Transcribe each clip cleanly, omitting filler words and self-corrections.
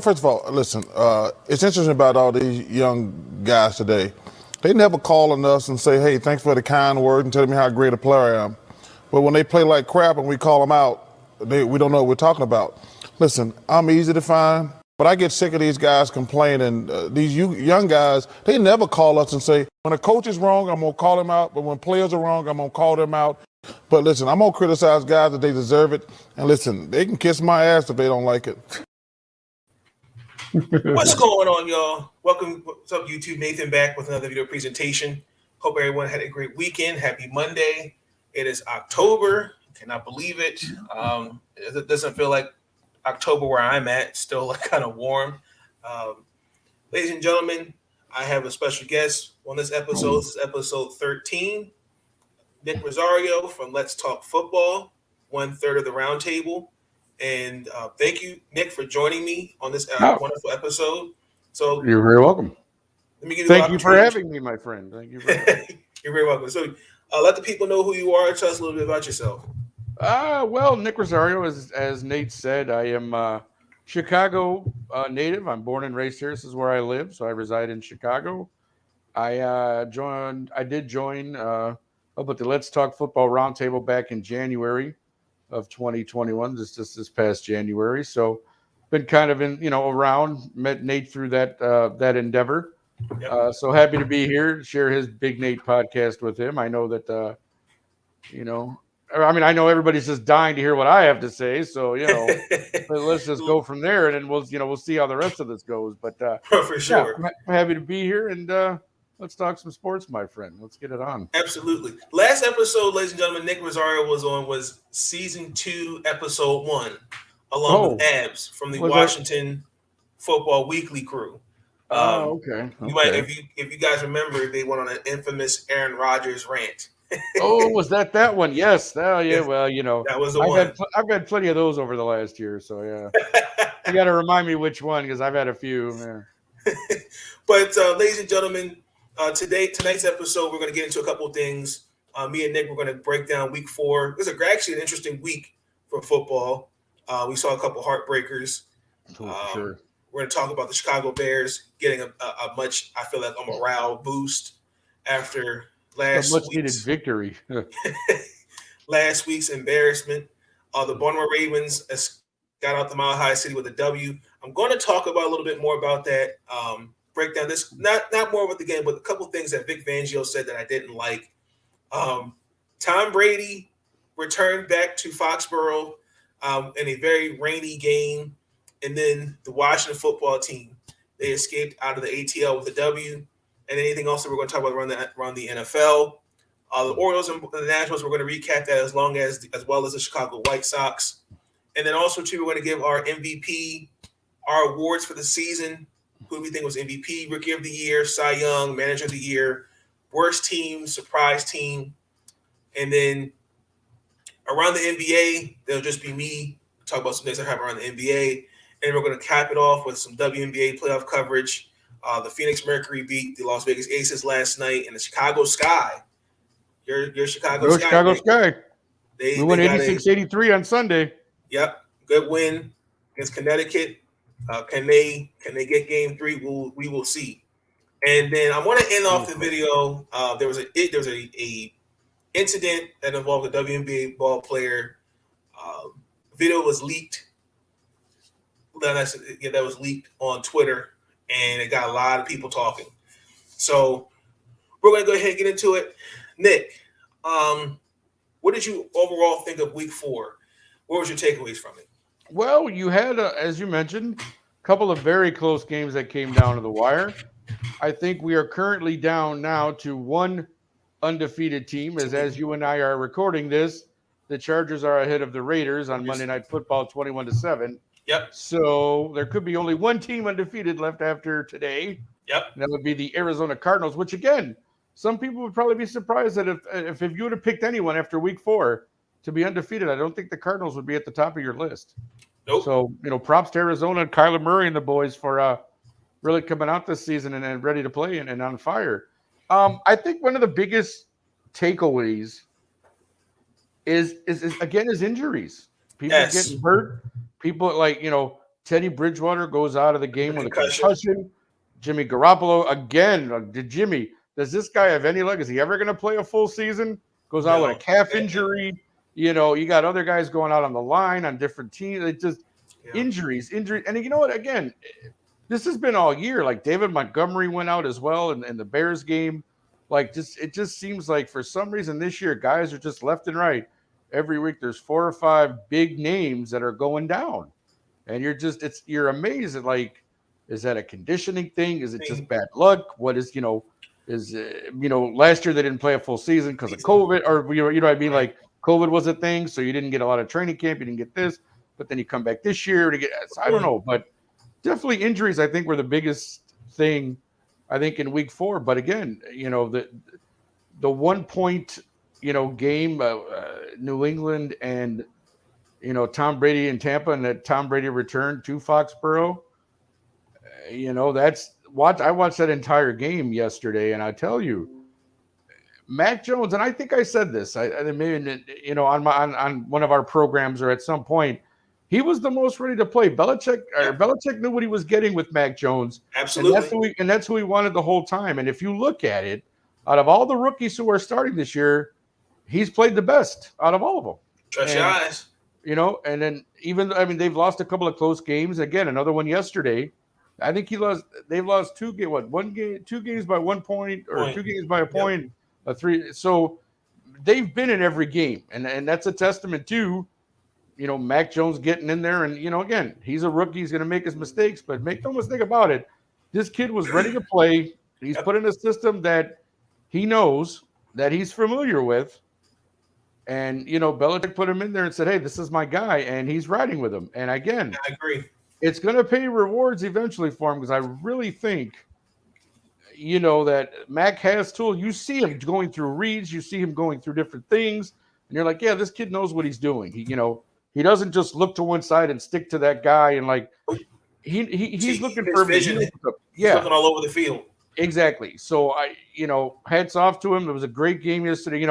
First of all, listen, it's interesting about all these young guys today. They never call on us and say, hey, thanks for the kind word and tell me how great a player I am. But when they play like crap and we call them out, we don't know what we're talking about. Listen, I'm easy to find, but I get sick of these guys complaining. These young guys, they never call us and say, when a coach is wrong, I'm going to call him out. But when players are wrong, I'm going to call them out. But listen, I'm going to criticize guys that they deserve it. And listen, they can kiss my ass if they don't like it. What's going on, y'all? Welcome. What's up, YouTube? Nathan back with another video presentation. Hope everyone had a great weekend. Happy Monday. It is October. Cannot believe it. It doesn't feel like October where I'm at. It's still kind of warm. Ladies and gentlemen, I have a special guest on this episode. This is episode 13. Nick Rosario from Let's Talk Football, 1/3 of the roundtable. And thank you, Nick, for joining me on this wonderful episode. So you're very welcome. Let me give you Thank you for having me, my friend. Thank you. You're very welcome. So let the people know who you are. Tell us a little bit about yourself. Well, Nick Rosario, as Nate said, I am Chicago native. I'm born and raised here. This is where I live, so I reside in Chicago. I did join up at the Let's Talk Football Roundtable back in January of 2021, just this past January. So been kind of around, met Nate through that endeavor. Yep. So happy to be here, share his Big Nate podcast with him. I know that, I know everybody's just dying to hear what I have to say. So, let's just go from there, and then we'll see how the rest of this goes. But for sure, yeah, I'm happy to be here, and let's talk some sports, my friend. Let's get it on. Absolutely. Last episode, ladies and gentlemen, Nick Rosario was season 2, episode 1, along with Abs from the Washington Football Weekly crew. Okay. You might, if you guys remember, they went on an infamous Aaron Rodgers rant. Was that one? Yes. Oh, yeah. Yes. Well, that was the one. I've had plenty of those over the last year, so yeah. You got to remind me which one, because I've had a few. Yeah. But ladies and gentlemen, tonight's episode, we're going to get into a couple of things. Me and Nick, we're going to break down Week 4. This is actually an interesting week for football. We saw a couple heartbreakers. Sure. We're going to talk about the Chicago Bears getting a much, I feel like, a morale boost after last needed victory. Last week's embarrassment. The Baltimore Ravens got out the Mile High City with a W. I'm going to talk about a little bit more about that. Break down this, not more about the game, but a couple things that Vic Fangio said that I didn't like. Tom Brady returned back to Foxborough in a very rainy game. And then the Washington football team, they escaped out of the ATL with a W. And anything else that we're going to talk about around the NFL. The Orioles and the Nationals, we're going to recap that as well as the Chicago White Sox. And then also, too, we're going to give our MVP, our awards for the season. Who we think was MVP, Rookie of the Year, Cy Young, Manager of the Year, Worst Team, Surprise Team. And then around the NBA, there'll just be me talk about some things that happen around the NBA. And we're going to cap it off with some WNBA playoff coverage. The Phoenix Mercury beat the Las Vegas Aces last night, and the Chicago Sky. Your Chicago Sky. Chicago Sky. We won 86-83 on Sunday. Yep, good win against Connecticut. Can they get Game 3? We will see. And then I want to end off the video. There was a incident that involved a WNBA ball player. Video was leaked. That was leaked on Twitter, and it got a lot of people talking. So we're going to go ahead and get into it. Nick, what did you overall think of Week 4? What was your takeaways from it? Well, you had, as you mentioned, a couple of very close games that came down to the wire. I think we are currently down now to one undefeated team, as you and I are recording this. The Chargers are ahead of the Raiders on Monday Night Football, 21-7. Yep. So there could be only one team undefeated left after today. Yep. That would be the Arizona Cardinals, which, again, some people would probably be surprised that if you would have picked anyone after Week 4 to be undefeated, I don't think the Cardinals would be at the top of your list. Nope. So, props to Arizona and Kyler Murray and the boys for really coming out this season and ready to play and on fire. I think one of the biggest takeaways is injuries. People getting hurt. People Teddy Bridgewater goes out of the game with a Concussion. concussion. Jimmy Garoppolo again. Does this guy have any leg? Is he ever going to play a full season? Goes out with a calf injury. You got other guys going out on the line on different teams. It just injuries. And you know what? Again, this has been all year. Like David Montgomery went out as well in the Bears game. Like it just seems like for some reason this year, guys are just left and right. Every week there's 4 or 5 big names that are going down. And you're amazed at like, is that a conditioning thing? Is it just bad luck? What is, last year they didn't play a full season because of COVID, or, what I mean? Like COVID was a thing. So you didn't get a lot of training camp. You didn't get this, but then you come back this year to get, I don't know, but definitely injuries, I think, were the biggest thing, I think, in week 4. But again, the 1 point, game, New England and, Tom Brady in Tampa, and that Tom Brady returned to Foxborough. I watched that entire game yesterday, and I tell you, Mac Jones, and I think I said this, I maybe on one of our programs or at some point, he was the most ready to play. Belichick knew what he was getting with Mac Jones. Absolutely. And that's who he wanted the whole time. And if you look at it, out of all the rookies who are starting this year, he's played the best out of all of them. Trust your eyes. And then they've lost a couple of close games. Again, another one yesterday. I think they've lost 2 games by 1 point, or 2 games by a point, 3. So they've been in every game. And that's a testament to, Mac Jones getting in there. And, again, he's a rookie. He's going to make his mistakes, but make no mistake about it. This kid was ready to play. He's put in a system that he knows, that he's familiar with. And, Belichick put him in there and said, hey, this is my guy. And he's riding with him. And again, I agree. It's going to pay rewards eventually for him, because I really think, that Mac has tools. You see him going through reads. You see him going through different things. And you're like, yeah, this kid knows what he's doing. He doesn't just look to one side and stick to that guy. And like, he's looking for vision. He's looking all over the field. Exactly. So hats off to him. It was a great game yesterday.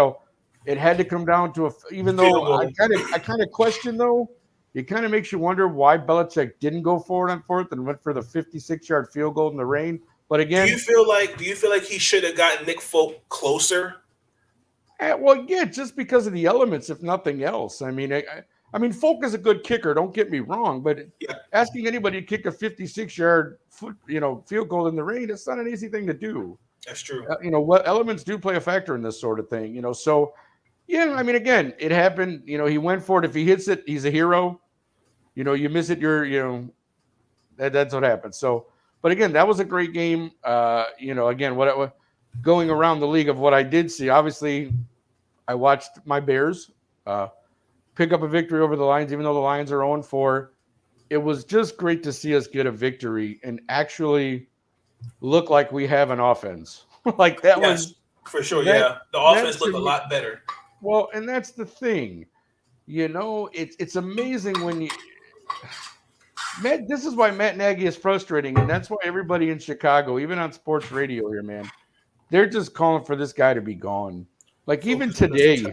It had to come down to even though I kind of question though, it kind of makes you wonder why Belichick didn't go forward on 4th and went for the 56-yard field goal in the rain. But again, do you feel like he should have gotten Nick Folk closer? Well, yeah, just because of the elements, if nothing else. I mean, Folk is a good kicker. Don't get me wrong, but asking anybody to kick a 56-yard field goal in the rain, it's not an easy thing to do. That's true. What elements do play a factor in this sort of thing. So yeah, again, it happened. He went for it. If he hits it, he's a hero. You miss it, that's what happens. So, but again, that was a great game. Again, going around the league of what I did see, obviously, I watched my Bears pick up a victory over the Lions, even though the Lions are 0-4. It was just great to see us get a victory and actually look like we have an offense. Like that was for sure. The offense looked a lot better. Well, and that's the thing. It's amazing when this is why Matt Nagy is frustrating, and that's why everybody in Chicago, even on sports radio here, man, they're just calling for this guy to be gone. Like even today.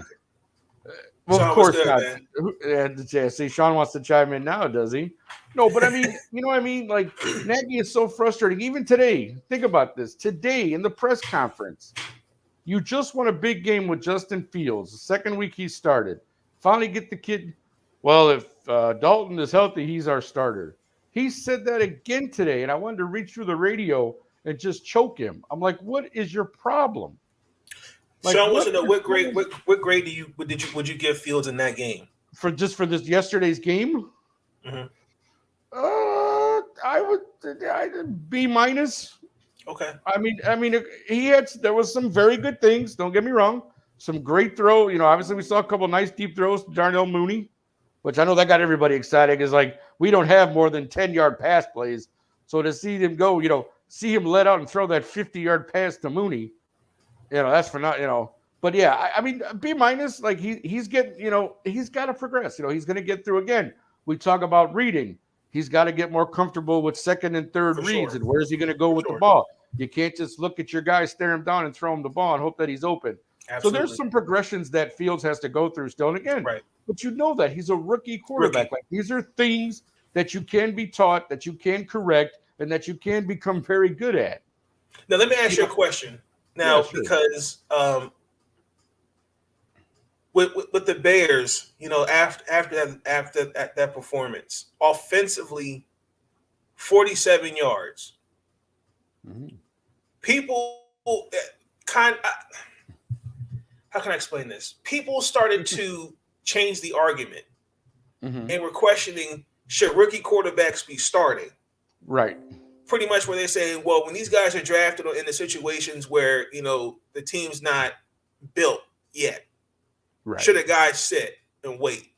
Well, Sean, of course not. See, Sean wants to chime in now, does he? No, but I mean, you know what I mean? Like Nagy is so frustrating. Even today, think about this. Today in the press conference, you just won a big game with Justin Fields. The second week he started. Finally get the kid. Well, if Dalton is healthy, he's our starter. He said that again today, and I wanted to reach through the radio and just choke him. I'm like, what is your problem? Like, Sean wants to know what grade would you give Fields in that game? For this yesterday's game? Mm-hmm. I would B-. Okay. I mean, there was some very good things. Don't get me wrong. Some great throw. Obviously we saw a couple of nice deep throws to Darnell Mooney, which I know that got everybody excited because like we don't have more than 10-yard pass plays. So to see them go, see him let out and throw that 50-yard pass to Mooney, that's for not, But yeah, I mean, B-. Like he's getting, he's got to progress. He's going to get through again. We talk about reading. He's got to get more comfortable with second and third reads. And where's he going to go with the ball? You can't just look at your guy, stare him down, and throw him the ball and hope that he's open. Absolutely. So there's some progressions that Fields has to go through still. And again, but that he's a rookie quarterback. Like these are things that you can be taught, that you can correct, and that you can become very good at. Now, let me ask you a question. Now, Yeah, sure. because with the Bears, after that performance, offensively, 47 yards. Mm-hmm. People how can I explain this? People started to change the argument, and were questioning, should rookie quarterbacks be starting? Right. Pretty much where they're saying, well, when these guys are drafted in the situations where the team's not built yet, Right. should a guy sit and wait?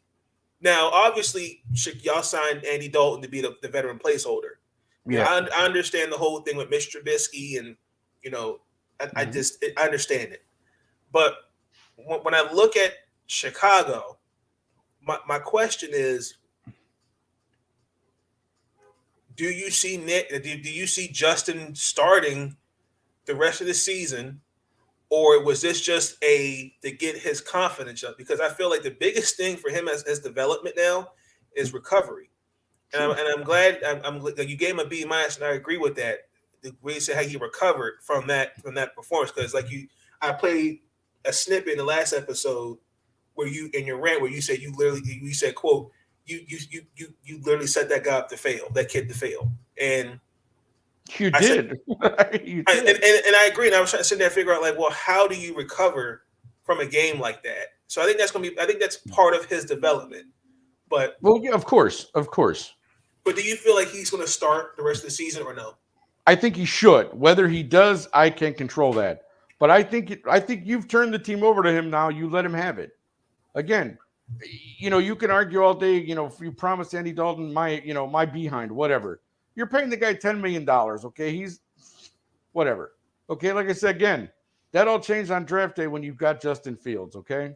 Now, obviously, y'all signed Andy Dalton to be the veteran placeholder. Yeah. I understand the whole thing with Mitch Trubisky, and I understand it. But when I look at Chicago, my question is, do you see Nick? Do you see Justin starting the rest of the season, or was this just to get his confidence up? Because I feel like the biggest thing for him as development now is recovery. And I'm glad you gave him a B-, and I agree with that. The way you said how he recovered from that performance, because I played a snippet in the last episode where you in your rant where you said you said, quote, you literally set that guy up to fail, that kid to fail, and you did. And I agree. And I was trying to sit there and figure out, like, well, how do you recover from a game like that? So I think that's part of his development. But yeah, of course. But do you feel like he's going to start the rest of the season or no? I think he should. Whether he does, I can't control that. But I think you've turned the team over to him now. You let him have it. Again, you can argue all day. If you promised Andy Dalton my behind, whatever. You're paying the guy $10 million. Okay, he's whatever. Okay, like I said again, that all changed on draft day when you got Justin Fields. Okay,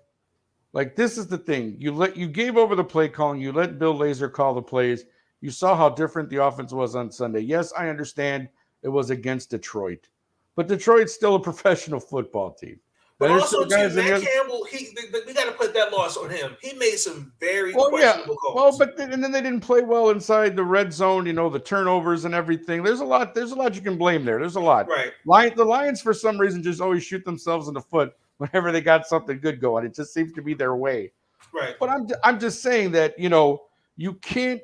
like this is the thing. You gave over the play calling. You let Bill Lazor call the plays. You saw how different the offense was on Sunday. Yes, I understand it was against Detroit, but Detroit's still a professional football team. But also, too, Matt Campbell, we got to put that loss on him. He made some very questionable calls. Well, but then they didn't play well inside the red zone. The turnovers and everything. There's a lot you can blame there. There's a lot. Right. The Lions, for some reason, just always shoot themselves in the foot whenever they got something good going. It just seems to be their way. Right. But I'm just saying that you can't.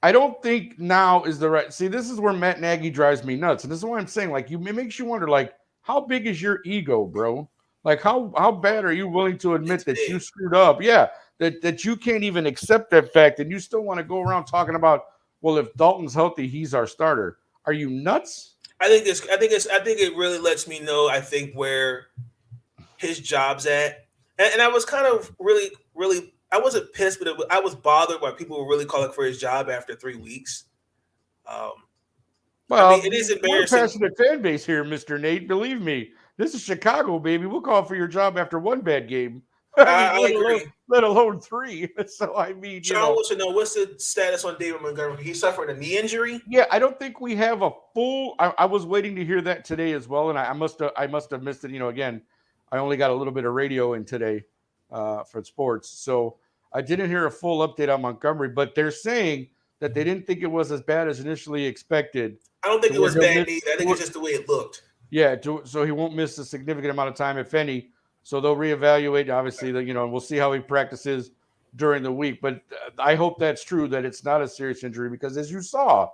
I don't think now is the right. See, this is where Matt Nagy drives me nuts, and this is why I'm saying, like, it makes you wonder, like, how big is your ego, bro? Like, how bad are you willing to admit that you screwed up? Yeah, that you can't even accept that fact, and you still want to go around talking about, well, if Dalton's healthy, he's our starter. Are you nuts? I think it really lets me know, I think, where his job's at, and I was kind of really, really, I wasn't pissed, but I was bothered why people were really calling for his job after 3 weeks. Well, it is embarrassing. We're a passionate fan base here, Mr. Nate. Believe me, this is Chicago, baby. We'll call for your job after one bad game. I agree. Let alone 3. So, I mean, Sean wants to know, what's the status on David Montgomery? He's suffering a knee injury? Yeah, I don't think we have a full. I was waiting to hear that today as well, and I must have missed it. Again, I only got a little bit of radio in today for sports, so I didn't hear a full update on Montgomery. But they're saying that they didn't think it was as bad as initially expected. I don't think it was bad either. I think it's just the way it looked. Yeah, so he won't miss a significant amount of time, if any. So they'll reevaluate, obviously, and we'll see how he practices during the week. But I hope that's true, that it's not a serious injury, because as you saw,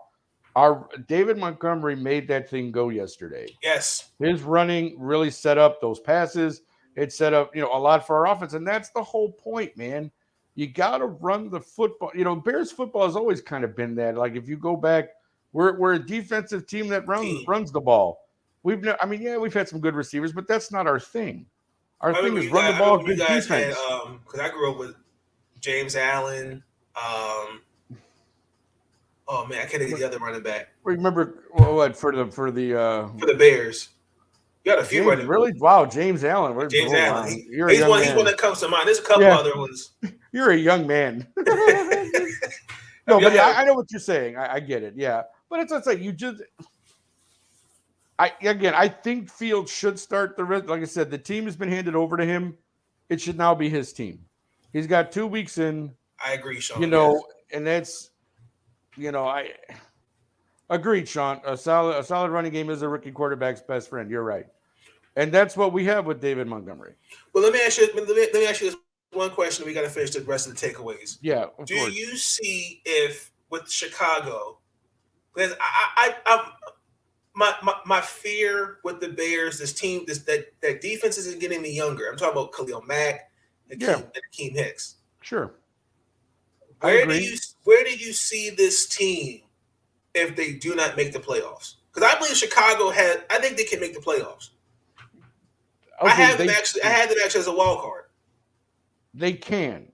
our David Montgomery made that thing go yesterday. Yes. His running really set up those passes. It set up, a lot for our offense. And that's the whole point, man. You got to run the football. Bears football has always kind of been that. Like, if you go back, we're a defensive team that runs the ball. We've had some good receivers, but that's not our thing. Our thing is run the ball, good defense. Because I grew up with James Allen. Oh man, I can't get the other running back. Remember what for the Bears? You got a few running. Really? Wow, James Allen. James Allen. He's one that comes to mind. There's a couple other ones. You're a young man. No, but yeah, I know what you're saying. I get it. Yeah, but it's like you just. I think Fields should start the rest. Like I said, the team has been handed over to him. It should now be his team. He's got 2 weeks in. I agree, Sean. and that's, I agreed, Sean. A solid running game is a rookie quarterback's best friend. You're right, and that's what we have with David Montgomery. Well, let me ask you this one question. We got to finish the rest of the takeaways. Yeah, of Do course. you see if with Chicago, because my fear with the Bears, this team, that defense isn't getting any younger. I'm talking about Khalil Mack and Akeem Hicks. Sure. Where do you see this team if they do not make the playoffs? Because I believe Chicago I think they can make the playoffs. Okay, I had them actually as a wild card. They can.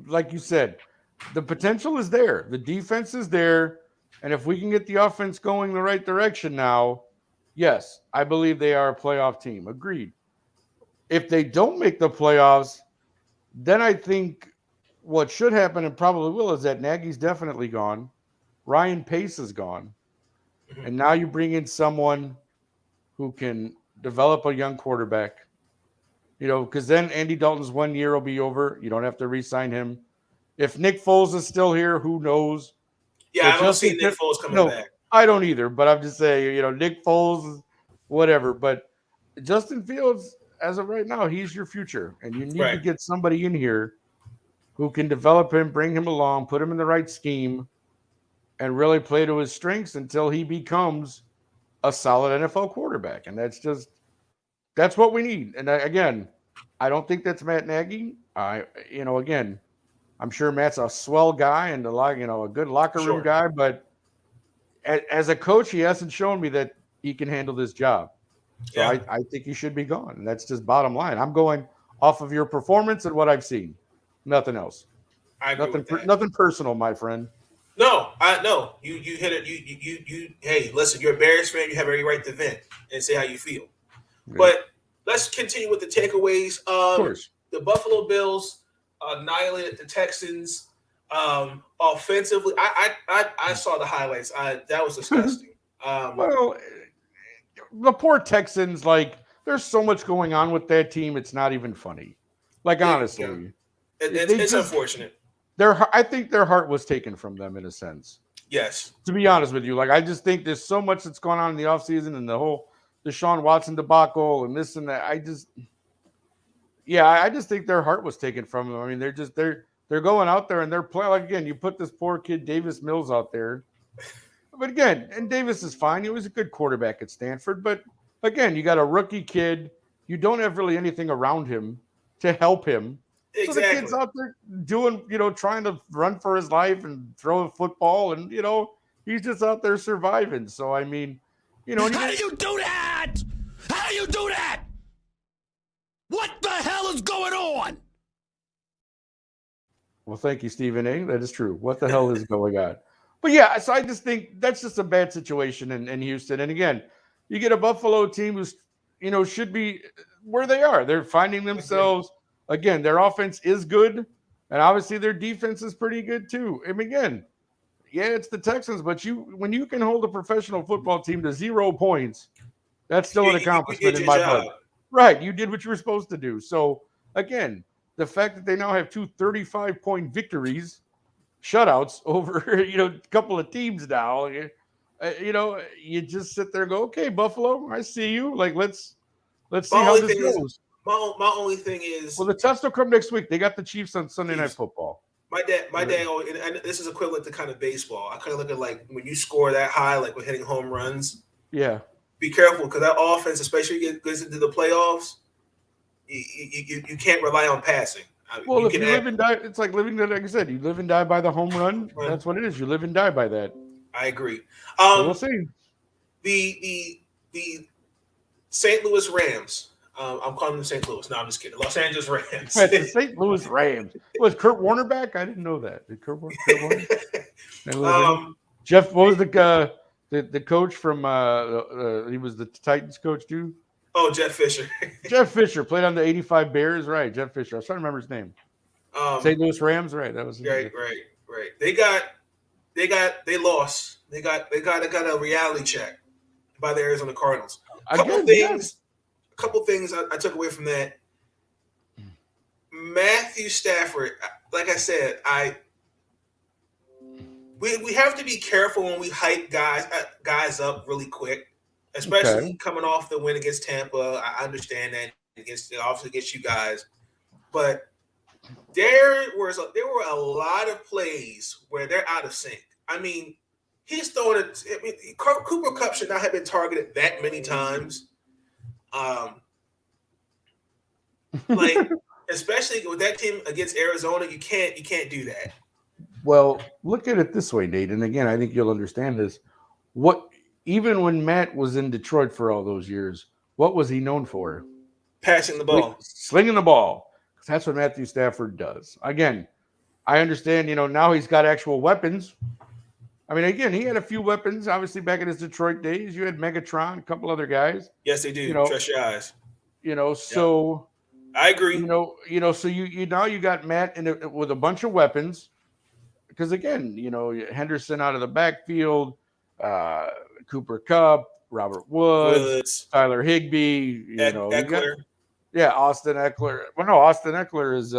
Like you said, the potential is there. The defense is there. And if we can get the offense going the right direction now, yes, I believe they are a playoff team. Agreed. If they don't make the playoffs, then I think what should happen, and probably will, is that Nagy's definitely gone. Ryan Pace is gone. Mm-hmm. And now you bring in someone who can develop a young quarterback. Because then Andy Dalton's 1 year will be over. You don't have to re-sign him. If Nick Foles is still here, who knows? Yeah, I don't see Nick Foles coming back. I don't either, but I'm just saying, Nick Foles, whatever. But Justin Fields, as of right now, he's your future. And you need to get somebody in here who can develop him, bring him along, put him in the right scheme, and really play to his strengths until he becomes a solid NFL quarterback. And that's what we need. And again, I don't think that's Matt Nagy. Again, I'm sure Matt's a swell guy and a good locker room guy, but as a coach, he hasn't shown me that he can handle this job. So I think he should be gone. And that's just bottom line. I'm going off of your performance and what I've seen. Nothing else. I agree with that. Nothing personal, my friend. No, you hit it. You hey, listen, you're a Bears fan, you have every right to vent and say how you feel. Yeah. But let's continue with the takeaways. Of course. The Buffalo Bills annihilated the Texans. Offensively, I saw the highlights. That was disgusting. Well, the poor Texans, there's so much going on with that team, it's not even funny. Honestly. It's unfortunate. I think their heart was taken from them in a sense. Yes. To be honest with you, I just think there's so much that's going on in the offseason and the whole Deshaun Watson debacle and this and that. I just think their heart was taken from them. I mean, they're going out there and they're playing. Again, you put this poor kid Davis Mills out there. But again, and Davis is fine. He was a good quarterback at Stanford. But again, you got a rookie kid. You don't have really anything around him to help him. Exactly. So the kid's out there doing, trying to run for his life and throw a football. And, he's just out there surviving. So, I mean, how do you do that? How do you do that? What the hell is going on? Well, thank you, Stephen A. That is true. What the hell is going on? But yeah, so I just think that's just a bad situation in Houston. And again, you get a Buffalo team who's, should be where they are. They're finding themselves. Again, their offense is good. And obviously their defense is pretty good too. I mean, again, it's the Texans, but when you can hold a professional football team to 0 points, that's still an accomplishment in my book. Right. You did what you were supposed to do. So again, the fact that they now have 2 35-point victories, shutouts over, a couple of teams now, you just sit there and go, okay, Buffalo, I see you. Let's see how this goes. My only thing is, well, the test will come next week. They got the Chiefs on Sunday Night Football. My dad, and this is equivalent to kind of baseball. I kind of look at when you score that high, with hitting home runs. Yeah. Be careful because that offense, especially when it gets into the playoffs, you can't rely on passing. Well, if you live and die, it's like living. Like I said, you live and die by the home run. That's what it is. You live and die by that. I agree. So we'll see. The St. Louis Rams. I'm calling them St. Louis. No, I'm just kidding. Los Angeles Rams. The St. Louis Rams. Was Kurt Warner back? I didn't know that. Did Kurt Warner? Jeff, what was the coach from? He was the Titans coach too. Oh, Jeff Fisher. Jeff Fisher played on the '85 Bears, right? Jeff Fisher. I was trying to remember his name. St. Louis Rams, right? That was right. They lost. They got a reality check by the Arizona Cardinals. A couple things I took away from that. Matthew Stafford, like I said, we have to be careful when we hype guys up really quick, especially coming off the win against Tampa. I understand that obviously against you guys, but there were a lot of plays where they're out of sync. I mean, he's throwing it. I mean, Cooper Kupp should not have been targeted that many times. Like especially with that team against Arizona, you can't do that. Well, look at it this way, Nate. And again, I think you'll understand this. Even when Matt was in Detroit for all those years, what was he known for? Passing the ball. Slinging the ball. Because that's what Matthew Stafford does. Again, I understand, now he's got actual weapons. I mean, again, he had a few weapons, obviously, back in his Detroit days. You had Megatron, a couple other guys. Yes, they do. Trust your eyes. So I agree. So you now you got Matt with a bunch of weapons. Because again, Henderson out of the backfield, Cooper Kupp, Robert Woods, Tyler Higbee, Eckler. Austin Eckler. Well, no, Austin Eckler is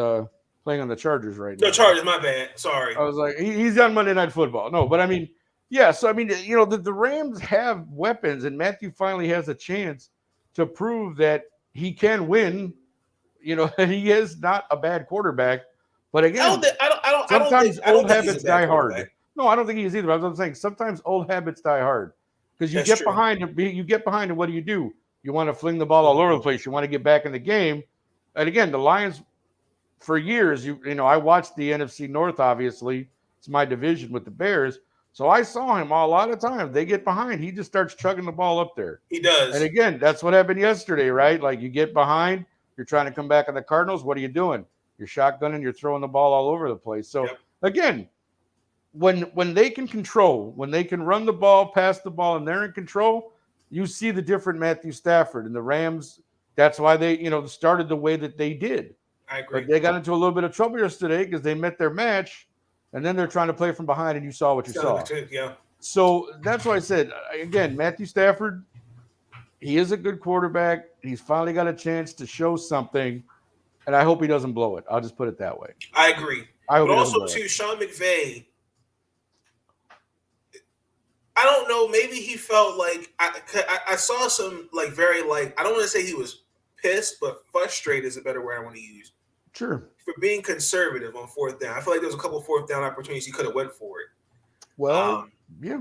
playing on the Chargers right now. No, Chargers, my bad. Sorry. I was like, he's on Monday Night Football. No, but I mean, yeah. So I mean, the Rams have weapons, and Matthew finally has a chance to prove that he can win. He is not a bad quarterback. But again, sometimes old habits die hard. No, I don't think he is either. I'm saying sometimes old habits die hard because you get behind, and what do? You want to fling the ball all over the place. You want to get back in the game. And again, the Lions, for years, I watched the NFC North. Obviously, it's my division with the Bears. So I saw him a lot of times. They get behind, he just starts chugging the ball up there. He does. And again, that's what happened yesterday, right? Like you get behind, you're trying to come back on the Cardinals. What are you doing? You're shotgunning, you're throwing the ball all over the place. So again, when they can control, when they can run the ball, pass the ball, and they're in control, you see the different Matthew Stafford. And the Rams, that's why they, started the way that they did. I agree. But they got into a little bit of trouble yesterday because they met their match, and then they're trying to play from behind, and you saw what you saw. Yeah. So that's why I said, again, Matthew Stafford, he is a good quarterback. He's finally got a chance to show something. And I hope he doesn't blow it. I'll just put it that way. I agree. But also, too, Sean McVay, I don't know. Maybe he felt like I saw some I don't want to say he was pissed, but frustrated is a better word I want to use. Sure. For being conservative on fourth down. I feel like there was a couple fourth down opportunities he could have went for it. Well, yeah.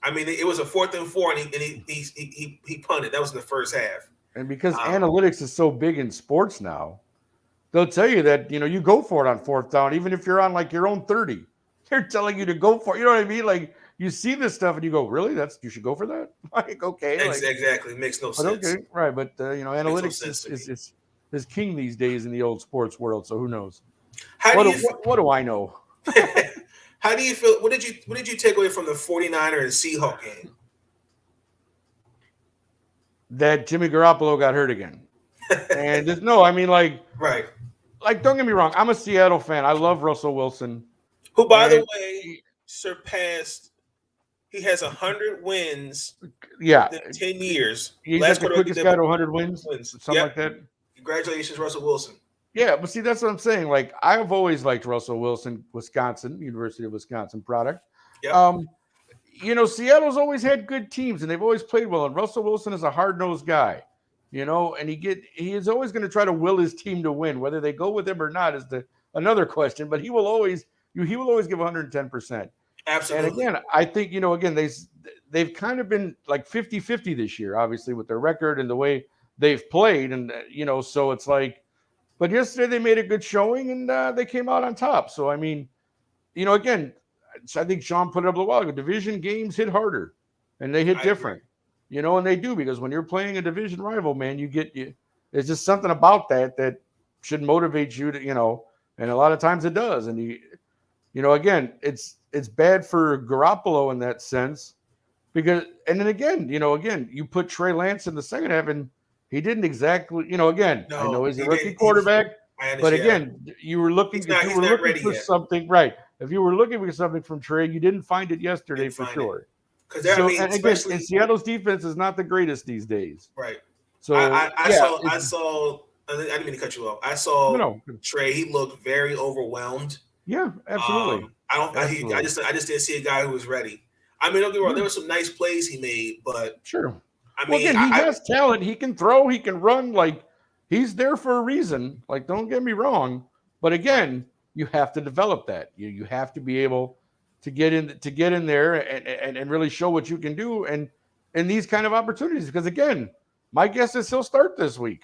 I mean, it was a 4th and 4, and he punted. That was in the first half. And because analytics is so big in sports now, they'll tell you that, you go for it on fourth down, even if you're on like your own 30. They're telling you to go for it. You know what I mean? Like you see this stuff and you go, really? You should go for that? Like, okay. Exactly. Makes no sense. Okay. Right. But, analytics is king these days in the old sports world. So who knows? What do I know? How do you feel? What did you take away from the 49er and Seahawk game? That Jimmy Garoppolo got hurt again. And right. Like, don't get me wrong. I'm a Seattle fan. I love Russell Wilson. Who, by the way, surpassed. He has 100 wins. Yeah. In 10 years. He's like the quickest guy to 100 wins. Something like that. Congratulations, Russell Wilson. Yeah, but see, that's what I'm saying. Like, I've always liked Russell Wilson, University of Wisconsin product. Yep. Seattle's always had good teams, and they've always played well. And Russell Wilson is a hard-nosed guy, and he is always going to try to will his team to win. Whether they go with him or not is another question. But he will always give 110%. Absolutely. And again, I think they've kind of been like 50-50 this year, obviously with their record and the way they've played, and so it's like. But yesterday they made a good showing, and they came out on top. So I mean, again. I think Sean put it up a while ago. Division games hit harder, and they hit different, and they do, because when you're playing a division rival, man, there's just something about that should motivate you to, and a lot of times it does. And again, it's bad for Garoppolo in that sense, because, and then again, you put Trey Lance in the second half, and he didn't exactly, again, I know he's a rookie quarterback, but again, you were looking for something, right? If you were looking for something from Trey, you didn't find it yesterday for sure. And again, Seattle's defense is not the greatest these days. Right. So I saw. I didn't mean to cut you off. I saw Trey. He looked very overwhelmed. Yeah, absolutely. I just didn't see a guy who was ready. I mean, don't get me wrong. There were some nice plays he made, but Sure. I Well, mean, again, he has talent. He can throw. He can run. Like, he's there for a reason. Like, don't get me wrong. But again, you have to develop that. You have to be able to get in there and really show what you can do and these kind of opportunities. Because again, my guess is he'll start this week.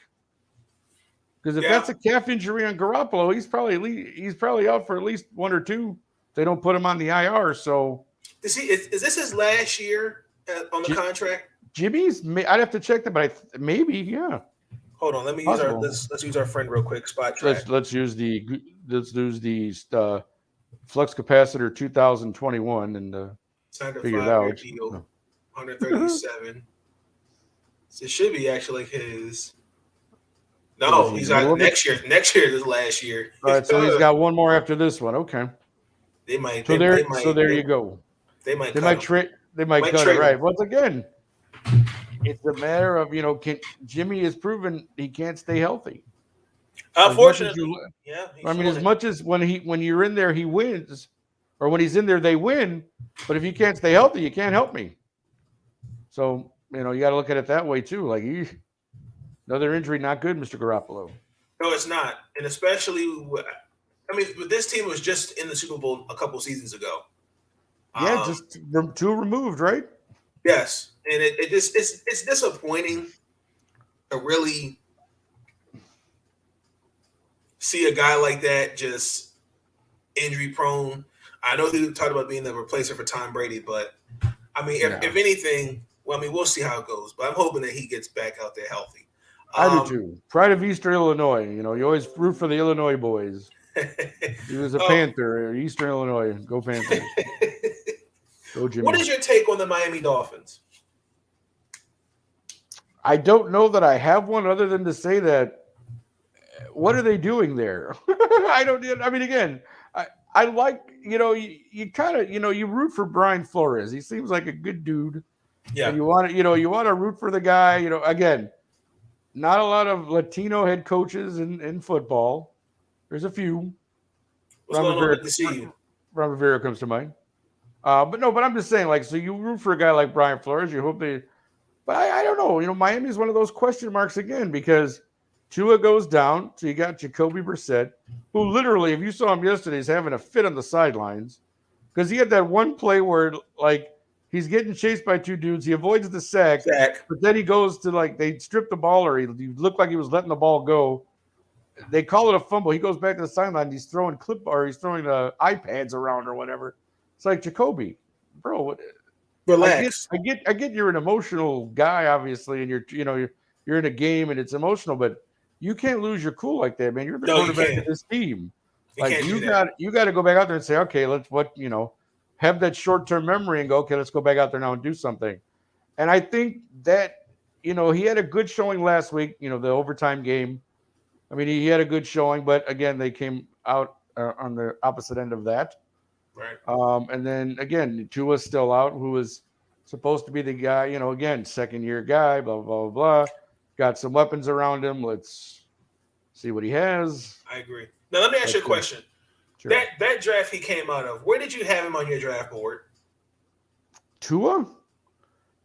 Because if that's a calf injury on Garoppolo, he's probably out for at least one or two. They don't put him on the IR. So is this his last year on the contract? Jimmy's, I'd have to check that, but maybe, yeah. Hold on, let me use let's use our friend real quick. Spot track. Let's use the flux capacitor 2021 and figure it out. Deal, 137. So it should be actually like his. No, he's got next year. Next year is last year. All right, so he's got one more after this one. Okay. They might. So there you go. They might cut it, right? Once again, it's a matter of, Jimmy has proven he can't stay healthy. Unfortunately, I mean, as much as when you're in there, he wins, or when he's in there, they win. But if you can't stay healthy, you can't help me. So, you got to look at it that way too. Like, another injury, not good, Mr. Garoppolo. No, it's not. And especially, this team was just in the Super Bowl a couple seasons ago. Yeah, just two removed, right? Yes, and it's disappointing to really see a guy like that just injury prone. I know he talked about being the replacer for Tom Brady, but I mean, if anything, we'll see how it goes. But I'm hoping that he gets back out there healthy. I do too. Pride of Eastern Illinois. You always root for the Illinois boys. He was a Panther, Eastern Illinois. Go Panthers. Go Jimmy. What is your take on the Miami Dolphins? I don't know that I have one other than to say that what are they doing there? Again, I like, you kind of, you root for Brian Flores. He seems like a good dude. Yeah. And you want to root for the guy, again, not a lot of Latino head coaches in football. There's a few. Ron Rivera comes to mind. But I'm just saying, so you root for a guy like Brian Flores. You hope but I don't know. Miami is one of those question marks again because Tua goes down. So you got Jacoby Brissett, who literally, if you saw him yesterday, is having a fit on the sidelines because he had that one play where, he's getting chased by two dudes. He avoids the sack. But then he goes to, they strip the ball or he looked like he was letting the ball go. They call it a fumble. He goes back to the sideline. He's throwing iPads around or whatever. It's like, Jacoby, bro, relax. I get you're an emotional guy, obviously, and you're in a game and it's emotional, but you can't lose your cool like that, man. You're the quarterback of this team. You got to go back out there and say, okay, have that short-term memory and go, okay, let's go back out there now and do something. And I think that, he had a good showing last week, the overtime game. I mean, he had a good showing, but again, they came out on the opposite end of that. Right. And then again, Tua's still out, who was supposed to be the guy, again, second-year guy, blah, blah, blah, blah. Got some weapons around him. Let's see what he has. I agree. Now, let me ask you a question. Sure. That draft he came out of, where did you have him on your draft board? Tua?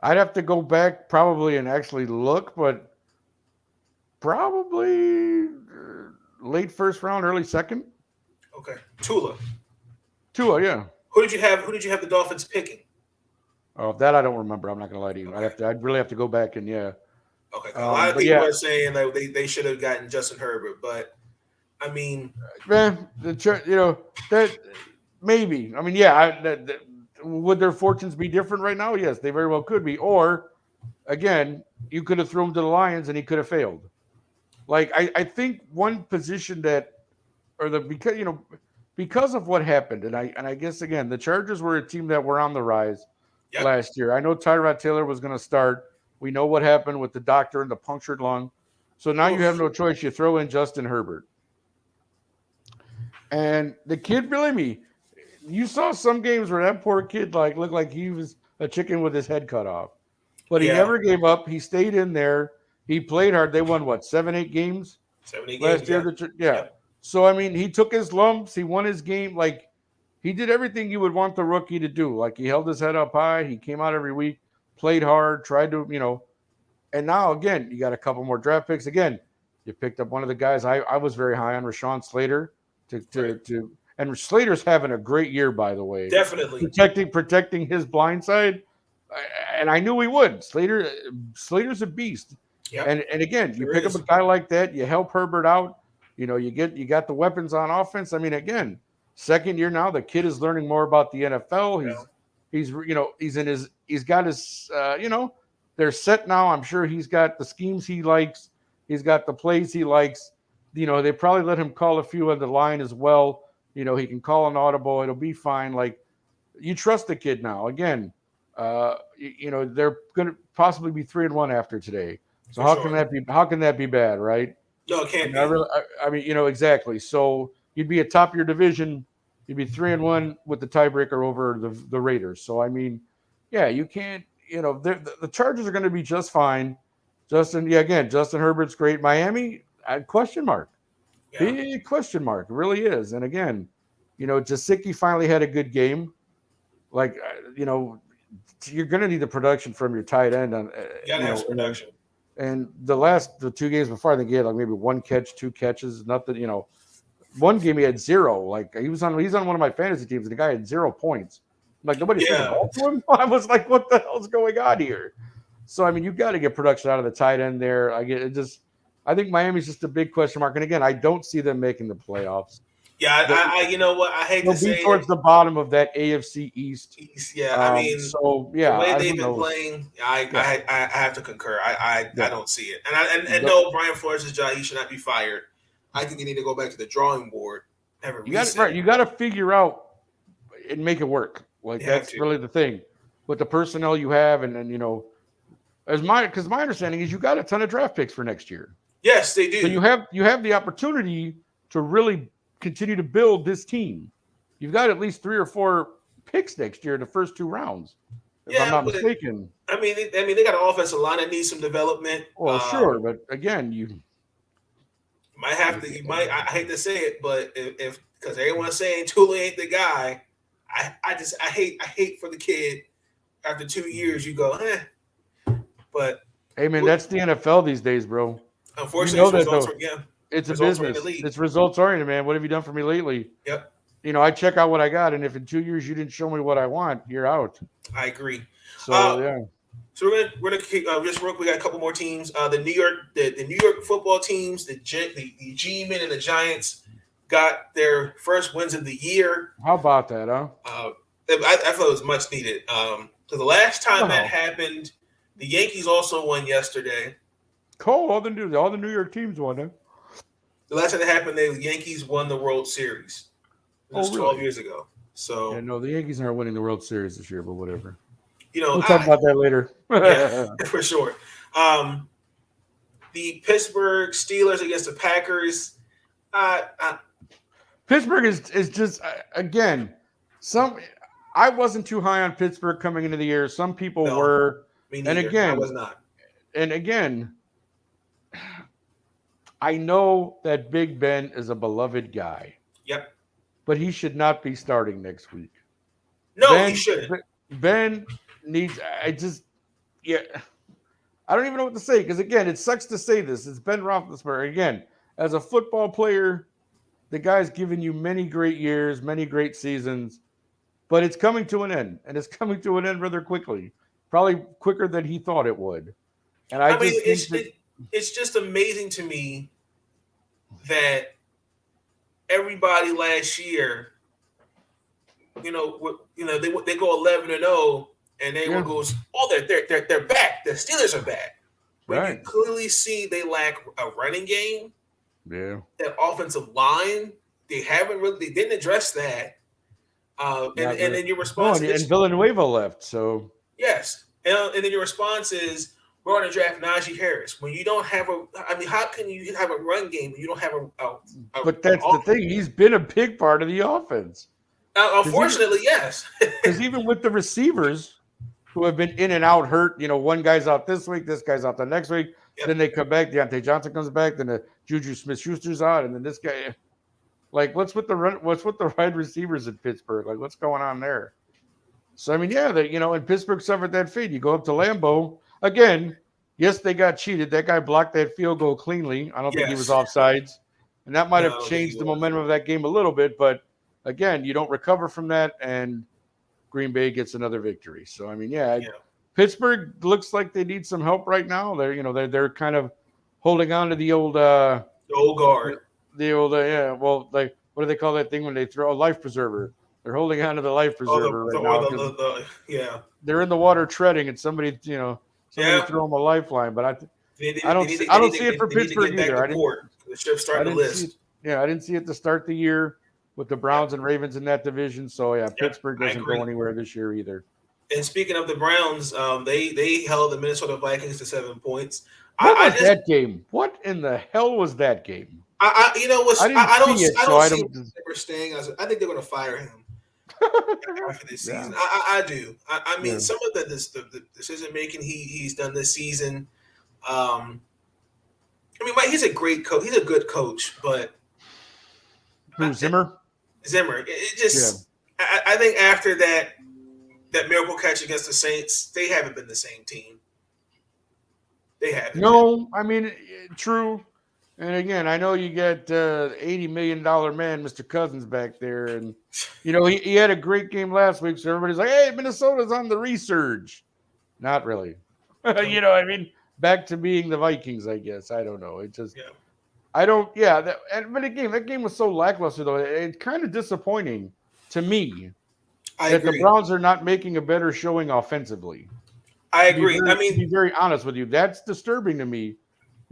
I'd have to go back probably and actually look, but probably late first round, early second. Okay. Tua, yeah. Who did you have the Dolphins picking? Oh, that I don't remember. I'm not gonna lie to you. Okay. I'd really have to go back and Okay. A lot of people are saying that they should have gotten Justin Herbert, but I mean, man, that maybe. I mean, would their fortunes be different right now? Yes, they very well could be. Or again, you could have thrown him to the Lions and he could have failed. I think one position because of what happened, and I guess again, the Chargers were a team that were on the rise last year. I know Tyrod Taylor was going to start. We know what happened with the doctor and the punctured lung. So now you have no choice. You throw in Justin Herbert. And the kid, believe me, you saw some games where that poor kid looked like he was a chicken with his head cut off. But he never gave up. He stayed in there. He played hard. They won, 7-8 games? 7-8 last games, year. Yeah. So, I mean, he took his lumps. He won his game. He did everything you would want the rookie to do. Like he held his head up high. He came out every week, played hard, tried to, and now again, you got a couple more draft picks. Again, you picked up one of the guys I was very high on, Rashawn Slater, and Slater's having a great year, by the way. Definitely Protecting his blind side. And I knew he would. Slater's a beast. Yep. And again, you pick up a guy like that, you help Herbert out, you got the weapons on offense. I mean, again, second year now, the kid is learning more about the NFL. He's got his they're set now. I'm sure he's got the schemes he likes. He's got the plays he likes. They probably let him call a few on the line as well. He can call an audible. It'll be fine. Like, you trust the kid now. Again, they're going to possibly be 3-1 after today. So how can that be bad, right? No, it can't be. Exactly. So you'd be atop your division. You'd be 3-1 with the tiebreaker over the Raiders. So, I mean, yeah, you can't, the Chargers are going to be just fine. Justin Herbert's great. Miami, question mark. Yeah. Big question mark. It really is. And again, Gesicki finally had a good game. Like, you're going to need the production from your tight end. You got to have some production. And the 2 games before, I think he had like maybe 1 catch, 2 catches, nothing, one game he had 0. Like he's on one of my fantasy teams and the guy had 0 points. Like nobody's thinking about him. I was like, what the hell's going on here? So, I mean, you've got to get production out of the tight end there. I think Miami's just a big question mark. And again, I don't see them making the playoffs. Yeah, I you know what? I hate to say they'll be towards the bottom of that AFC East. Yeah, so yeah, the way they've been playing, I have to concur. I don't see it, and no, Brian Flores' job, he should not be fired. I think they need to go back to the drawing board. You got to figure out and make it work. Like that's really the thing with the personnel you have, and because my understanding is you got a ton of draft picks for next year. Yes, they do. So you have the opportunity to really continue to build this team. You've got at least 3 or 4 picks next year in the first 2 rounds, if I'm not mistaken. I mean, they got an offensive line that needs some development. Well, sure, but again, you might have to. You might. I hate to say it, but if because everyone's saying Tula ain't the guy, I hate for the kid. After 2 years, you go, But hey, man, that's the NFL these days, bro. Unfortunately, it's a business. It's results oriented, man. What have you done for me lately? Yep. I check out what I got, and if in 2 years you didn't show me what I want, you're out. I agree. So yeah. So we're gonna just real quick. We got a couple more teams. The New York football teams, the G-Men and the Giants got their first wins of the year. How about that, huh? I thought it was much needed. So the last time that happened, the Yankees also won yesterday. Cool. All the New York teams won, huh? The last time that happened, the Yankees won the World Series. It was 12 years ago. So yeah, no, the Yankees aren't winning the World Series this year, but whatever. We'll talk about that later. Yeah, for sure. The Pittsburgh Steelers against the Packers. Pittsburgh is just again I wasn't too high on Pittsburgh coming into the year. Some people were. Me neither. And again, I was not. And again, I know that Big Ben is a beloved guy. Yep. But he should not be starting next week. No, he shouldn't. Ben needs. I don't even know what to say because again, it sucks to say this. It's Ben Roethlisberger again. As a football player, the guy's given you many great years, many great seasons, but it's coming to an end, and it's coming to an end rather quickly, probably quicker than he thought it would. And I mean, it's just amazing to me that everybody last year, they go 11-0, and everyone goes, "Oh, they're back. The Steelers are back." But right. You clearly see they lack a running game. Yeah. That offensive line, they didn't address that. And then your response is, and Villanueva left, so yes, and then your response is, we're going to draft Najee Harris. When you don't have how can you have a run game when you don't have a But that's the thing. He's been a big part of the offense. Unfortunately, yes. Because even with the receivers who have been in and out hurt, one guy's out this week, this guy's out the next week. Yep. Then they come back. Deontay Johnson comes back. Then the Juju Smith-Schuster's out. And then this guy. Like, what's with the wide receivers at Pittsburgh? Like, what's going on there? So I mean, yeah, and Pittsburgh suffered that fate. You go up to Lambeau again. Yes, they got cheated. That guy blocked that field goal cleanly. I don't think he was Yes. offsides, and that might No, I have don't think he changed the was. momentum of that game a little bit. But again, you don't recover from that, and Green Bay gets another victory. So I mean, yeah. Pittsburgh looks like they need some help right now. They're kind of holding on to the old The old guard. Well, like, what do they call that thing when they throw a life preserver? They're holding on to the life preserver right now. Yeah. They're in the water treading, and somebody throw them a lifeline. But I don't see it for Pittsburgh either. The ship's starting to list. I didn't see it to start the year with the Browns and Ravens in that division. So yeah, Pittsburgh doesn't go anywhere this year either. And speaking of the Browns, they held the Minnesota Vikings to 7 points. What was that game? What in the hell was that game? I don't see Zimmer staying. I think they're going to fire him after this season. I do. I mean, some of the decision making he's done this season. I mean, he's a great coach. He's a good coach, but Zimmer. It just. Yeah. I think after that miracle catch against the Saints, they haven't been the same team. They haven't. No, I mean, true. And again, I know you got $80 million man, Mr. Cousins, back there. And, he had a great game last week. So everybody's like, hey, Minnesota's on the resurge. Not really. I mean, back to being the Vikings, I guess. I don't know. It just, I don't, but again, that game was so lackluster, though. It's kind of disappointing to me that the Browns are not making a better showing offensively. I agree. To be very honest with you, that's disturbing to me.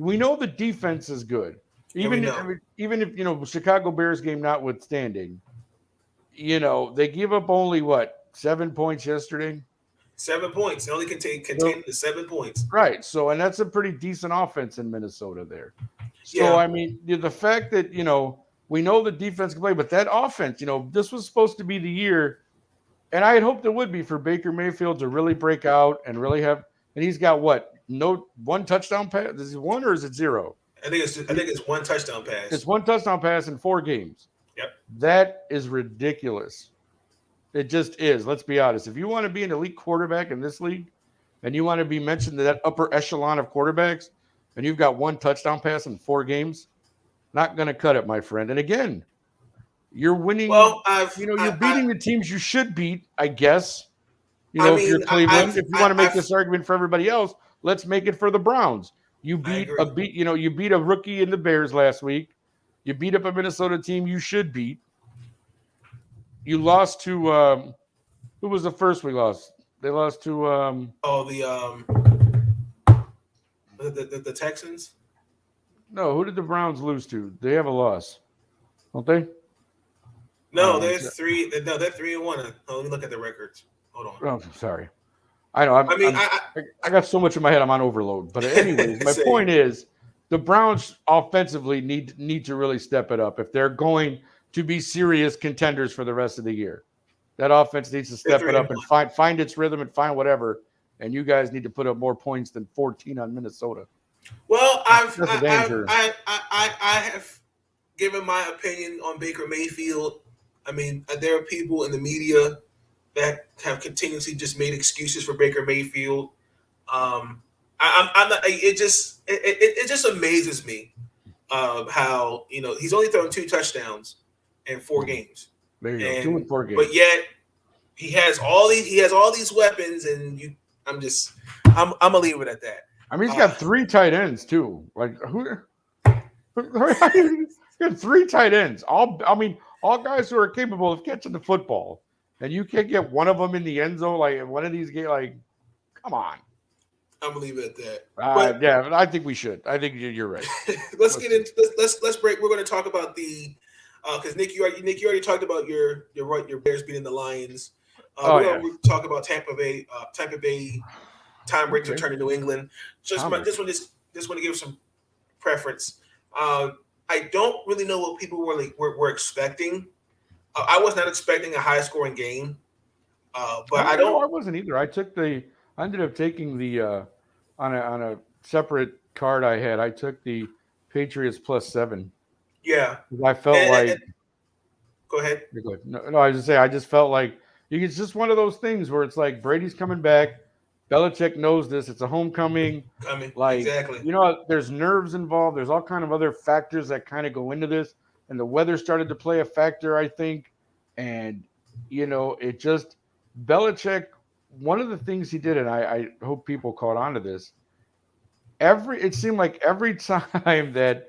We know the defense is good, even if Chicago Bears game notwithstanding. They give up only 7 points yesterday. 7 points. They only contain the 7 points. Right. So, and that's a pretty decent offense in Minnesota there. So, I mean, the fact that we know the defense can play, but that offense, this was supposed to be the year. And I had hoped it would be for Baker Mayfield to really break out and really have. And he's got one touchdown pass? Is it one or is it zero? I think it's one touchdown pass. It's one touchdown pass in 4 games. Yep. That is ridiculous. It just is. Let's be honest. If you want to be an elite quarterback in this league, and you want to be mentioned to that upper echelon of quarterbacks, and you've got one touchdown pass in 4 games, not going to cut it, my friend. And again, you're winning. Well, you're beating the teams you should beat, I guess. If you're Cleveland, if you want to make this argument for everybody else, let's make it for the Browns. You beat a rookie in the Bears last week. You beat up a Minnesota team you should beat. You lost to who was the first we lost? They lost to the Texans. No, who did the Browns lose to? They have a loss, don't they? No, they're 3. No, they're 3-1. Let me look at the records. Hold on. Oh, sorry. I know. I got so much in my head. I'm on overload. But anyways, my point is, the Browns offensively need to really step it up if they're going to be serious contenders for the rest of the year. That offense needs to step it up and find its rhythm and find whatever. And you guys need to put up more points than 14 on Minnesota. Well, I have given my opinion on Baker Mayfield. I mean, there are people in the media that have continuously just made excuses for Baker Mayfield. I'm not. It just amazes me how he's only thrown 2 touchdowns in 4 games. There you go. 2 in 4 games. But yet he has all these weapons, and I'm gonna leave it at that. I mean, he's got 3 tight ends too. Like who? He's got 3 tight ends. All guys who are capable of catching the football, and you can't get one of them in the end zone. Like one of these games, like, come on. I'm gonna leave it at that. But I think we should. I think you're right. Let's break. We're going to talk about the because Nick, you already talked about your Bears beating the Lions. We're going to talk about Tampa Bay. Tom Brady's returning to New England. Just want to give some preference. I don't really know what people were expecting. I was not expecting a high scoring game, but I wasn't either. I ended up taking the on a separate card I had. I took the Patriots +7. Yeah, I felt Go ahead. You're good. No, I was just saying, I just felt like it's just one of those things where it's like Brady's coming back. Belichick knows this. It's a homecoming. Coming. Like, Exactly. there's nerves involved. There's all kind of other factors that kind of go into this. And the weather started to play a factor, I think. And, it just, Belichick, one of the things he did, and I hope people caught on to this, it seemed like every time that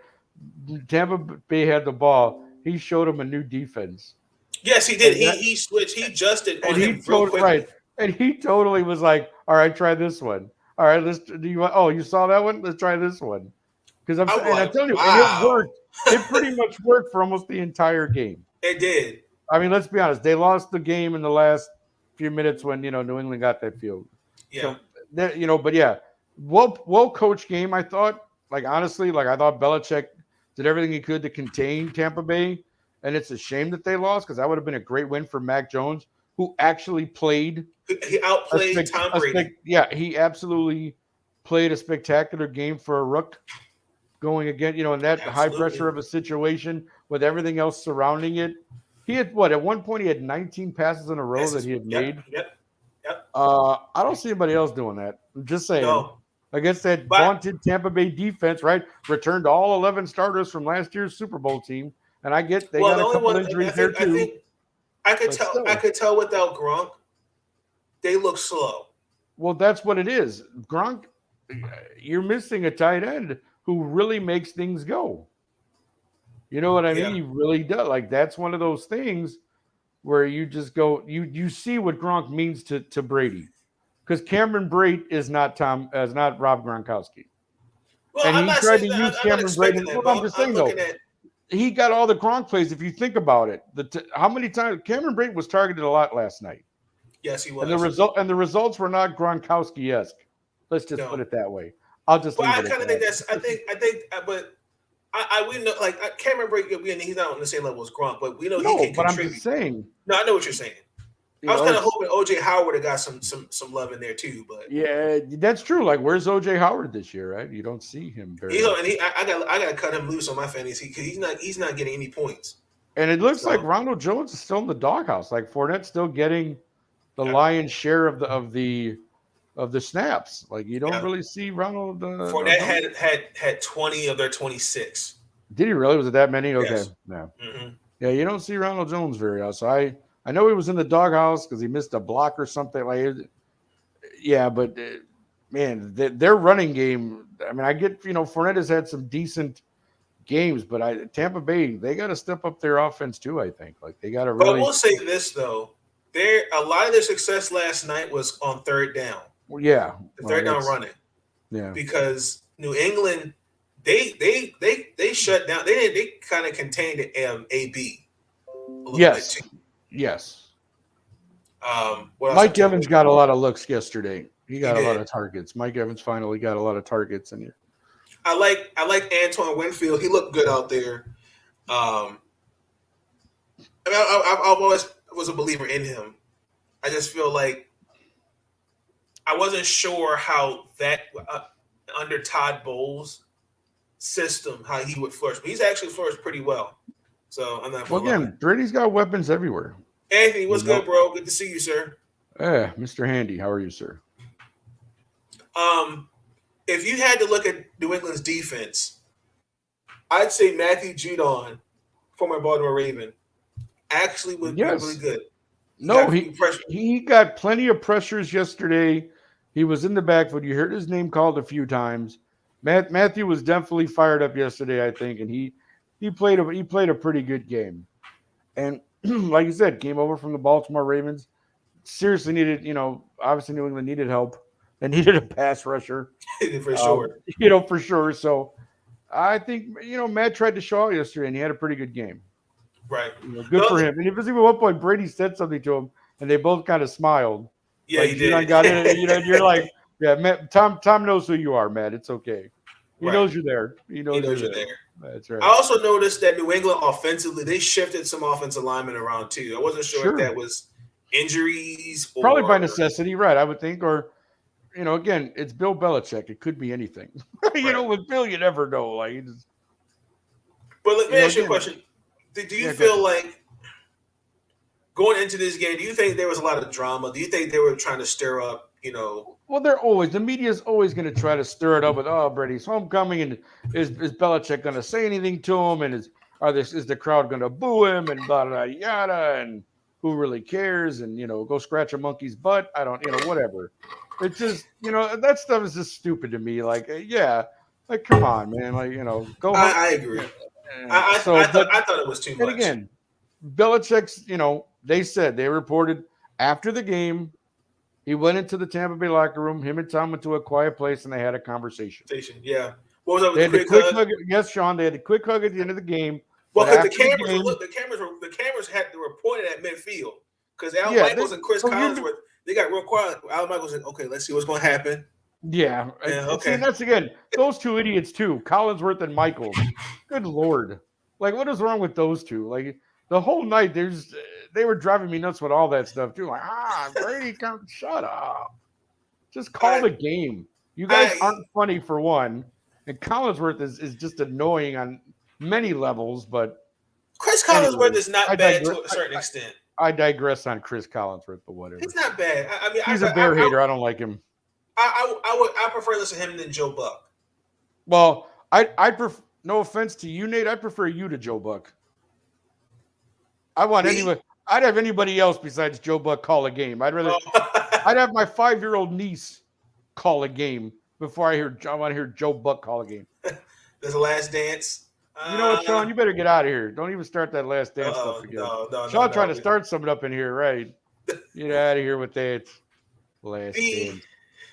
Tampa Bay had the ball, he showed him a new defense. Yes, he did. He switched. He adjusted on him real quickly. Right. And he totally was like, all right, try this one. All right, you saw that one? Let's try this one. Because I'm telling you, wow. and it worked. It pretty much worked for almost the entire game. It did. I mean, let's be honest. They lost the game in the last few minutes when, New England got that field. Yeah. So, but yeah, well coached game, I thought. Like, honestly, I thought Belichick did everything he could to contain Tampa Bay. And it's a shame that they lost because that would have been a great win for Mac Jones, who actually played. He outplayed Tom Brady. He absolutely played a spectacular game for a rook going again, in that high pressure of a situation with everything else surrounding it. He had at one point he had 19 passes in a row that he had made. Yep. I don't see anybody else doing that. I'm just saying. No. Against that vaunted Tampa Bay defense, right? Returned all 11 starters from last year's Super Bowl team. And I get they got a couple injuries there too. I could tell without Gronk, they look slow. Well, that's what it is. Gronk, you're missing a tight end who really makes things go. You know what I mean? Yeah. He really does. Like, that's one of those things where you just go, you see what Gronk means to Brady. Because Cameron Brate is not Rob Gronkowski. Well, and he tried to use Cameron Brate. Well, I'm just saying, though. He got all the Gronk plays. If you think about it, how many times Cameron Brate was targeted a lot last night? Yes, he was. And the results were not Gronkowski-esque. Let's just put it that way. I'll just. But I kind of think that's. I think. But we know, like Cameron Brate. He's not on the same level as Gronk, but we know he can contribute. But I'm just saying. No, I know what you're saying. I was kind of hoping OJ Howard have got some love in there too, but yeah, that's true. Like, where's OJ Howard this year? Right, you don't see him very. I got to cut him loose on my fantasy because he's not getting any points. And it looks like Ronald Jones is still in the doghouse. Like, Fournette's still getting the lion's share of the snaps. Like, you don't really see Ronald. Fournette had 20 of their 26. Did he really? Was it that many? Okay, yes. No. Mm-hmm. Yeah, you don't see Ronald Jones very often. So I know he was in the doghouse because he missed a block or something. But man, their running game. I mean, I get Fournette has had some decent games, but Tampa Bay, they got to step up their offense too. I think they got to really. But I will say this though, a lot of their success last night was on third down. Well, yeah, third down running. Yeah, because New England, they shut down. They kind of contained AB. Yes. Yes. Mike Evans got a lot of looks yesterday. He got a lot of targets. Mike Evans finally got a lot of targets in here. I like Antoine Winfield. He looked good out there. I always was a believer in him. I just feel like I wasn't sure how that under Todd Bowles' system how he would flourish. But he's actually flourished pretty well. So I'm not. Well, again, Brady's got weapons everywhere. Anthony, what's good, bro? Good to see you, sir. Yeah, Mr. Handy, how are you, sir? If you had to look at New England's defense, I'd say Matthew Judon, former Baltimore Raven, actually would be really good. He got plenty of pressures yesterday. He was in the backfield. You heard his name called a few times. Matthew was definitely fired up yesterday, I think, and he played a pretty good game. And like you said, came over from the Baltimore Ravens. Seriously needed, obviously New England needed help. They needed a pass rusher. For sure. For sure. So I think, Matt tried to show out yesterday, and he had a pretty good game. Right. Good for him. And it was even one point Brady said something to him, and they both kind of smiled. Yeah, he did. Got in, you're like, yeah, Matt, Tom knows who you are, Matt. It's okay. He knows you're there. He knows you're there. That's right. I also noticed that New England offensively, they shifted some offensive linemen around too. I wasn't sure if that was injuries or probably by necessity, right? I would think, or again, it's Bill Belichick. It could be anything. With Bill, you never know. But let me ask you a question: do you feel like going into this game, do you think there was a lot of drama? Do you think they were trying to stir up, Well, the media is always going to try to stir it up with, oh, Brady's homecoming, and is Belichick going to say anything to him, and is the crowd going to boo him, and blah, blah, yada, and who really cares, and, go scratch a monkey's butt. I don't, whatever. It's just, that stuff is just stupid to me. Like, yeah, like, come on, man. Like, go home. I agree. I thought it was too much. And again, Belichick's, they reported after the game, he went into the Tampa Bay locker room. Him and Tom went to a quiet place, and they had a conversation. Yeah. What was up They with had the quick hug? Yes, Sean. They had a quick hug at the end of the game. Well, because the cameras were pointed at midfield. Because Al Michaels and Chris Collinsworth, they got real quiet. Al Michaels said, "Okay, let's see what's going to happen." Yeah. Okay. And that's again those two idiots too, Collinsworth and Michaels. Good Lord, like what is wrong with those two? Like the whole night, they were driving me nuts with all that stuff too. Like, Brady, shut up. Just call the game. You guys aren't funny for one, and Collinsworth is just annoying on many levels. But Chris Collinsworth is not bad to a certain extent. I digress on Chris Collinsworth, but whatever. He's not bad. I mean, he's a bear hater. I don't like him. I prefer to listen to him than Joe Buck. Well, I prefer. No offense to you, Nate. I prefer you to Joe Buck. I'd have anybody else besides Joe Buck call a game. I'd have my 5-year-old niece call a game before I want to hear Joe Buck call a game. There's a Last Dance. You know what, Sean? You better get out of here. Don't even start that Last Dance stuff again. Sean trying to start something up in here, right? Get out of here with that Last Dance.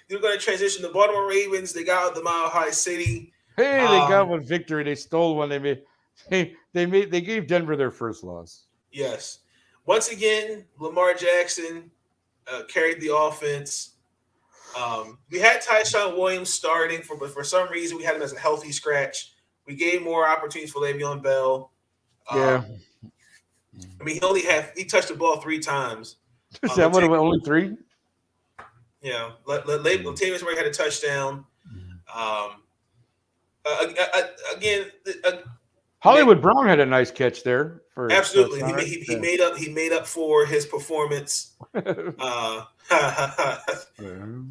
You're going to transition to Baltimore Ravens. They got out the Mile High City. Hey, they got one victory. They stole one. They gave Denver their first loss. Yes. Once again, Lamar Jackson carried the offense. We had Tyshawn Williams starting, but for some reason we had him as a healthy scratch. We gave more opportunities for Le'Veon Bell. Yeah. I mean, he touched the ball 3 times. Is that what it was, only 3? Yeah. Latavius Murray had a touchdown. Hollywood Brown had a nice catch there. Absolutely, he made up for his performance.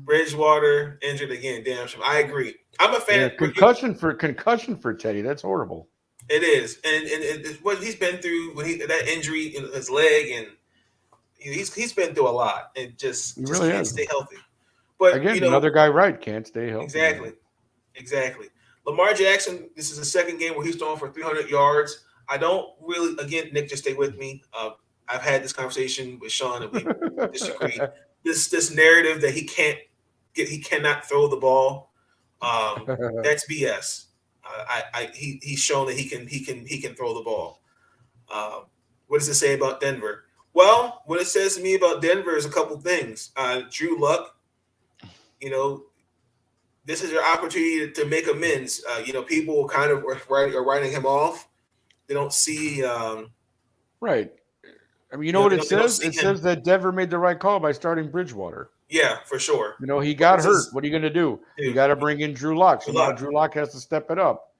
Bridgewater injured again. Damn, I agree. I'm a fan. Concussion for Teddy. That's horrible. It is, and it's what he's been through when that injury in his leg, and he's been through a lot, and just can't stay healthy. But again, another guy can't stay healthy. Exactly. Lamar Jackson, this is the second game where he's throwing for 300 yards. I don't really, again, Nick, just stay with me. I've had this conversation with Sean and we disagree. This narrative that he cannot throw the ball, that's BS. He's shown that he can throw the ball. What does it say about Denver? Well, what it says to me about Denver is a couple things. Drew Luck, this is your opportunity to make amends. People kind of are writing him off. They don't see. Right. I mean, what it says? It says that Denver made the right call by starting Bridgewater. Yeah, for sure. He got hurt. What are you going to do? You got to bring in Drew Lock. So now Drew Lock has to step it up.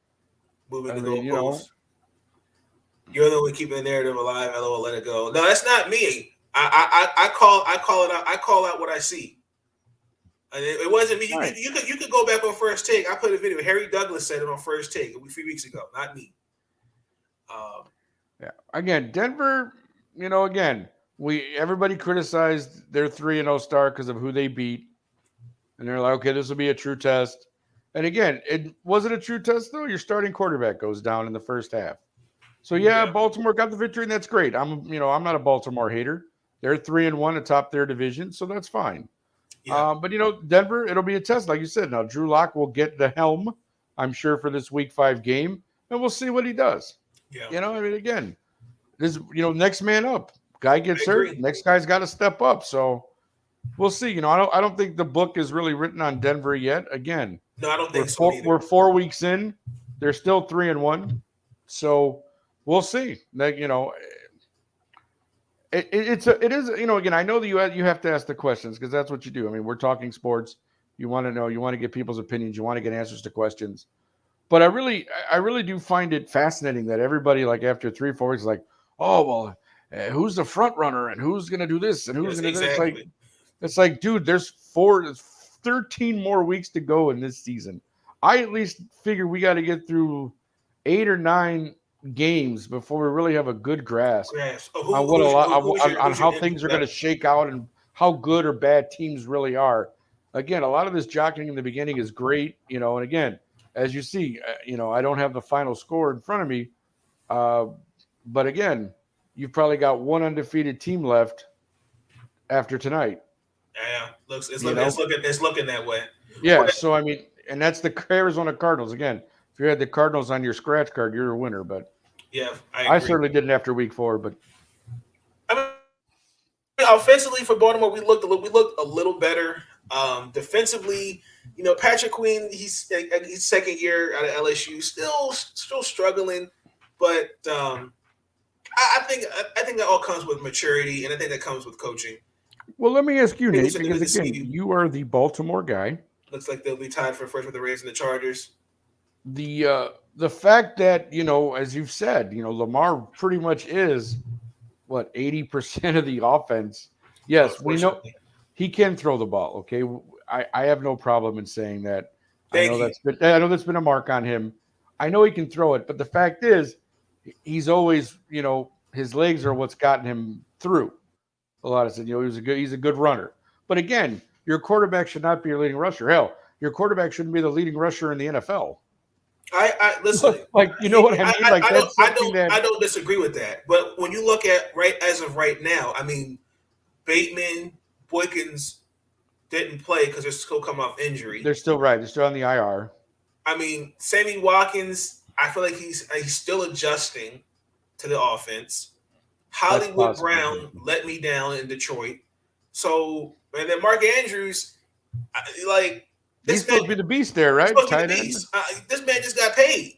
Moving the goalposts. You're the one keeping the narrative alive. LOL, let it go. No, that's not me. I call it out. I call out what I see. And it wasn't me. You could go back on First Take. I put a video. Harry Douglas said it on First Take a few weeks ago. Not me. Yeah. Again, Denver. Everybody criticized their 3-0 start because of who they beat, and they're like, okay, this will be a true test. And again, was it a true test though? Your starting quarterback goes down in the first half. So yeah, Baltimore got the victory, and that's great. I'm not a Baltimore hater. They're 3-1 atop their division, so that's fine. Yeah. But Denver, it'll be a test, like you said. Now Drew Lock will get the helm, I'm sure, for this Week 5 game, and we'll see what he does. Yeah. Again, this next man up. Guy gets hurt, next guy's got to step up. So we'll see. I don't think the book is really written on Denver yet. Again, no, I don't think so either. We're 4 weeks in. They're still 3-1. So we'll see. Like, it is. Again, I know that you have to ask the questions because that's what you do. I mean, we're talking sports. You want to know. You want to get people's opinions. You want to get answers to questions. But I really do find it fascinating that everybody, like after 3-4 weeks, is like, oh well, who's the front runner and who's going to do this and who's going to do this. Exactly. It's like, dude, there's 13 more weeks to go in this season. I at least figure we got to get through 8 or 9 games before we really have a good grasp on how things are going to shake out and how good or bad teams really are. Again, a lot of this jockeying in the beginning is great, and again, as you see, I don't have the final score in front of me, but again, you've probably got one undefeated team left after tonight. Yeah, it's looking that way. Yeah, but, so I mean, and that's the Arizona Cardinals. Again, if you had the Cardinals on your scratch card, you're a winner. But yeah, I certainly didn't after week 4. But I mean, offensively for Baltimore, we looked a little better. Defensively, Patrick Queen, he's second year out of LSU, still struggling, but I think that all comes with maturity, and I think that comes with coaching. Well, let me ask you, Nate, because again, you are the Baltimore guy. Looks like they'll be tied for first with the Ravens and the Chargers. The fact that, as you've said, Lamar pretty much is, 80% of the offense. Yes, we know he can throw the ball, okay? I have no problem in saying that. I know that's been a mark on him. I know he can throw it, but the fact is he's always, his legs are what's gotten him through. A lot of said, he's a good runner. But again, your quarterback should not be your leading rusher. Hell, your quarterback shouldn't be the leading rusher in the NFL. I listen. You know what I mean? I don't disagree with that. But when you look at as of right now, I mean, Bateman, Boykins didn't play because they're still coming off injury. They're still right. They're still on the IR. I mean, Sammy Watkins, I feel like he's still adjusting to the offense. Hollywood Brown let me down in Detroit. So, and then Mark Andrews, he's supposed to be the beast there, right? Tight end. This man just got paid.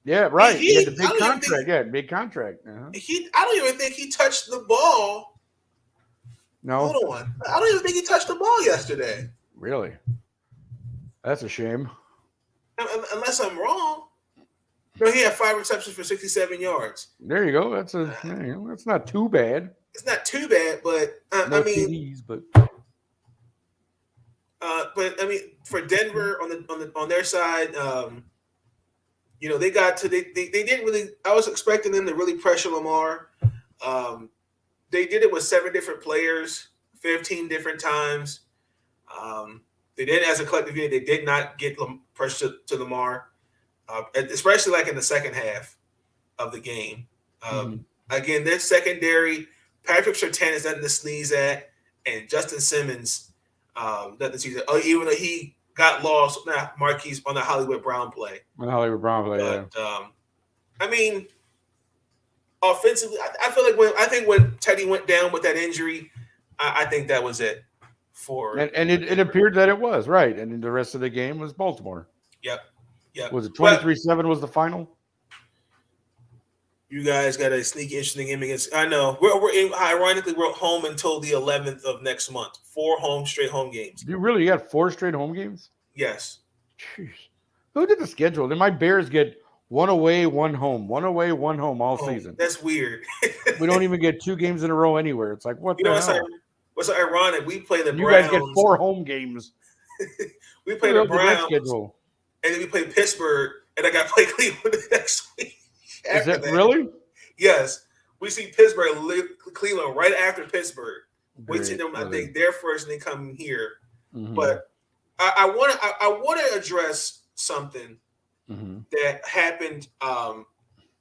Yeah, right. He had the big contract. Big contract. Uh-huh. I don't even think he touched the ball. No. Hold on. I don't even think he touched the ball yesterday. Really? That's a shame. Unless I'm wrong. No, he had 5 receptions for 67 yards. There you go. That's not too bad. It's not too bad, but no I mean, TDs, but I mean, for Denver on their side, they got to they didn't really. I was expecting them to really pressure Lamar. They did it with 7 different players, 15 different times. They did as a collective unit. They did not get pressure to Lamar. Especially like in the second half of the game. Again, their secondary, Patrick Surtain is nothing to sneeze at, and Justin Simmons, nothing to sneeze at. Even though he got lost, Marquise on the Hollywood Brown play. Yeah. I mean, offensively, I feel like when Teddy went down with that injury, I think that was it for. And it appeared that it was right, and the rest of the game was Baltimore. Yep. Yeah. Was it 23-7 was the final? You guys got a sneaky, interesting game against. I know. Ironically, we're home until the 11th of next month. 4 straight home games. You got 4 straight home games? Yes. Jeez. Who did the schedule? Then my Bears get 1 away, 1 home. 1 away, 1 home all season. That's weird. We don't even get 2 games in a row anywhere. It's like, what the hell? What's ironic? We play the Browns. You guys get 4 home games. We play the Browns. Schedule. And then we play Pittsburgh, and I got to play Cleveland the next week. Is that really? Yes. We see Pittsburgh, Cleveland right after Pittsburgh. We see them, I think, there first, and they come here. Mm-hmm. But I want to address something that happened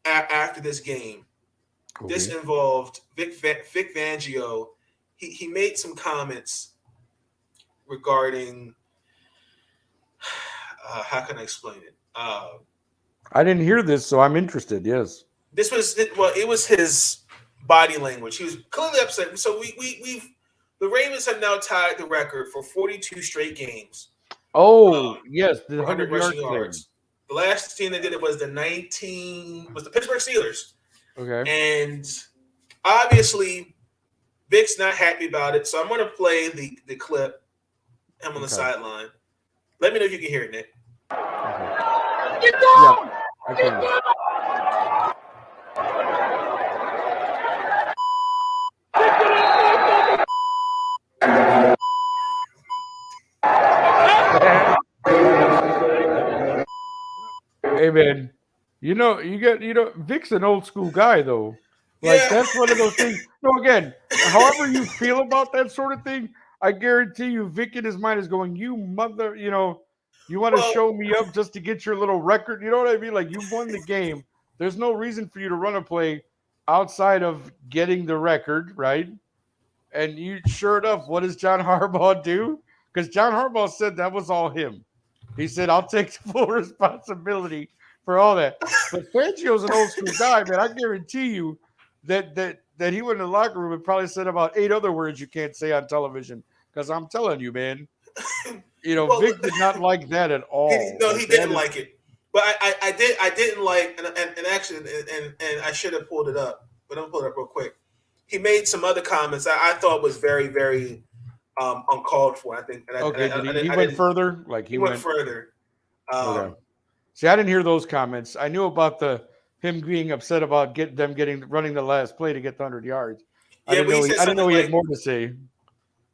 after this game. Okay. This involved Vic Fangio. He made some comments regarding how can I explain it? I didn't hear this, so I'm interested. Yes, it was his body language. He was clearly upset. So the Ravens have now tied the record for 42 straight games. Oh, yes, the 100 rushing yards. The last team that did it was the Pittsburgh Steelers. Okay, and obviously Vic's not happy about it. So I'm going to play the clip. Him on the sideline. Let me know if you can hear it, Nick. Okay. Yeah, I can. Hey man, Vic's an old school guy though. Like Yeah. that's one of those things. No, again, however you feel about that sort of thing, I guarantee you, Vic in his mind is going, "You mother, you want to Well, show me up just to get your little record." You know what I mean? Like you've won the game. There's no reason for you to run a play outside of getting the record, right? And you sure enough, what does John Harbaugh do? Because John Harbaugh said that was all him. He said, I'll take the full responsibility for all that. But Fangio's an old school guy, man. I guarantee you that he went in the locker room and probably said about 8 other words you can't say on television. Because I'm telling you, man, well, Vic did not like that at all. he didn't like it. But I didn't like, and actually, and I should have pulled it up, but I'm pull it up real quick. He made some other comments I thought was very, very uncalled for. I think. He went further. Like he went further. Okay. See, I didn't hear those comments. I knew about him being upset about running the last play to get the 100 yards. I didn't know he had more to say.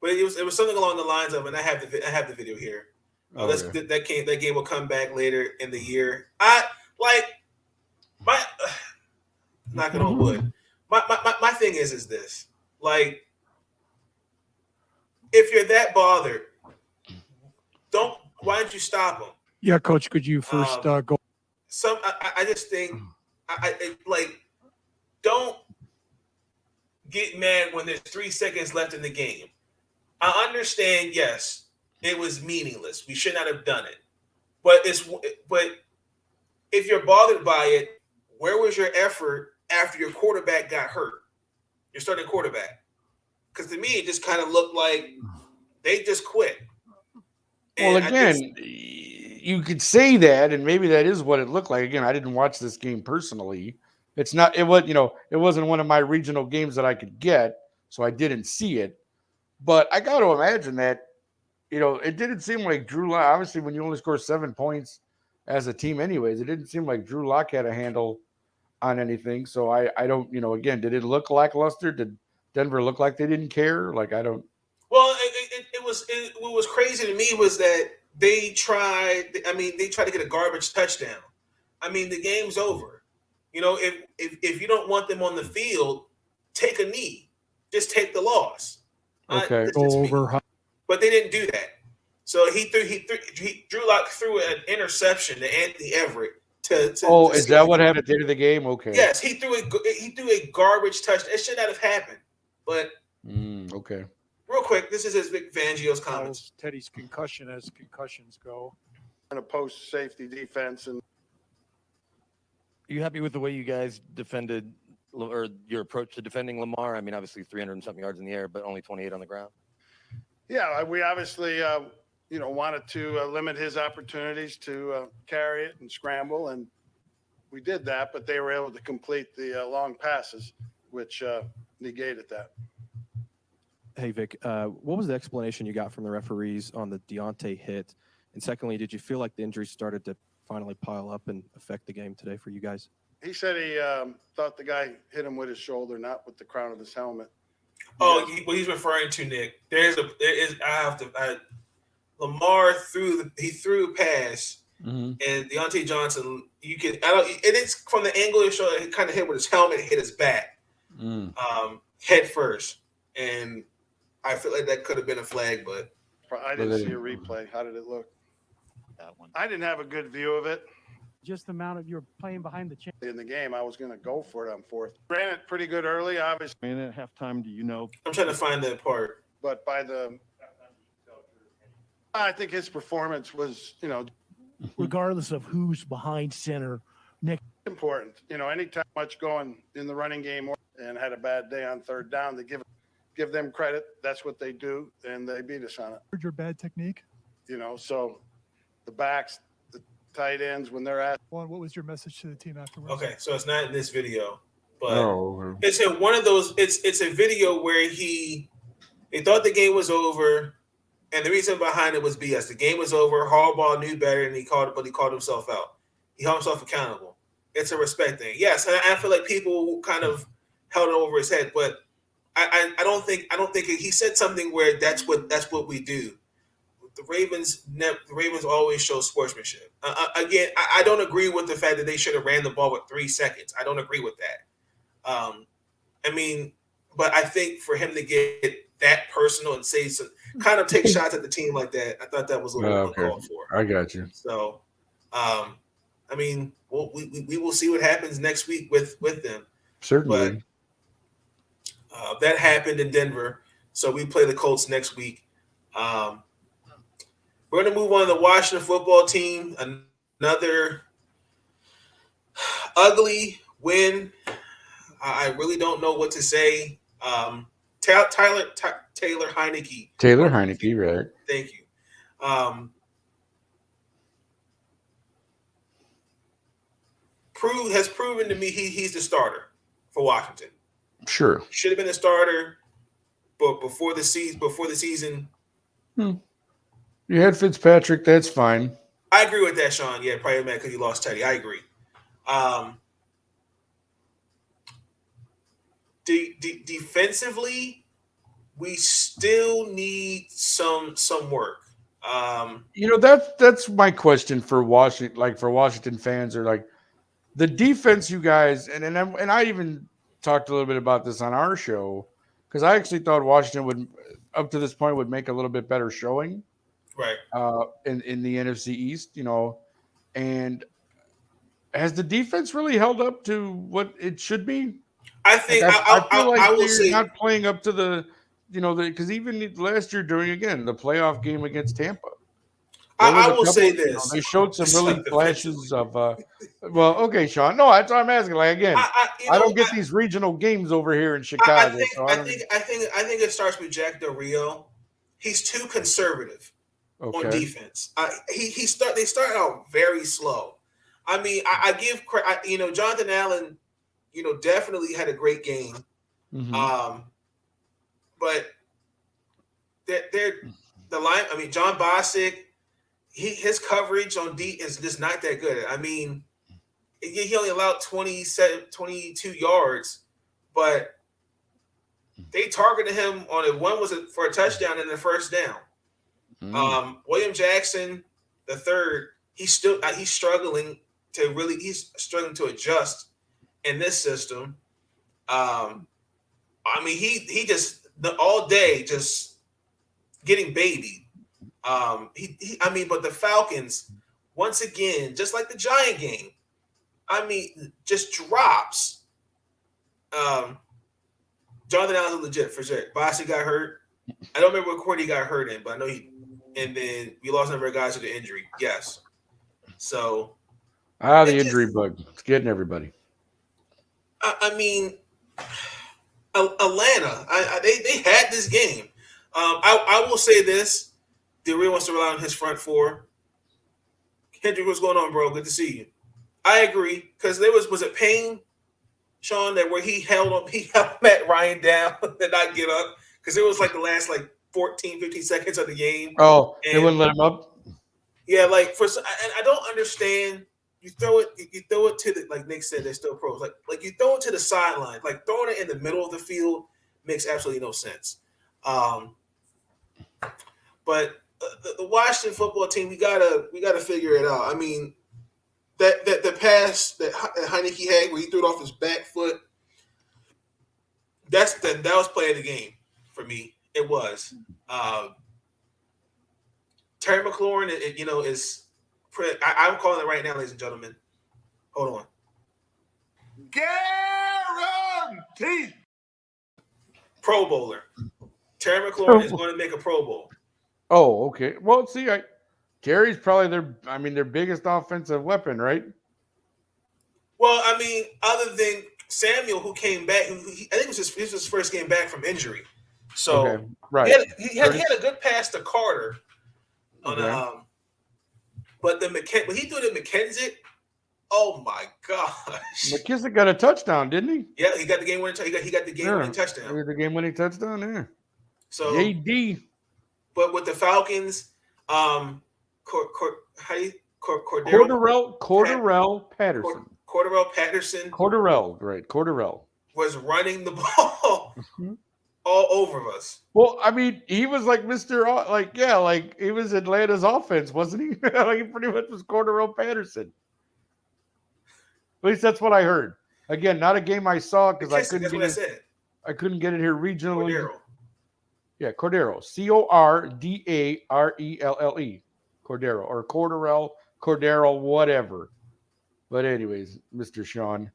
But it was something along the lines of, and I have the video here. That game will come back later in the year. Knocking on wood. My thing is this. Like, if you're that bothered, why don't you stop him? Yeah, Coach, could you first go? I just think don't get mad when there's 3 seconds left in the game. I understand, yes, it was meaningless. We should not have done it. But if you're bothered by it, where was your effort after your quarterback got hurt? Your starting quarterback. Because to me, it just kind of looked like they just quit. Well, again, you could say that, and maybe that is what it looked like. Again, I didn't watch this game personally. It wasn't one of my regional games that I could get, so I didn't see it. But I got to imagine that, it didn't seem like Drew Lock, obviously when you only score 7 points as a team anyways, it didn't seem like Drew Lock had a handle on anything. So I don't, again, did it look lackluster? Did Denver look like they didn't care? Like, I don't. Well, what was crazy to me was that they tried to get a garbage touchdown. I mean, the game's over. If you don't want them on the field, take a knee. Just take the loss. Okay. But they didn't do that. So Drew Lock threw an interception to Anthony Everett. Is that what happened at the end of the game? Okay. Yes, he threw a garbage touchdown. It should not have happened. But okay. Real quick, this is his Vic Fangio's comments. Teddy's concussion as concussions go. In a post-safety defense. And are you happy with the way you guys defended, or your approach to defending Lamar? I mean, obviously 300 and something yards in the air, but only 28 on the ground. Yeah, we obviously, wanted to limit his opportunities to carry it and scramble, and we did that. But they were able to complete the long passes, which negated that. Hey, Vic, what was the explanation you got from the referees on the Deontay hit? And secondly, did you feel like the injuries started to finally pile up and affect the game today for you guys? He said he thought the guy hit him with his shoulder, not with the crown of his helmet. What he's referring to, Nick, Lamar threw a pass, and Deontay Johnson, it's from the angle it showed, it kind of hit with his helmet, hit his back, head first, and I feel like that could have been a flag, but I didn't see a replay. How did it look? That one. I didn't have a good view of it. Just the amount of you're playing behind the chain. In the game, I was going to go for it on fourth. Ran it pretty good early, obviously. And at halftime, I'm trying to find that part. But I think his performance was, Regardless of who's behind center, Nick. Important. Anytime much going in the running game and had a bad day on third down, they give them credit. That's what they do, and they beat us on it. Your bad technique. So the backs, the tight ends, when they're at. What was your message to the team afterwards? Okay, so it's not in this video, but it's in one of those. It's a video where they thought the game was over, and the reason behind it was BS. The game was over. Harbaugh knew better, and he called himself out. He held himself accountable. It's a respect thing. Yes, and I feel like people kind of held it over his head, but I don't think he said something where that's what we do. the Ravens always show sportsmanship. Again, I don't agree with the fact that they should have ran the ball with 3 seconds. I don't agree with that. I mean, but I think for him to get that personal and say some kind of take shots at the team like that, I thought that was a little uncalled for. I got you. So, I mean, we will see what happens next week with them. Certainly. But that happened in Denver. So we play the Colts next week. We're going to move on to the Washington football team. Another ugly win. I really don't know what to say. Taylor Heineke. Taylor Heineke, right. Thank you. Has proven to me he's the starter for Washington. Sure. Should have been the starter, but before the season. You had Fitzpatrick. That's fine. I agree with that, Sean. Yeah, probably mad because he lost Teddy. I agree. Defensively, we still need some work. That's my question for Washington. Like for Washington fans, or like the defense, you guys, and I even talked a little bit about this on our show because I actually thought Washington would, up to this point, would make a little bit better showing. Right. In the NFC East, and has the defense really held up to what it should be? I think I feel like I will they're say not playing up to the, because even last year during the playoff game against Tampa, I will say this: they showed some really flashes of. Well, okay, Sean. No, that's what I'm asking. Like again, I don't get these regional games over here in Chicago. I think it starts with Jack Del Rio. He's too conservative. Okay. On defense. They started out very slow. I mean, I give Jonathan Allen, definitely had a great game. Mm-hmm. But they're the line. I mean, John Bostic, his coverage on D is just not that good. I mean, he only allowed 22 yards, but they targeted him on it. One was for a touchdown and the first down. William Jackson, the third, he's struggling to adjust in this system. I mean, he just all day just getting babied. But the Falcons, once again, just like the Giant game, I mean, just drops. Jonathan Allen's legit for sure. Bossy got hurt. I don't remember what quarter he got hurt in, but I know and then we lost a number of guys to the injury. Yes. So. The injury bug. It's getting everybody. I mean, Atlanta, they had this game. I will say this. Del Rio wants to rely on his front four. Hendricks, what's going on, bro? Good to see you. I agree. Because was it Payne, Sean, that where he held Matt Ryan down and not get up? Because it was like the last 14, 15 seconds of the game. Oh, they wouldn't let him up? Yeah, and I don't understand. You throw it to the, like Nick said, they're still pros. Like you throw it to the sideline. Like throwing it in the middle of the field makes absolutely no sense. But the Washington football team, we gotta figure it out. I mean, that the pass that Heineke had where he threw it off his back foot, that was play of the game for me. It was. Terry McLaurin, is. I'm calling it right now, ladies and gentlemen. Hold on. Guaranteed. Pro Bowler. Terry McLaurin is going to make a Pro Bowl. Oh, okay. Well, see, Terry's probably their biggest offensive weapon, right? Well, I mean, other than Samuel, who came back, I think it was his first game back from injury. So okay. Right. He had a good pass to Carter on but when he threw to McKenzie, oh my gosh! McKissick got a touchdown, didn't he? Yeah, he got the game winning. He got the game winning touchdown. The game winning touchdown there. So JD. But with the Falcons, Cordarrelle Patterson. Cordarrelle Patterson. Cordell, right? Cordell was running the ball all over us. Well, I mean, he was like like he was Atlanta's offense, wasn't he? Like he pretty much was Cordero Patterson. At least that's what I heard. Again, not a game I saw because I couldn't That's get what I it. said. I couldn't get it here regionally. Cordero. Yeah, Cordero. Cordarelle. Cordero or Cordero, whatever. But anyways, Mr. Sean.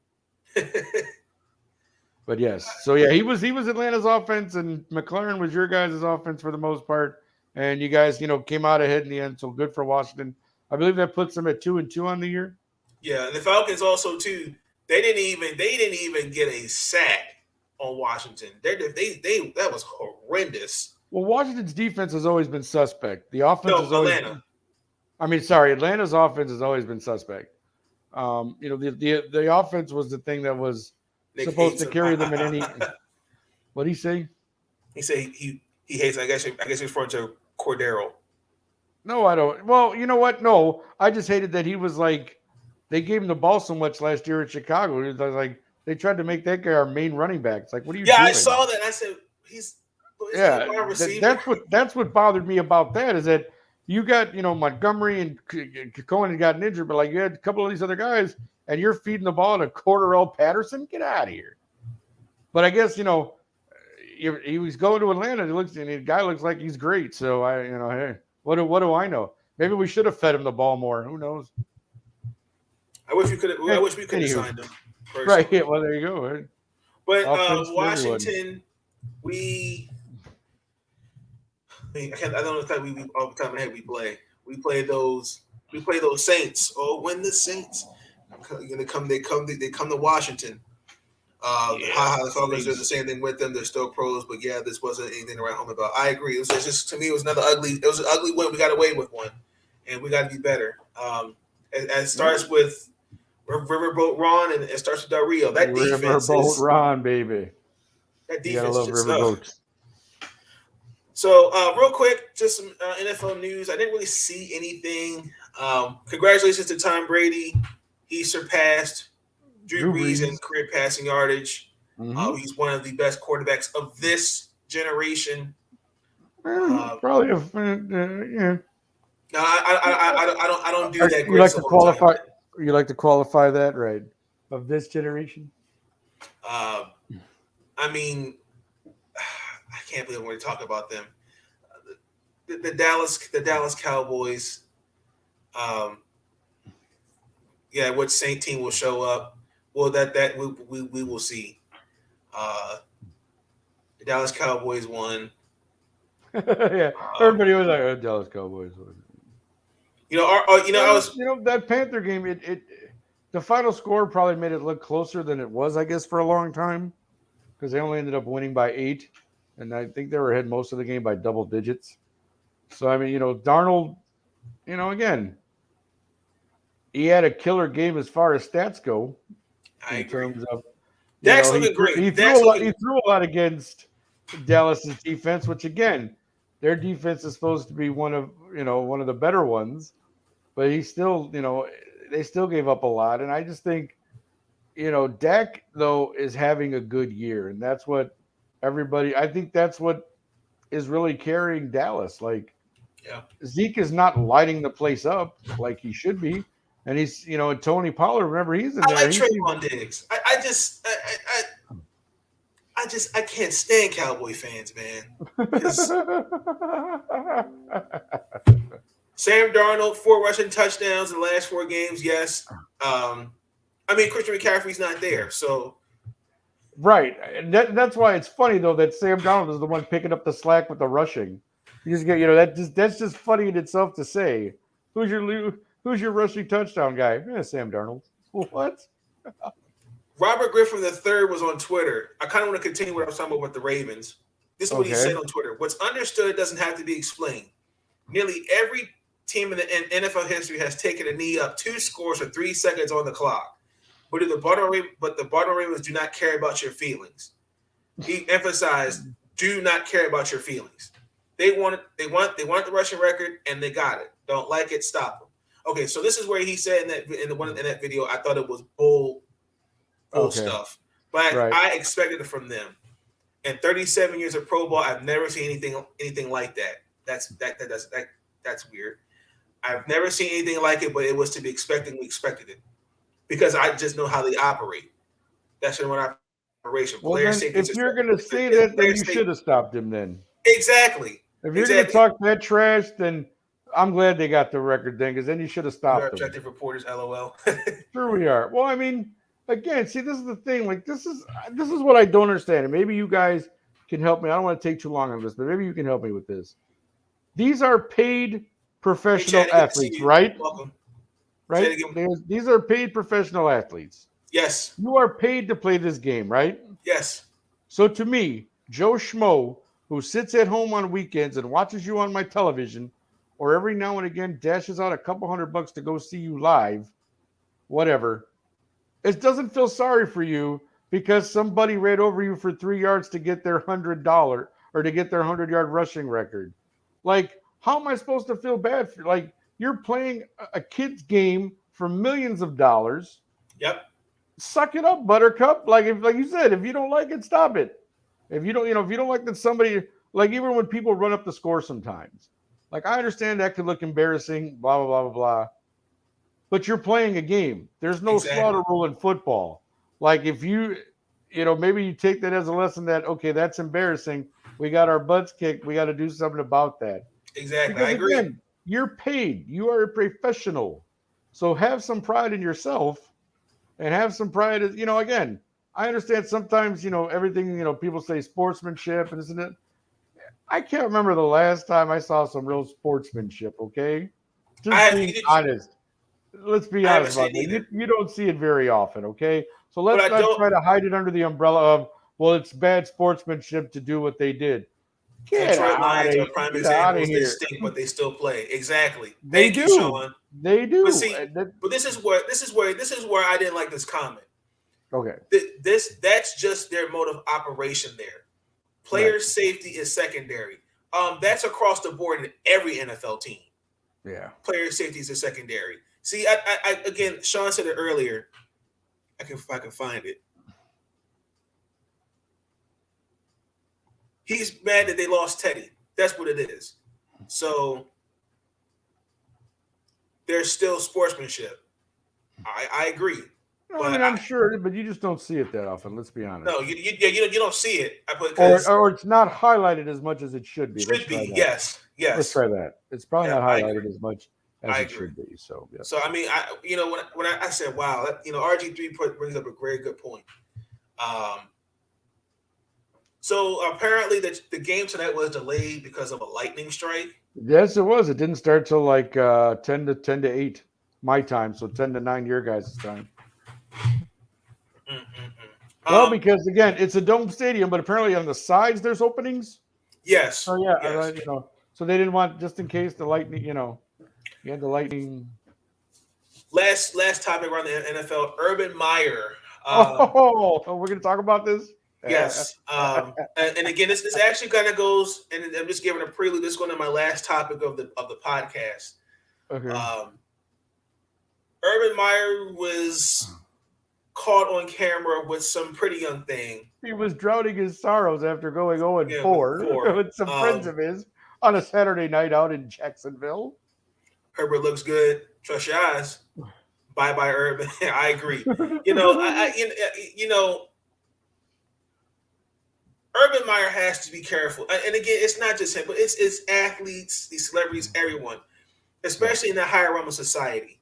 But yes, so yeah, he was Atlanta's offense, and McLaren was your guys' offense for the most part, and you guys, came out ahead in the end. So good for Washington. I believe that puts them at 2-2 on the year. Yeah, and the Falcons also too. They didn't even get a sack on Washington. They that was horrendous. Well, Washington's defense has always been suspect. The offense No, has always. Atlanta. Atlanta's offense has always been suspect. The offense was the thing that was supposed to carry them in any. What did he say? He said he hates. I guess he's referring to Cordero. No, I don't. Well, you know what? No, I just hated that he was like, they gave him the ball so much last year in Chicago. It was like they tried to make that guy our main running back. It's like, what are you doing? Yeah, I saw that. I said he's yeah. That's what bothered me about that is that you got Montgomery and Cohen had gotten injured, but like you had a couple of these other guys, and you're feeding the ball to Cordero Patterson. Get out of here. But I guess he was going to Atlanta. The guy looks like he's great. So hey, what do I know? Maybe we should have fed him the ball more. Who knows? I wish we could have signed him. Personally. Right. Yeah. Well, there you go. Right? But Washington, I don't know if we off the top of my head we play. We play those Saints. Oh, when the Saints they come to Washington. The Falcons did the same thing with them. They're still pros, but yeah, this wasn't anything to write home about. I agree. It was just to me, it was an ugly win. We got away with one, and we got to be better. It starts with Riverboat Ron, and it starts with Del Rio. That defense Riverboat Ron, baby. That defense you gotta love Riverboats. So, real quick, just some NFL news. I didn't really see anything. Congratulations to Tom Brady. He surpassed Drew Brees in career passing yardage. Mm-hmm. He's one of the best quarterbacks of this generation. Probably yeah. No, I don't do that. You like to qualify? You like to qualify that, right? Of this generation. I mean, I can't believe we're talking about them. The Dallas Cowboys. What Saint team will show up? Well, that we will see. The Dallas Cowboys won. Yeah, everybody was like, oh, Dallas Cowboys won. That Panther game. The final score probably made it look closer than it was, I guess, for a long time, because they only ended up winning by 8, and I think they were ahead most of the game by double digits. So I mean, Darnold, again, he had a killer game as far as stats go. I agree. Terms of, Dak's looking great. He threw a lot against Dallas's defense, which again, their defense is supposed to be one of the better ones, but he still, they still gave up a lot. And I just think, Dak though is having a good year, and that's what I think that's what is really carrying Dallas. Like, Zeke is not lighting the place up like he should be. And he's, Tony Pollard, remember, he's in there. I like Trayvon Diggs. I can't stand Cowboy fans, man. Sam Darnold, 4 rushing touchdowns in the last 4 games. Yes. Christian McCaffrey's not there, so. Right. And that's why it's funny, though, that Sam Darnold is the one picking up the slack with the rushing. You just get, that's just funny in itself to say. Who's your rushing touchdown guy? Sam Darnold. What? Robert Griffin III was on Twitter. I kind of want to continue what I was talking about with the Ravens. This is what he said on Twitter. What's understood doesn't have to be explained. Nearly every team in the NFL history has taken a knee up 2 scores or 3 seconds on the clock. But the Baltimore Ravens do not care about your feelings. He emphasized, do not care about your feelings. They want the rushing record, and they got it. Don't like it, stop them. Okay, so this is where he said in that video, I thought it was bull stuff, but I expected it from them. In 37 years of pro ball, I've never seen anything like that. That's weird. I've never seen anything like it, but it was to be expected. We expected it because I just know how they operate. That's an operation. Well, Player then, safety. if you're going to say that, then you should have stopped him then. Exactly. If you're going to talk that trash, then I'm glad they got the record then, because then you should have stopped them. Objective reporters, LOL. Sure we are. Well, I mean, again, see, this is the thing. Like, this is what I don't understand. And maybe you guys can help me. I don't want to take too long on this, but maybe you can help me with this. These are paid professional athletes, right? Welcome. Right? These are paid professional athletes. Yes. You are paid to play this game, right? Yes. So to me, Joe Schmo, who sits at home on weekends and watches you on my television, or every now and again dashes out a couple $100 to go see you live, whatever, it doesn't feel sorry for you because somebody ran over you for 3 yards to get their $100 or to get their 100-yard rushing record. Like, how am I supposed to feel bad for? Like, you're playing a kid's game for millions of dollars. Yep. Suck it up, Buttercup. Like you said, if you don't like it, stop it. If you don't, if you don't like that somebody, like even when people run up the score sometimes, like I understand that could look embarrassing, blah, blah, blah, blah, blah. But you're playing a game. There's no slaughter rule in football. Like if maybe you take that as a lesson that, okay, that's embarrassing. We got our butts kicked. We got to do something about that. Exactly. Because I agree. Again, you're paid. You are a professional. So have some pride in yourself and have some pride. Again, I understand sometimes, everything, people say sportsmanship and isn't it? I can't remember the last time I saw some real sportsmanship, okay? Just being honest. Let's be honest about that. You don't see it very often, okay? So let's not try to hide it under the umbrella of, well, it's bad sportsmanship to do what they did. Detroit Lions are prime examples. They stink, but they still play. Exactly. Thank you, Sean. They do. But see, this is where I didn't like this comment. Okay. That's just their mode of operation there. Player safety is secondary. That's across the board in every NFL team. Yeah. Player safety is a secondary. See, I again, Sean said it earlier. If I can find it. He's mad that they lost Teddy. That's what it is. So there's still sportsmanship. I agree. No, I'm sure, but you just don't see it that often. Let's be honest. No, you don't see it. Or it's not highlighted as much as it should be. Yes. Let's try that. It's probably not highlighted as much as it should be. So yeah. So I mean, when I said, wow, RG3 brings up a very good point. So apparently the game tonight was delayed because of a lightning strike. Yes, it was. It didn't start till like 10 to 8 my time, so 10 to 9 your guys' time. Well, because again, it's a dome stadium, but apparently on the sides there's openings. Yes. Oh yeah, yes. So they didn't want, just in case the lightning, you had the lightning. Last topic around the NFL, Urban Meyer. We're going to talk about this. Yes. And again, this actually kind of goes, and I'm just giving a prelude. This is going to my last topic of the podcast. Okay. Urban Meyer was caught on camera with some pretty young thing. He was drowning his sorrows after going 0-4 with some friends of his on a Saturday night out in Jacksonville. Herbert looks good. Trust your eyes. Bye, Urban. I agree. Urban Meyer has to be careful. And again, it's not just him, but it's athletes, these celebrities, everyone, especially in the higher realm of society.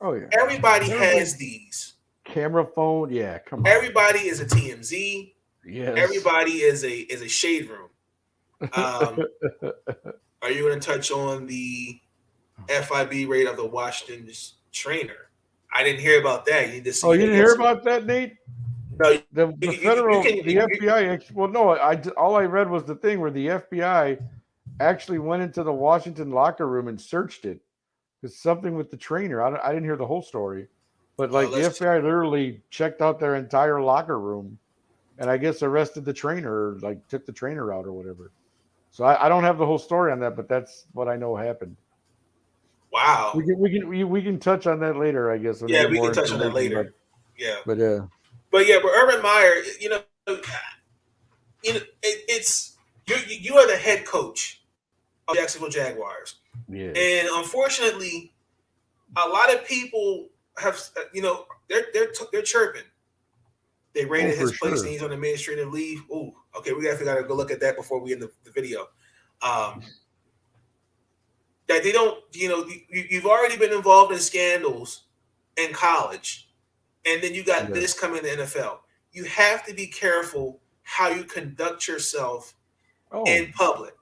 Oh, yeah. Everybody has these. Camera phone, yeah, come on. Everybody is a TMZ. Yes. Everybody is a shade room. Are you going to touch on the FIB rate of the Washington's trainer? I didn't hear about that. You just you didn't hear about that, Nate? No, the FBI. Well, no, all I read was the thing where the FBI actually went into the Washington locker room and searched it. It's something with the trainer. I didn't hear the whole story, but like the FBI literally checked out their entire locker room, and I guess arrested the trainer, or like took the trainer out or whatever. So I don't have the whole story on that, but that's what I know happened. Wow. We can touch on that later, I guess. Yeah, we can touch on that later. But Urban Meyer, it's you are the head coach of the Jacksonville Jaguars, and unfortunately, a lot of people have they're chirping. They raided his place and he's on administrative leave. Oh, okay, we gotta go look at that before we end the video. That they don't, you've already been involved in scandals in college, and then you got this coming in the NFL. You have to be careful how you conduct yourself in public.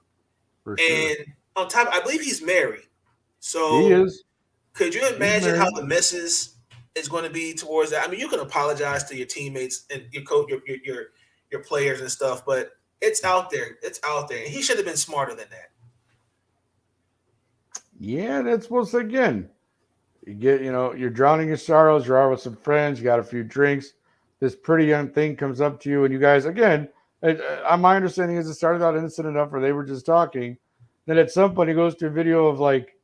And on top, I believe he's married. So he is. Could you imagine how the misses is going to be towards that? I mean, you can apologize to your teammates and your coach, your players and stuff, but it's out there. It's out there. And he should have been smarter than that. Yeah, that's what's again. You get, you're drowning your sorrows. You're out with some friends. You got a few drinks. This pretty young thing comes up to you, and you guys, again, my understanding is it started out innocent enough where they were just talking. Then at some point, he goes to a video of like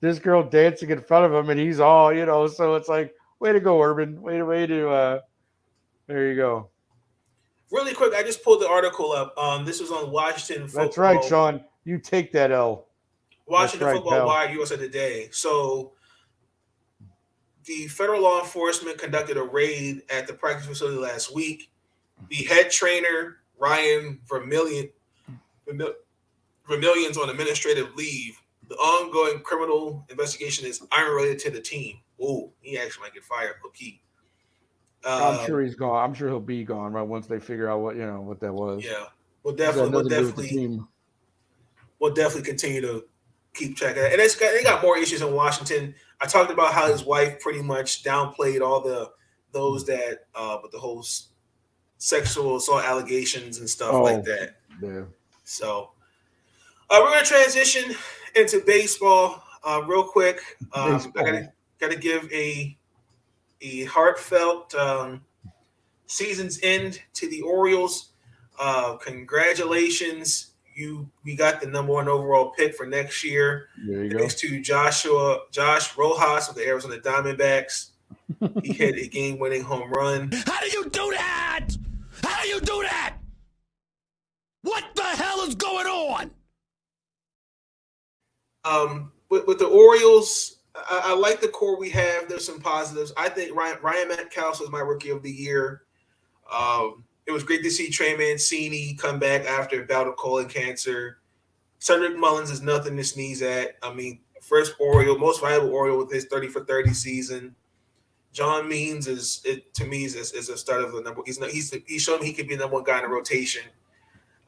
this girl dancing in front of him, and he's all, so it's like, way to go, Urban. Way to, there you go. Really quick, I just pulled the article up. This was on Washington Football. That's right, Sean. You take that L. Washington Football Wire, USA Today. So the federal law enforcement conducted a raid at the practice facility last week. The head trainer, Ryan Vermilion's on administrative leave. The ongoing criminal investigation is unrelated to the team. Oh, he actually might get fired, low-key. I'm sure he's gone. I'm sure he'll be gone right once they figure out what that was. Yeah, we'll definitely continue to keep track of that. And they got more issues in Washington. I talked about how his wife pretty much downplayed all those that with the whole sexual assault allegations and stuff like that. Yeah. So we're going to transition into baseball real quick. I got to give a heartfelt season's end to the Orioles. Congratulations. We got the number 1 overall pick for next year. There you go. Thanks to Josh Rojas of the Arizona Diamondbacks. He hit a game-winning home run. How do you do that? How do you do that? What the hell is going on? With the Orioles, I like the core we have. There's some positives. I think Ryan Metcalf was my rookie of the year. It was great to see Trey Mancini come back after a bout of colon cancer. Cedric Mullins is nothing to sneeze at. I mean, first Oriole, most valuable Oriole with his 30 for 30 season. John Means is a start of the number. He's shown he could be the number 1 guy in the rotation.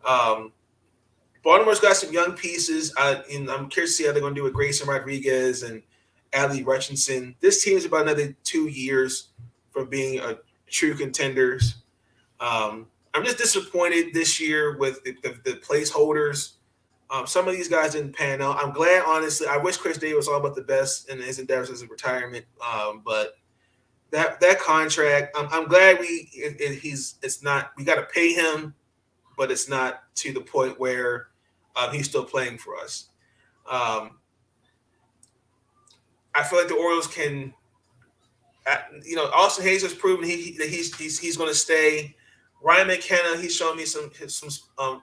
Baltimore's got some young pieces. I'm curious to see how they're going to do with Grayson Rodriguez and Adley Rutchinson. This team is about another 2 years from being a true contenders. I'm just disappointed this year with the placeholders. Some of these guys didn't pan out. I'm glad, honestly. I wish Chris Davis was all about the best in his endeavors as a retirement. But that contract, I'm glad it's not. We got to pay him, but it's not to the point where he's still playing for us. I feel like the Orioles can. Austin Hayes has proven that he's going to stay. Ryan McKenna, he's shown me some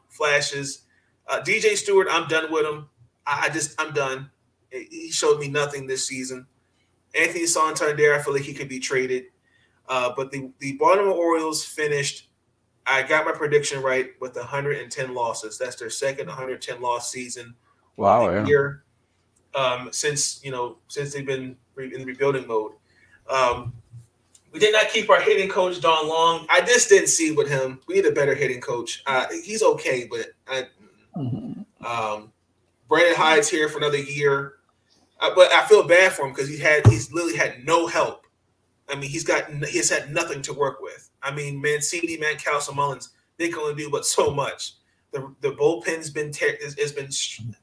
flashes. DJ Stewart, I'm done with him. I'm done. He showed me nothing this season. Anthony Santander, I feel like he could be traded. But the Baltimore Orioles finished. I got my prediction right with 110 losses. That's their second 110 loss season. Wow, yeah. Year, since they've been in rebuilding mode. We did not keep our hitting coach, Don Long. I just didn't see with him. We need a better hitting coach. He's okay, but Brandon Hyde's here for another year. But I feel bad for him because he's literally had no help. I mean, he's had nothing to work with. I mean, Mancini, Mancalso, Mullins, they can only do but so much. The bullpen's been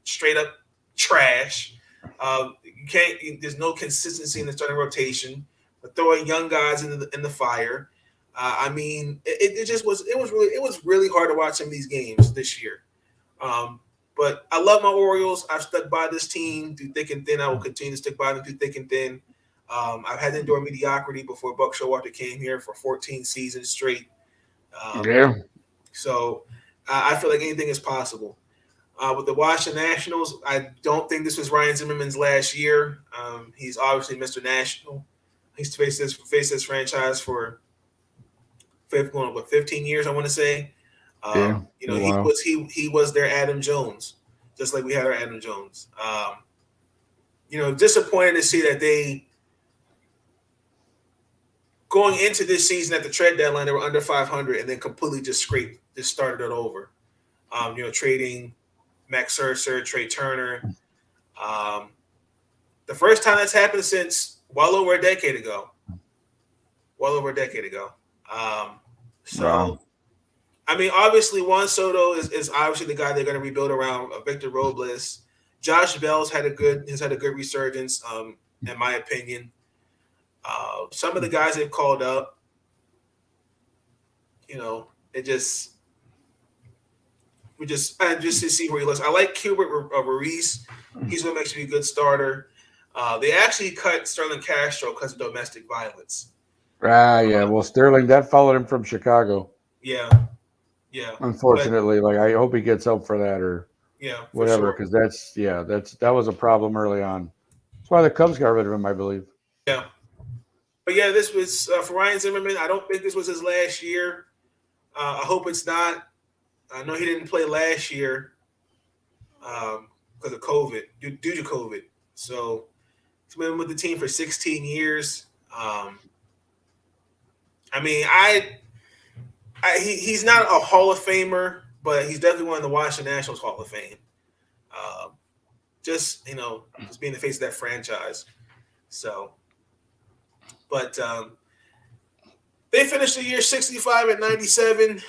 straight up trash. There's no consistency in the starting rotation. But throwing young guys in the fire. I mean, it was really hard to watch some of these games this year. But I love my Orioles. I've stuck by this team through thick and thin. I will continue to stick by them through thick and thin. I've had to endure mediocrity before Buck Showalter came here for 14 seasons straight. So I feel like anything is possible. With the Washington Nationals, I don't think this was Ryan Zimmerman's last year. He's obviously Mr. National. He's faced this franchise for 15 years, I want to say. He was their Adam Jones, just like we had our Adam Jones. Disappointed to see that they, going into this season at the trade deadline, they were under 500 and then completely just started it over. Trading Max Scherzer, Trey Turner. The first time that's happened since well over a decade ago. Wow. I mean, obviously Juan Soto is obviously the guy they're going to rebuild around. Victor Robles. Josh Bell's had a good resurgence, in my opinion. Some of the guys they've called up, just to see where he looks. I like Gilbert Ruiz. He's going to make me a good starter. They actually cut Sterling Castro because of domestic violence. Yeah. Well, Sterling, that followed him from Chicago. Yeah. Unfortunately, I hope he gets help for that or whatever, because that was a problem early on. That's why the Cubs got rid of him, I believe. Yeah. But yeah, this was for Ryan Zimmerman. I don't think this was his last year. I hope it's not. I know he didn't play last year because of COVID, due to COVID. So he's been with the team for 16 years. He's not a Hall of Famer, but he's definitely one of the Washington Nationals Hall of Fame. Just being the face of that franchise. So, but they finished the year 65-97.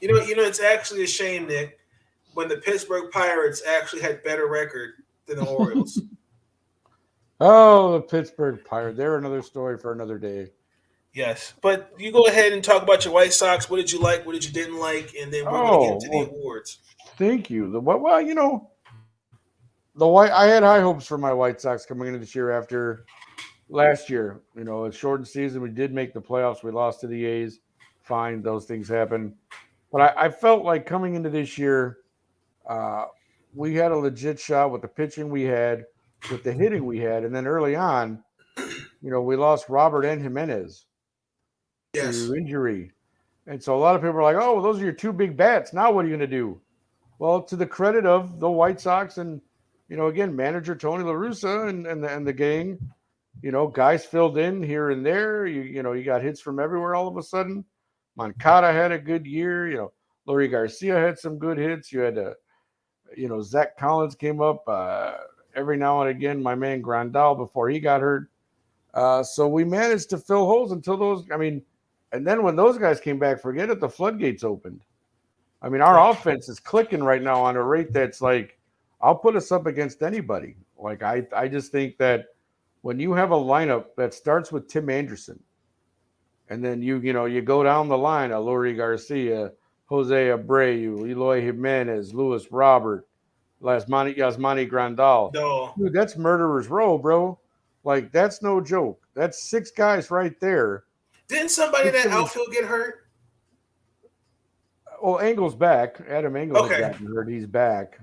It's actually a shame, Nick, when the Pittsburgh Pirates actually had better record than the Orioles. Oh, the Pittsburgh Pirates. They're another story for another day. Yes, but you go ahead and talk about your White Sox. What did you like? What did you didn't like? And then we're going to get into the awards. Thank you. I had high hopes for my White Sox coming into this year after last year. A shortened season. We did make the playoffs. We lost to the A's. Fine, those things happen. But I felt like coming into this year, we had a legit shot with the pitching we had, with the hitting we had, and then early on, we lost Robert and Jimenez to injury. And so a lot of people are like, oh, well, those are your two big bats. Now what are you going to do? Well, to the credit of the White Sox and, again, manager Tony La Russa and the gang, guys filled in here and there. You got hits from everywhere all of a sudden. Moncada had a good year. Leury Garcia had some good hits. You had Zach Collins came up every now and again. My man Grandal before he got hurt. So we managed to fill holes until those. And then when those guys came back, forget it, the floodgates opened. Our offense is clicking right now on a rate that's like, I'll put us up against anybody. Like I just think that when you have a lineup that starts with Tim Anderson, and then you go down the line, Leury Garcia, Jose Abreu, Eloy Jimenez, Luis Robert, Yasmani Grandal. No. Dude, that's murderer's row, bro. Like, that's no joke. That's 6 guys right there. Didn't somebody in that outfield get hurt? Well, Engel's back. Adam Engel has gotten hurt. He's back.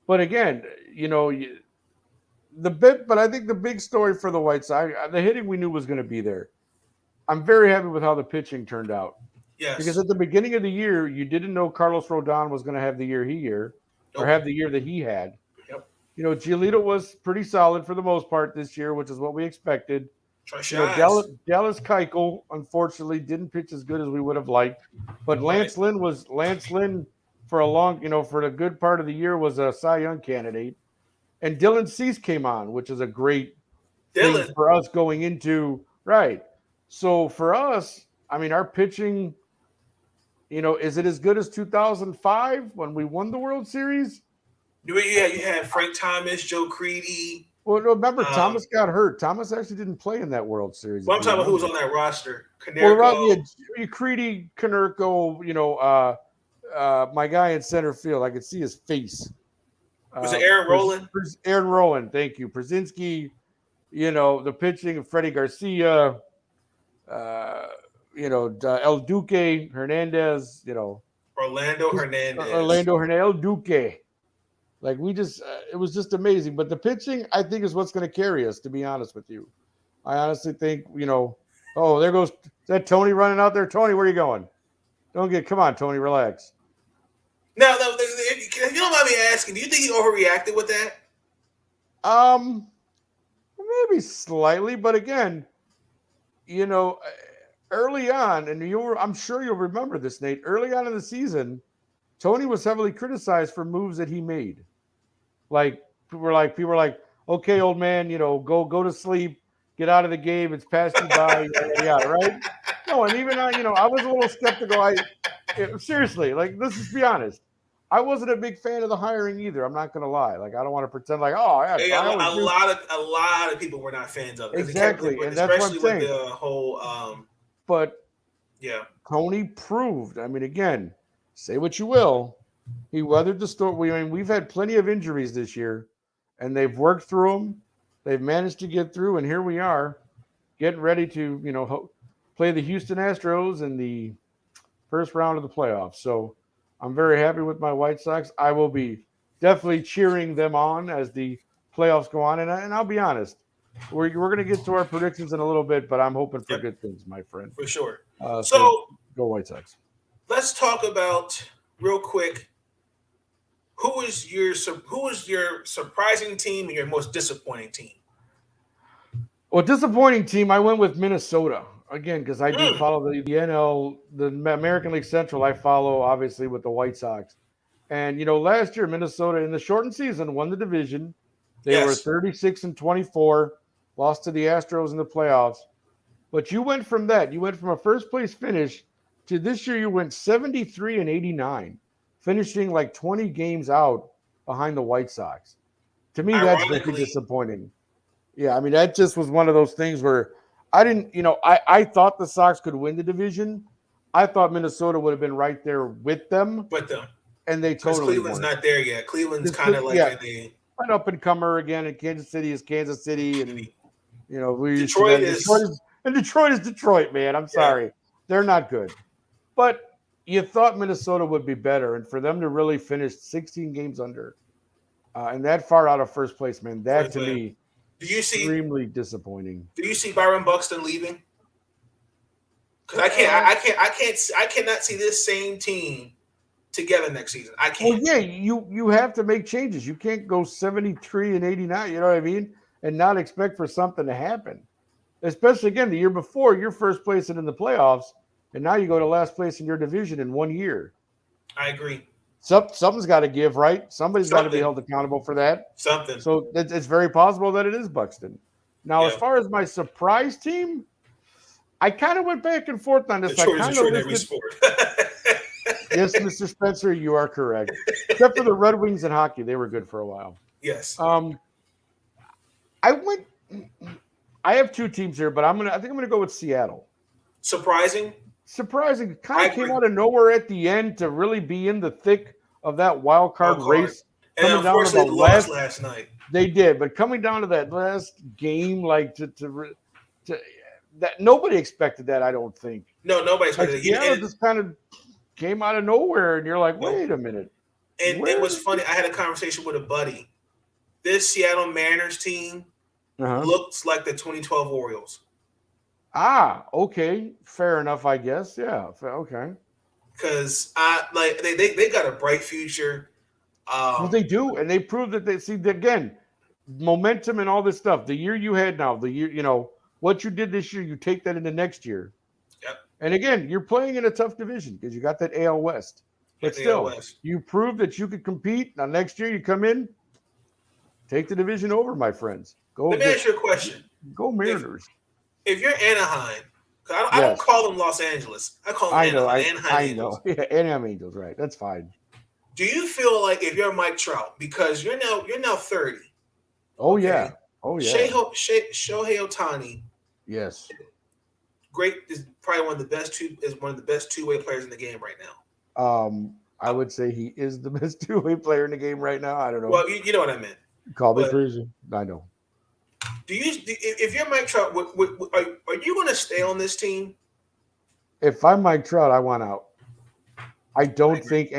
But again, but I think the big story for the White Sox, the hitting we knew was going to be there. I'm very happy with how the pitching turned out. Yes. Because at the beginning of the year, you didn't know Carlos Rodon was going to have the year or have the year that he had. Yep. Giolito was pretty solid for the most part this year, which is what we expected. Dallas Keuchel, unfortunately, didn't pitch as good as we would have liked. But Lance Lynn for a long, for a good part of the year was a Cy Young candidate. And Dylan Cease came on, which is a great thing for us going into, right. So for us, our pitching, is it as good as 2005 when we won the World Series? You had Frank Thomas, Joe Creedy. Well, remember, Thomas got hurt. Thomas actually didn't play in that World Series. Well, I'm talking about who was on that roster. Konerko. Creedy, Konerko, my guy in center field. I could see his face. Was it Aaron Rowland? Aaron Rowland, thank you. Przinsky, the pitching of Freddie Garcia. El Duque Hernandez, Orlando Hernandez. Orlando Hernandez, El Duque. Like it was just amazing. But the pitching, I think, is what's going to carry us, to be honest with you. I honestly think, there goes that Tony running out there. Tony, where are you going? Come on, Tony, relax. Now, if you don't mind me asking, do you think he overreacted with that? Maybe slightly, but again, early on, and I'm sure you'll remember this, Nate. Early on in the season, Tony was heavily criticized for moves that he made. Like people were like, okay, old man, go to sleep, get out of the game. It's passed you by, yada, right? No, and even I was a little skeptical. Seriously, like, let's just be honest. I wasn't a big fan of the hiring either. I'm not going to lie. Like, I don't want to pretend like, a lot of people were not fans of it. Exactly, and that's what I'm saying. With the whole, but yeah, Tony proved. I mean, again, say what you will, he weathered the storm. We've had plenty of injuries this year, and they've worked through them. They've managed to get through, and here we are, getting ready to play the Houston Astros in the first round of the playoffs. So I'm very happy with my White Sox. I will be definitely cheering them on as the playoffs go on. And I'll be honest, we're going to get to our predictions in a little bit, but I'm hoping for good things, my friend. For sure. So go White Sox. Let's talk about real quick. Who was your surprising team and your most disappointing team? Well, disappointing team, I went with Minnesota. Again, because I do follow the NL, the American League Central. I follow, obviously, with the White Sox. And, last year, Minnesota, in the shortened season, won the division. They were 36-24, lost to the Astros in the playoffs. But you went from that. You went from a first-place finish to this year you went 73-89, finishing like 20 games out behind the White Sox. To me, that's very disappointing. Yeah, I mean, that just was one of those things where I didn't, I thought the Sox could win the division. I thought Minnesota would have been right there with them. And they totally Cleveland's weren't. Not there yet. Cleveland's kind of like an up and comer again, and Kansas City is Kansas City, and Detroit is Detroit, man. I'm sorry, they're not good. But you thought Minnesota would be better, and for them to really finish 16 games under, and that far out of first place, man, that to me. Extremely disappointing. Do you see Byron Buxton leaving? Because I cannot see this same team together next season. I can't. Well, yeah, you have to make changes. You can't go 73-89. You know what I mean? And not expect for something to happen. Especially again the year before, you're first place in the playoffs, and now you go to last place in your division in 1 year. I agree. Something's got to give, right? Somebody's got to be held accountable for that. Something. So it's very possible that it is Buxton. Now, as far as my surprise team, I kind of went back and forth on this. Detroit is in every sport. Yes, Mr. Spencer, you are correct. Except for the Red Wings in hockey, they were good for a while. Yes. I have two teams here, but I think I'm gonna go with Seattle. Surprising, kind of came out of nowhere at the end to really be in the thick of that wild card race. And unfortunately, they lost last night. They did, but coming down to that last game, like to that nobody expected that. I don't think. No, nobody expected it. Seattle just kind of came out of nowhere, and you're like, wait a minute. And it was funny. I had a conversation with a buddy. This Seattle Mariners team looks like the 2012 Orioles. Okay. Fair enough, I guess. Yeah. Okay. Because they got a bright future. Well, they do, and they proved that they see again momentum and all this stuff. The year you had now, the year what you did this year, you take that into next year. Yep. And again, you're playing in a tough division because you got that AL West. But still, you proved that you could compete. Now next year, you come in, take the division over, my friends. Let me ask you a question. Go Mariners. If you're Anaheim, I don't call them Los Angeles. I call them Anaheim Angels. Yeah, Anaheim Angels, right? That's fine. Do you feel like if you're Mike Trout, because you're now 30? Oh yeah. Shohei Ohtani. Yes. Great is probably one of the best two-way players in the game right now. I would say he is the best two-way player in the game right now. I don't know. Well, you know what I meant. Call me crazy. I know. If you're Mike Trout, are you going to stay on this team? if I'm Mike Trout, I want out. I don't think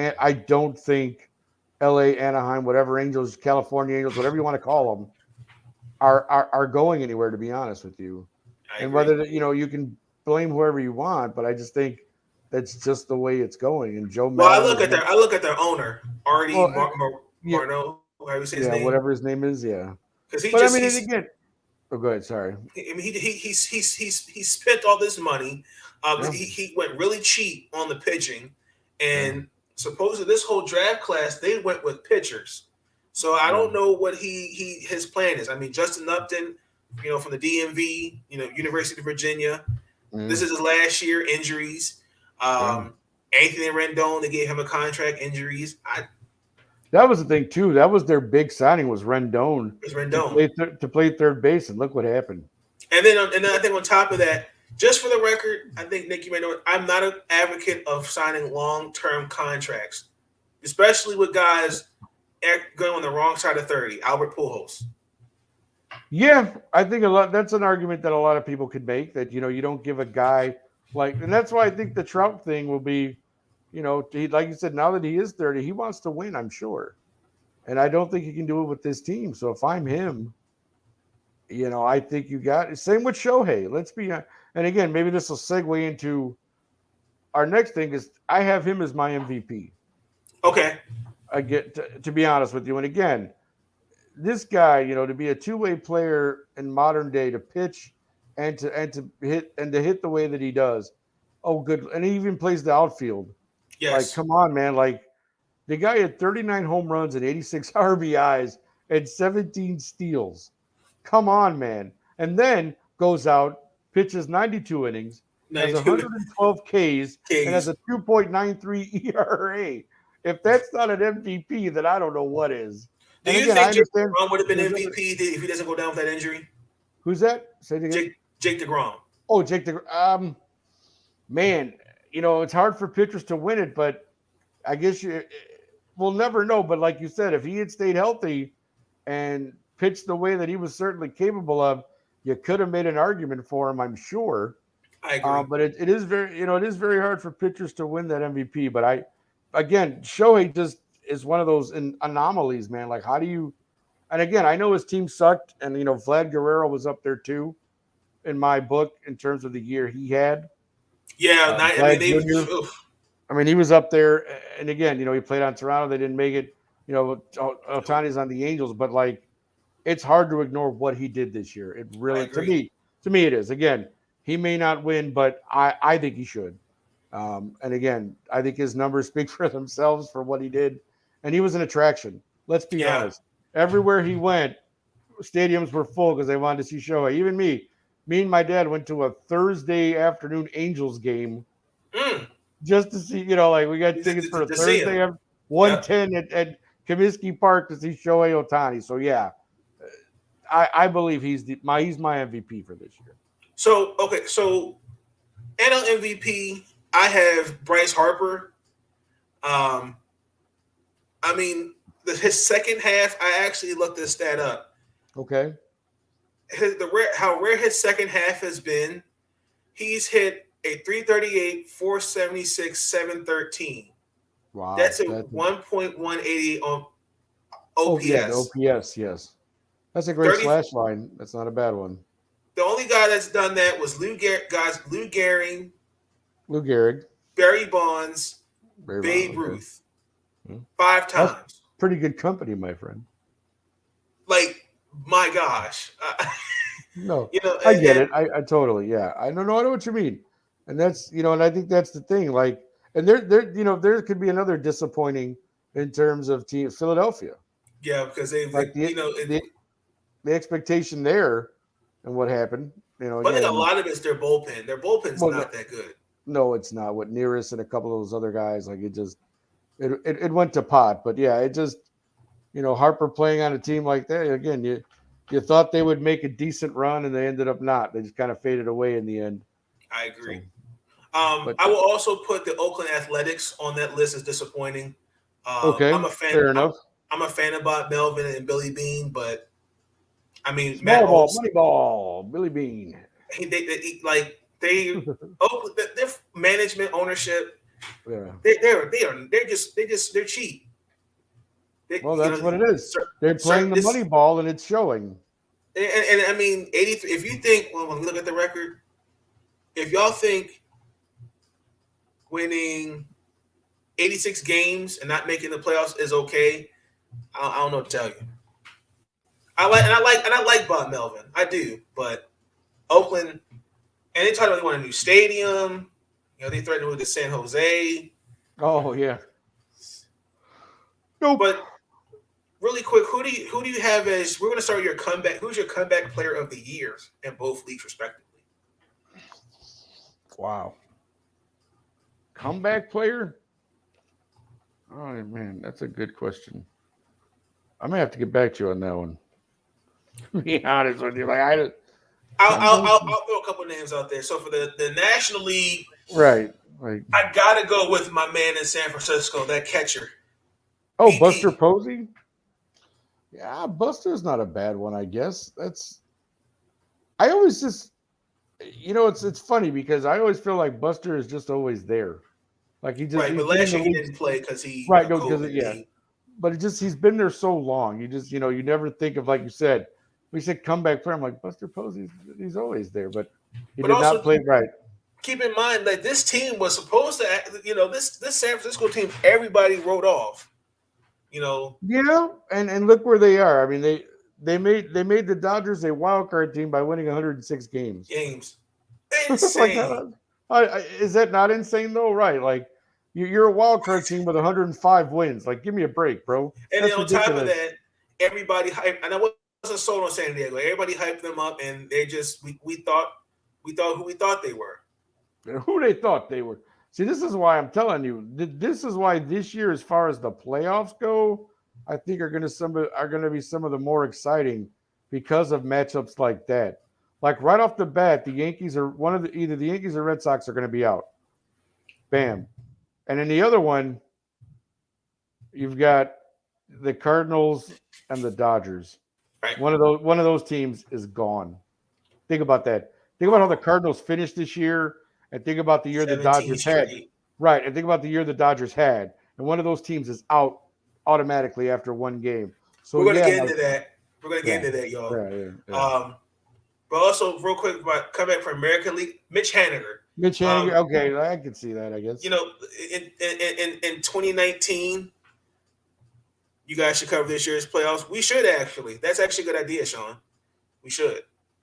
L.A., Anaheim, whatever Angels, California Angels, whatever you want to call them, are going anywhere. To be honest with you, and whether you can blame whoever you want, but I just think that's just the way it's going. And Joe Well, Mallon. I look at their owner, Artie yeah, Marno, how you say his name? whatever his name is, yeah. Because But I mean, and again, oh, go ahead. Sorry. I mean, he spent all this money. He went really cheap on the pitching, and supposedly this whole draft class they went with pitchers. So I don't know what his plan is. I mean, Justin Upton, from the DMV, University of Virginia. This is his last year. Injuries. Anthony Rendon, they gave him a contract. Injuries. That was the thing too. That was their big signing was Rendon. To play third base, and look what happened. And then I think on top of that, just for the record, I think Nick, you may know it, I'm not an advocate of signing long-term contracts, especially with guys going on the wrong side of 30. Albert Pujols. Yeah, I think that's an argument that a lot of people could make that you don't give a guy and that's why I think the Trout thing will be. Like you said, now that he is 30, he wants to win, I'm sure. And I don't think he can do it with this team. So if I'm him, I think you got same with Shohei. Let's be, and again, maybe this will segue into our next thing is I have him as my MVP. Okay. I get to be honest with you. And again, this guy, to be a two-way player in modern day to pitch and to hit the way that he does. Oh, good. And he even plays the outfield. Yes. Come on, man. The guy had 39 home runs and 86 RBIs and 17 steals. Come on, man. And then goes out, pitches 92 innings, has 112 Ks, and has a 2.93 ERA. If that's not an MVP, then I don't know what is. Do you think Jake DeGrom would have been MVP if he doesn't go down with that injury? Who's that? Say it again. Jake DeGrom. Oh, Jake DeGrom. Man, it's hard for pitchers to win it, but I guess we'll never know. But like you said, if he had stayed healthy and pitched the way that he was certainly capable of, you could have made an argument for him, I'm sure. I agree. But it is very, it is very hard for pitchers to win that MVP. But Shohei just is one of those anomalies, man. Like, how do you? And again, I know his team sucked, and Vlad Guerrero was up there too, in my book in terms of the year he had. Yeah, he was up there, and again, he played on Toronto. They didn't make it. Ohtani's on the Angels, but it's hard to ignore what he did this year. It really, to me, it is. Again, he may not win, but I think he should. And again, I think his numbers speak for themselves for what he did, and he was an attraction. Let's be honest. Everywhere he went, stadiums were full because they wanted to see Shohei. Even me and my dad went to a Thursday afternoon Angels game just to see, we got tickets for a Thursday at 1:10 at Comiskey Park to see Shohei Ohtani. So yeah, I believe he's my MVP for this year. So NL MVP, I have Bryce Harper. His second half, I actually looked this stat up. Okay. How rare his second half has been, he's hit a 338, 476, 713. Wow. That's a 1.180 on OPS. Oh, yeah, the OPS, yes. That's a great slash line. That's not a bad one. The only guy that's done that was Lou Gehrig, Barry Bonds, Babe Ruth. 5 times. That's pretty good company, my friend. My gosh. No, I get it. I totally, yeah. I know what you mean. And that's, and I think that's the thing. And there could be another disappointing in terms of Philadelphia. Yeah, because they've, the expectation there and what happened, I think a lot of it's their bullpen. Their bullpen's not that good. No, it's not. What Nearest and a couple of those other guys, it went to pot. But yeah, it just, Harper playing on a team like that, again, you thought they would make a decent run, and they ended up not. They just kind of faded away in the end. I agree. So, I will also put the Oakland Athletics on that list as disappointing. Okay, I'm a fan. Fair enough. I'm a fan of Bob Melvin and Billy Bean, but Moneyball, Billy Bean. Their management ownership. Yeah. They're cheap. Well, that's what it is. They're playing the money ball, and it's showing. And I mean, 83. If you think, well, when we look at the record, if y'all think winning 86 games and not making the playoffs is okay, I don't know what to tell you. I like Bob Melvin. I do, but Oakland, and they talk about they want a new stadium. You know, they threatened to move to San Jose. Oh yeah. No, but really quick, who do you have as? We're going to start your comeback. Who's your comeback player of the year in both leagues, respectively? Wow. Comeback player? Oh man, that's a good question. I may have to get back to you on that one. To be honest with you, I'll throw a couple names out there. So for the National League, right? Like I gotta go with my man in San Francisco, that catcher. Oh, BP. Buster Posey? Yeah, Buster's not a bad one, I guess. I always just, it's funny because I always feel like Buster is just always there. Like he just right, but last year he didn't play because he right, no, because but he's been there so long. You just, you never think of, like you said, we said comeback player. I'm like, Buster Posey, he's always there, but he did not play right. Keep in mind that this team was supposed to, this San Francisco team, everybody wrote off. Yeah, and look where they are. I mean, they made the Dodgers a wild card team by winning 106 games. Insane. Is that not insane though? Right, like you're a wild card team with 105 wins. Like, give me a break, bro. And then on top of that, everybody hyped. And I wasn't sold on San Diego. Everybody hyped them up, and they just we thought who we thought they were. Who they thought they were. See, this is why I'm telling you. This is why this year, as far as the playoffs go, I think are going to be some of the more exciting because of matchups like that. Like right off the bat, the Yankees are either the Yankees or Red Sox are going to be out. Bam, and then the other one, you've got the Cardinals and the Dodgers. Right. One of those teams is gone. Think about that. Think about how the Cardinals finished this year. And think about the year the Dodgers had. Right. And think about the year the Dodgers had. And one of those teams is out automatically after one game. So we're going to get into that. We're going to get into that, y'all. Yeah. But also, real quick, comeback from American League, Mitch Haniger. Okay, I can see that, I guess. In 2019, you guys should cover this year's playoffs. We should actually. That's actually a good idea, Sean. We should.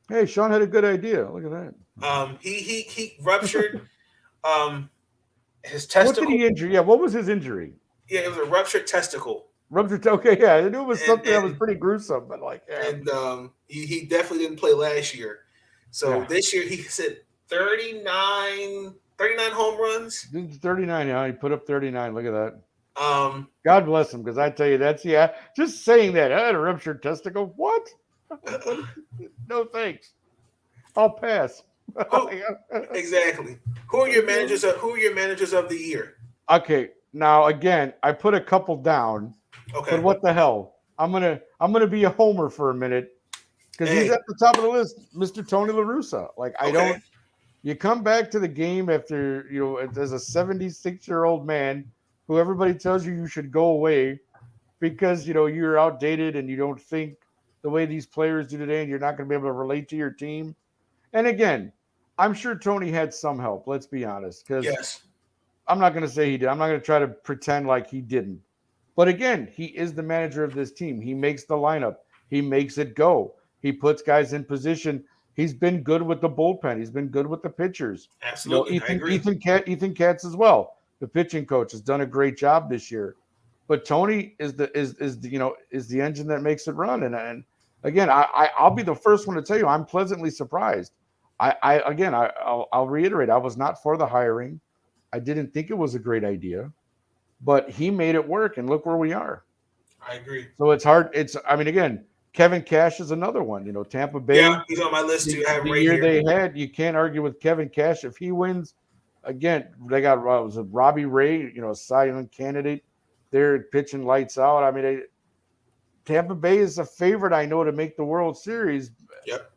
Hey, Sean had a good idea. Look at that. He ruptured his testicle. What did he injure? Yeah, what was his injury? Yeah, it was a ruptured testicle. Okay, yeah, I knew it was something that was pretty gruesome, but and he definitely didn't play last year. So this year he hit 39 home runs. 39, yeah, he put up 39. Look at that. God bless him, because I tell you, just saying that, I had a ruptured testicle. What? No thanks. I'll pass. Exactly. Who are your managers of the year? Okay, now again, I put a couple down. Okay. But what the hell? I'm gonna be a homer for a minute because he's at the top of the list, Mr. Tony La Russa. Like you come back to the game after as a 76-year-old man who everybody tells you should go away because you're outdated and you don't think the way these players do today, and you're not going to be able to relate to your team. And again, I'm sure Tony had some help. Let's be honest, because I'm not going to say he did. I'm not going to try to pretend like he didn't. But again, he is the manager of this team. He makes the lineup. He makes it go. He puts guys in position. He's been good with the bullpen. He's been good with the pitchers. Absolutely, I agree. Ethan Katz as well. The pitching coach has done a great job this year. But Tony is the engine that makes it run. And again, I'll be the first one to tell you I'm pleasantly surprised. I'll reiterate, I was not for the hiring. I didn't think it was a great idea, but he made it work, and look where we are. I agree. So it's hard. Again, Kevin Cash is another one. Tampa Bay. Yeah, he's on my list too. The year they had, you can't argue with Kevin Cash. If he wins, again, they got Robbie Ray, a Cy Young candidate. They're pitching lights out. I mean, Tampa Bay is a favorite, I know, to make the World Series. Yep.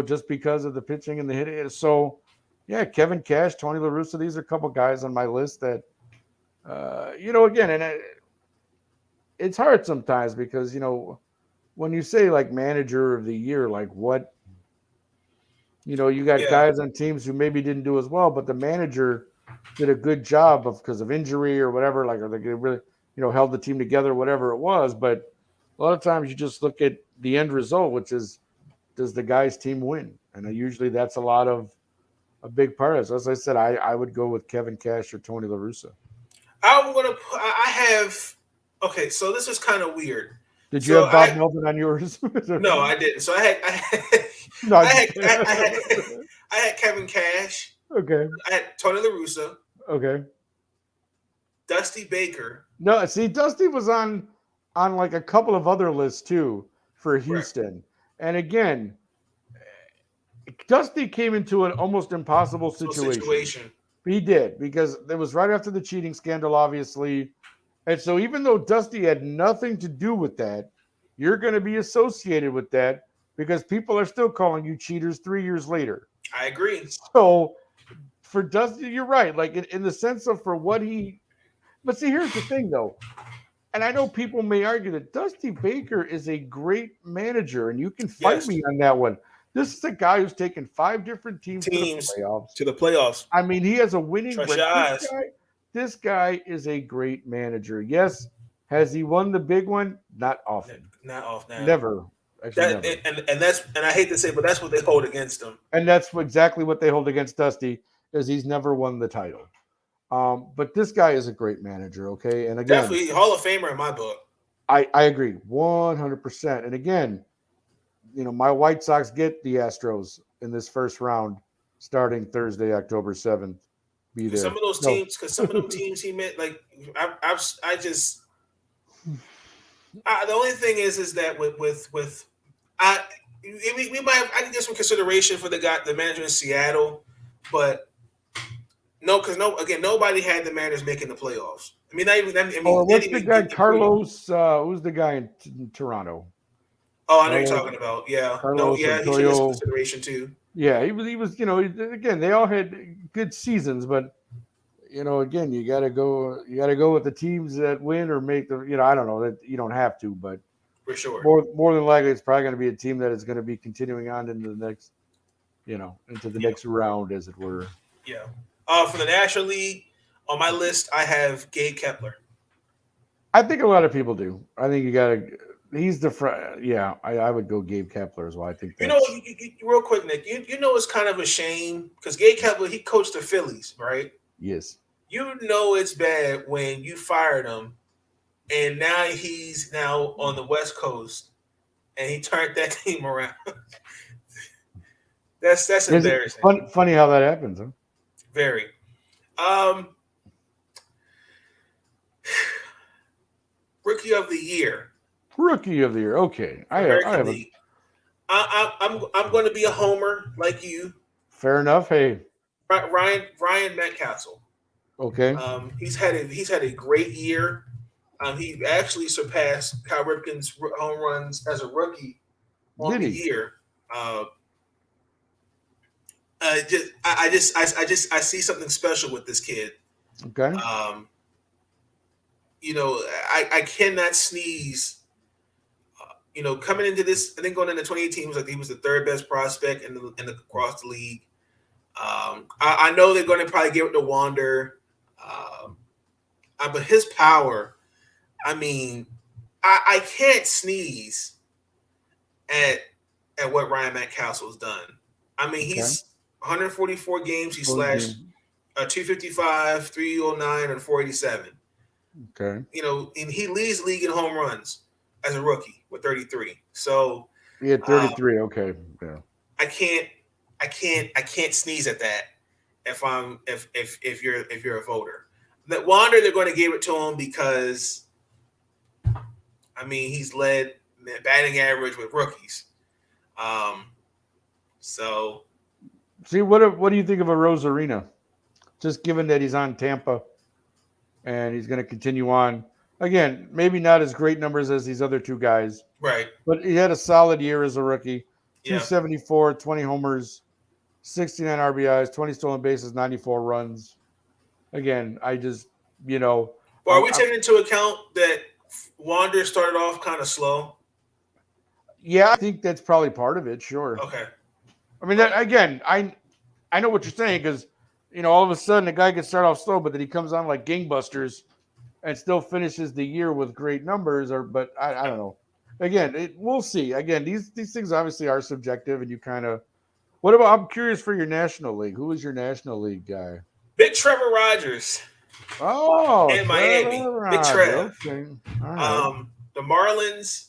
Just because of the pitching and the hitting. So, Yeah, Kevin Cash, Tony La Russa. These are a couple guys on my list that, again, and it's hard sometimes because, when you say like manager of the year, like what, you got Yeah. guys on teams who maybe didn't do as well, but the manager did a good job because of injury or whatever, like, or they really, held the team together, whatever it was. But a lot of times you just look at the end result, which is, does the guy's team win? And usually that's a big part of it. So as I said, I would go with Kevin Cash or Tony La Russa. I have, okay, so this is kind of weird. Did you So have Bob Melvin on yours? No, I didn't. So No, I had Kevin Cash. Okay. I had Tony La Russa, Okay. Dusty Baker. No, see, Dusty was on like a couple of other lists too for Houston. And again, Dusty came into an almost impossible situation. He did, because it was right after the cheating scandal, obviously. And so even though Dusty had nothing to do with that, you're going to be associated with that because people are still calling you cheaters 3 years later. I agree. So for Dusty, you're right. Like in the sense of for what he – but see, here's the thing, though. And I know people may argue that Dusty Baker is a great manager, and you can fight me on that one. This is a guy who's taken 5 different teams to the playoffs. I mean, he has a winning record. This guy is a great manager. Yes. Has he won the big one? Not often. Not often. Never. Actually, never. And I hate to say, but that's what they hold against him. And that's exactly what they hold against Dusty, is he's never won the title. But this guy is a great manager, okay? And again, definitely Hall of Famer in my book. I agree 100%. And again, my White Sox get the Astros in this first round starting Thursday, October 7th. Be there. Some of those teams, because some of them teams he met, like I just the only thing is that we can get some consideration for the manager in Seattle, but no, because nobody had the managers making the playoffs. I mean, what's the guy Carlos? Who's the guy in Toronto? Oh, I know you're talking about. Yeah, Carlos he should get some consideration too. Yeah, he was. Again, they all had good seasons, but again, you got to go with the teams that win or make the. I don't know that you don't have to, but for sure, more than likely, it's probably going to be a team that is going to be continuing on into the next, into the next round, as it were. Yeah. For the National League, on my list, I have Gabe Kepler. I think a lot of people do. I think you got to. He's the yeah. I would go Gabe Kepler as well. I think real quick, Nick. It's kind of a shame because Gabe Kepler, he coached the Phillies, right? Yes. It's bad when you fired him, and now he's on the West Coast, and he turned that team around. that's embarrassing. Funny how that happens, huh? Very. Rookie of the year. Okay. I'm going to be a homer like you. Fair enough. Hey, Ryan Metcalf. Okay. He's had a great year. He actually surpassed Cal Ripken's home runs as a rookie on the year. I see something special with this kid. Okay. I cannot sneeze. Coming into this, I think going into 2018 he was the third best prospect in the across the league. I know they're going to probably give it to Wander, but his power. I mean, I can't sneeze at what Ryan Metcalf's done. I mean, he's 144 games. He slashed 255, 309, and 487. Okay. And he leads the league in home runs as a rookie with 33. So he had 33. Okay. Yeah. I can't sneeze at that if you're a voter. That Wander, they're going to give it to him because he's led batting average with rookies. So see, what do you think of a Rosario? Just given that he's on Tampa and he's going to continue on. Again, maybe not as great numbers as these other two guys. Right. But he had a solid year as a rookie. Yeah. 274, 20 homers, 69 RBIs, 20 stolen bases, 94 runs. Again, I just, you know. But are we taking into account that Wander started off kind of slow? Yeah, I think that's probably part of it. Sure. Okay. I mean, that, again, I know what you're saying because, you know, all of a sudden the guy can start off slow, but then he comes on like gangbusters and still finishes the year with great numbers. But I don't know. Again, we'll see. Again, these things obviously are subjective, and you kind of. What about? I'm curious for your National League. Who is your National League guy? Big Trevor Rogers. Oh, in Miami. Big Trev. Okay. All right. The Marlins,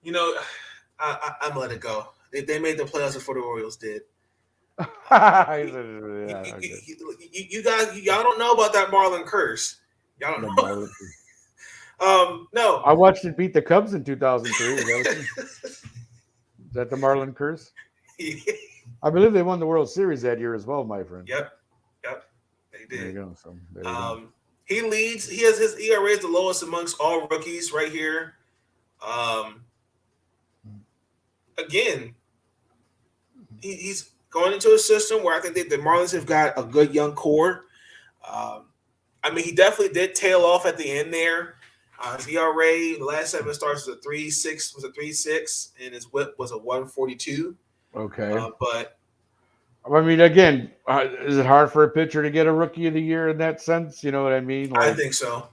you know, I'm gonna let it go. They made the playoffs before the Orioles did. You guys, y'all don't know about that Marlin curse. Y'all don't know. No. I watched it beat the Cubs in 2003. Is that the Marlin curse? I believe they won the World Series that year as well, my friend. Yep, they did. There you go. So, there you go. He leads. He has his ERA is the lowest amongst all rookies right here. Again, he's going into a system where I think the Marlins have got a good young core. I mean, he definitely did tail off at the end there. His ERA, the last 7 starts was a 3.6, and his WHIP was a 1.42. Okay. But I mean, again, is it hard for a pitcher to get a Rookie of the Year in that sense? You know what I mean? Like, I think so.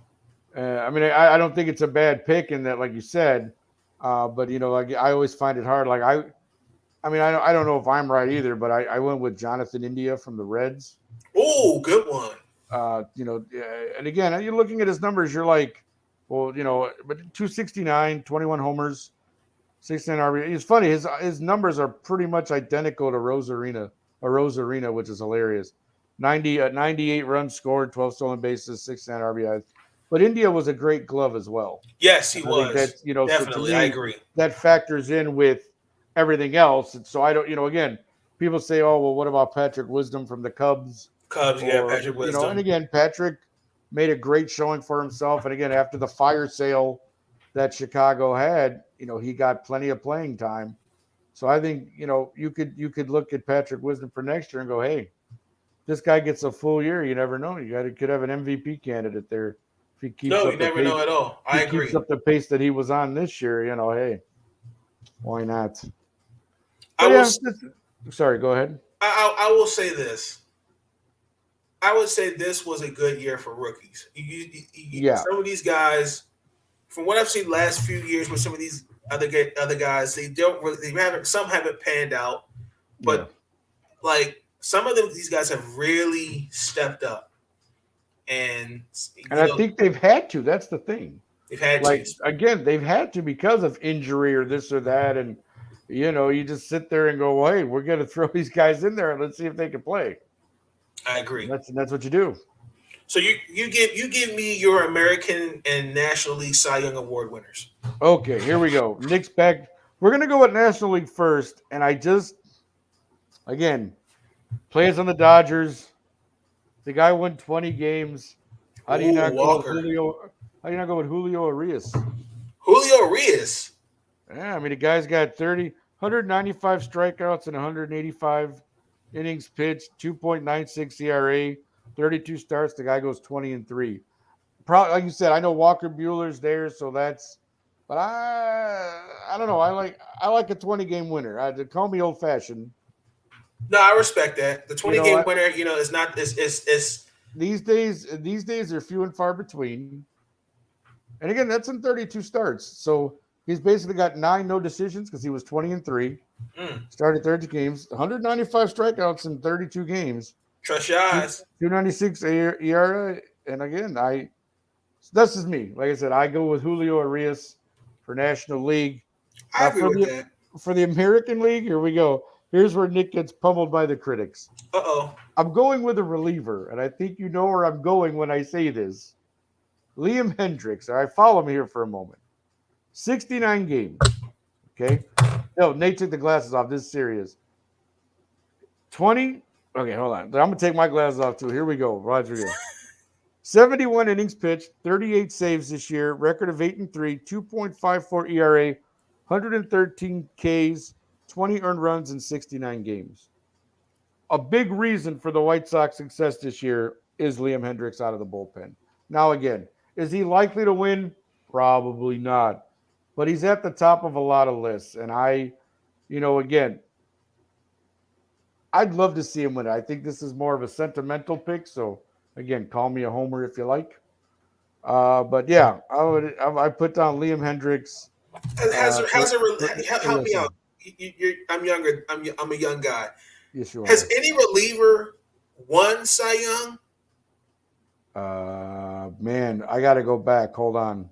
I mean, I don't think it's a bad pick in that, like you said. But you know, like I always find it hard. Like I mean, I don't know if I'm right either, but I went with Jonathan India from the Reds. Oh, good one. You know, and again, you're looking at his numbers, you're like, well, you know, but 269, 21 homers, 69 RBI. It's funny, his numbers are pretty much identical to Rosarina, which is hilarious. 98 runs scored, 12 stolen bases, 69 RBIs. But India was a great glove as well. Yes, he was. That's, you know, definitely, so to me, I agree. That factors in with everything else. And so I don't, you know, again, people say, oh, well, what about Patrick Wisdom from the Cubs? Yeah, Patrick Wisdom. You know, and again, Patrick made a great showing for himself. And again, after the fire sale that Chicago had, you know, he got plenty of playing time. So I think, you know, you could look at Patrick Wisdom for next year and go, hey, this guy gets a full year. You never know. Could have an MVP candidate there. If he keeps you never know at all. I agree. Keeps up the pace that he was on this year, you know, hey, why not? Sorry, go ahead. I will say this. I would say this was a good year for rookies. Some of these guys, from what I've seen the last few years with some of these other guys, some haven't panned out, but like some of these guys have really stepped up, and I think they've had to. That's the thing. They've had to. Again, they've had to because of injury or this or that, and you know, you just sit there and go, well, hey, we're going to throw these guys in there and let's see if they can play. I agree. That's what you do. So you give me your American and National League Cy Young Award winners. Okay, here we go. Nick's back. We're gonna go with National League first, and again, plays on the Dodgers. The guy won 20 games. How do you not go with Julio? How do you not go with Julio Urias? Julio Urias. Yeah, I mean the guy's got 195 strikeouts and 185 innings pitched, 2.96 ERA, 32 starts. The guy goes 20-3. Probably, like you said, I know Walker Buehler's there, so that's. But I don't know. I like a 20-game winner. Call me old fashioned. No, I respect that. The 20-game winner, you know, is not. It's these days are few and far between. And again, that's in 32 starts. So he's basically got 9 no decisions because he was 20-3. Started 30 games, 195 strikeouts in 32 games. Trust your eyes. 296 ERA. And again, that's just me. Like I said, I go with Julio Urias for National League. I agree with that. For the American League, here we go. Here's where Nick gets pummeled by the critics. Uh-oh. I'm going with a reliever, and I think you know where I'm going when I say this. Liam Hendricks. All right, follow me here for a moment. 69 games. Okay? No, Nate took the glasses off. This is serious. 20. Okay, hold on. I'm going to take my glasses off, too. Here we go. Roger here. 71 innings pitched, 38 saves this year, record of 8-3, 2.54 ERA, 113 Ks, 20 earned runs in 69 games. a big reason for the White Sox success this year is Liam Hendricks out of the bullpen. Now, again, is he likely to win? Probably not. But he's at the top of a lot of lists. And again, I'd love to see him win. I think this is more of a sentimental pick. So, again, call me a homer if you like. But yeah, I put down Liam Hendricks. Help me out. I'm younger. I'm a young guy. Yes, you are. Has any reliever won Cy Young? Man, I got to go back. Hold on.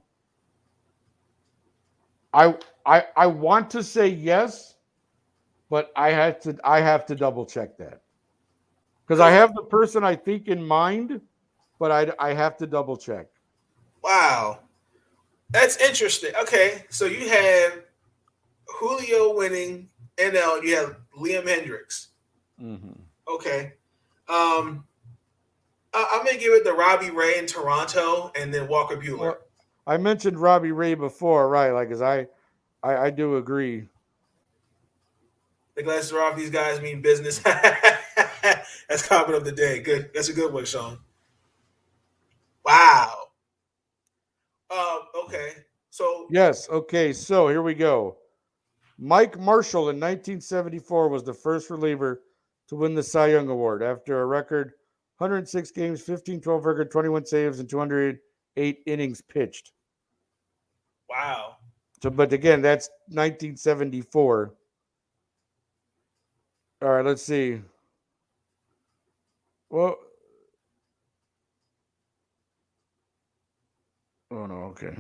I want to say yes, but I have to double check that because I have the person I think in mind, but I have to double check. Wow, that's interesting. Okay, so you have Julio winning NL, and you have Liam Hendricks. Mm-hmm. Okay, I'm gonna give it to Robbie Ray in Toronto, and then Walker Buehler. Well, I mentioned Robbie Ray before, right? Like, as I do agree. The glasses are off. These guys mean business. That's comment of the day. Good. That's a good one, Sean. Wow. Okay. So Yes. Okay. So here we go. Mike Marshall in 1974 was the first reliever to win the Cy Young Award after a record 106 games, 15-12 record, 21 saves, and 208 innings pitched. wow. So, but again, that's 1974. All right, let's see. Well, oh no, okay.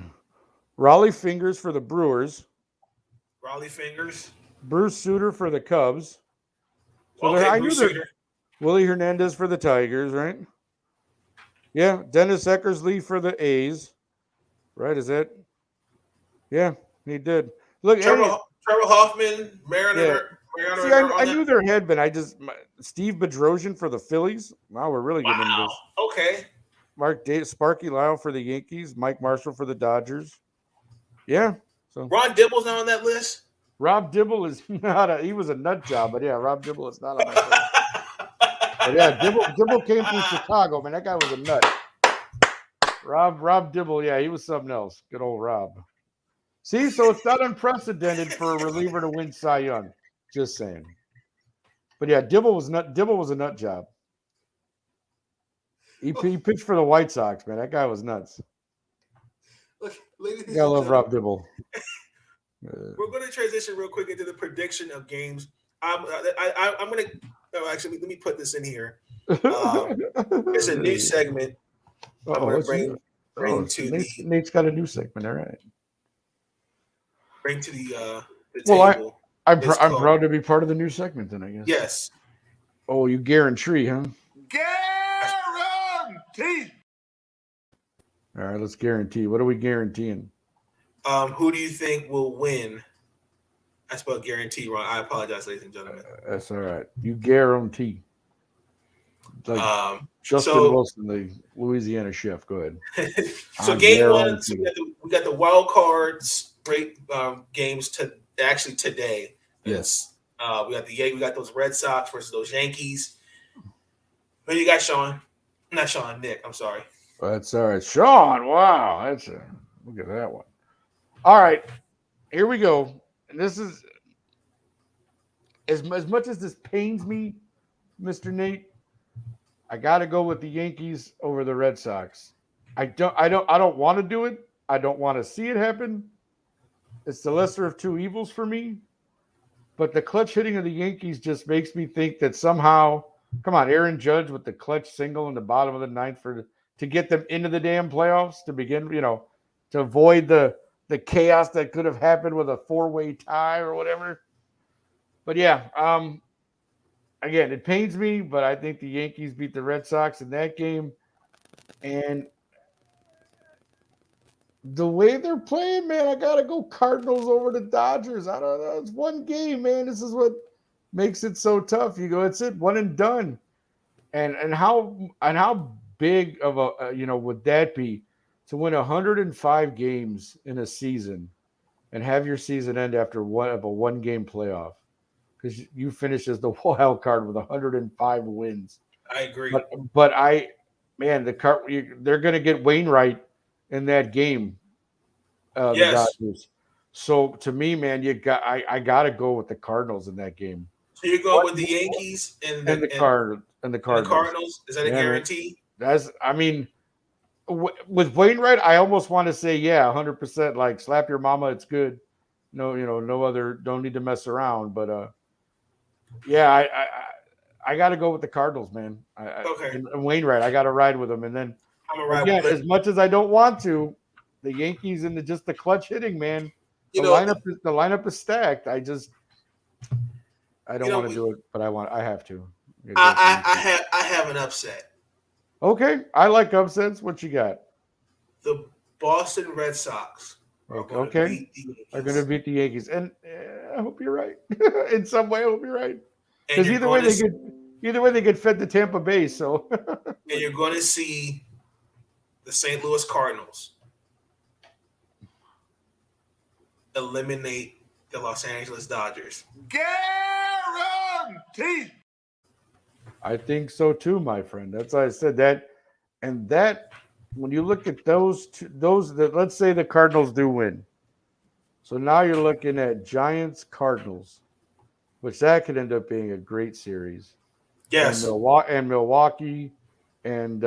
Raleigh Fingers for the Brewers. Raleigh Fingers. Bruce Sutter for the Cubs. So Okay, I Bruce knew Sutter. Willie Hernandez for the Tigers, right? Yeah, Dennis Eckersley for the A's. Right, is that? Yeah, he did. Look, Trevor Hoffman, Mariner. yeah. Mariano See, Rivera I on knew that? there had been. Steve Bedrosian for the Phillies. Wow, we're really getting into Wow. this. Okay. Sparky Lyle for the Yankees. Mike Marshall for the Dodgers. Yeah. So Ron Dibble's not on that list. Rob Dibble is not he was a nut job, but yeah, Rob Dibble is not on that list. But yeah, Dibble came from Chicago, man. That guy was a nut. Rob Dibble, yeah, he was something else. Good old Rob. See, so it's not unprecedented for a reliever to win Cy Young. Just saying. But yeah, Dibble was a nut job. He pitched for the White Sox, man. That guy was nuts. Look, I love Rob Dibble. We're going to transition real quick into the prediction of games. I'm going to actually let me put this in here. It's a new segment. I'm going to bring to Nate's got a new segment. All right. Bring to the Well, table. I'm proud to be part of the new segment. Then I guess. Yes. Oh, you guarantee, huh? Guarantee. All right, let's guarantee. What are we guaranteeing? Who do you think will win? I spelled guarantee wrong. I apologize, ladies and gentlemen. That's all right. You guarantee. Like Justin Wilson, the Louisiana chef. Go ahead. So game one, so we got the wild cards games today. Yes. We got those Red Sox versus those Yankees. Who you got, Sean? Not Sean, Nick. I'm sorry. That's all right. Sean, wow. Look at that one. All right. Here we go. And this is as much as this pains me, Mr. Nate, I got to go with the Yankees over the Red Sox. I don't want to do it. I don't want to see it happen. It's the lesser of two evils for me. But the clutch hitting of the Yankees just makes me think that somehow, come on, Aaron Judge with the clutch single in the bottom of the ninth to get them into the damn playoffs to begin, to avoid the chaos that could have happened with a four-way tie or whatever. But yeah, again, it pains me, but I think the Yankees beat the Red Sox in that game. And the way they're playing, man, I got to go Cardinals over the Dodgers. I don't know. It's one game, man. This is what makes it so tough. You go, it's it, one and done. And how big of a, would that be to win 105 games in a season and have your season end after a one-game playoff? because you finished as the wild card with 105 wins. I agree. But they're going to get Wainwright in that game. The Yes. Dodgers. So to me, man, I got to go with the Cardinals in that game. So you're going with the Yankees and the Cardinals. Is that a guarantee? With Wainwright, I almost want to say 100%. Like slap your mama, it's good. No, no other. Don't need to mess around. But I got to go with the Cardinals, man. Okay. And Wainwright, I got to ride with them. And then I'm gonna ride again, with as much as I don't want to, the Yankees and just the clutch hitting, man. The lineup is stacked. I don't want to do it, but I have to. I have an upset. Okay, I like upsets. What you got? The Boston Red Sox are going to beat the Yankees, and I hope you're right. In some way, I hope you're right. Because either way they get fed to Tampa Bay. So, and you're going to see the St. Louis Cardinals eliminate the Los Angeles Dodgers. Guaranteed. I think so too, my friend. That's why I said that. And that, when you look at let's say the Cardinals do win. So now you're looking at Giants Cardinals, which that could end up being a great series. Yes. And Milwaukee and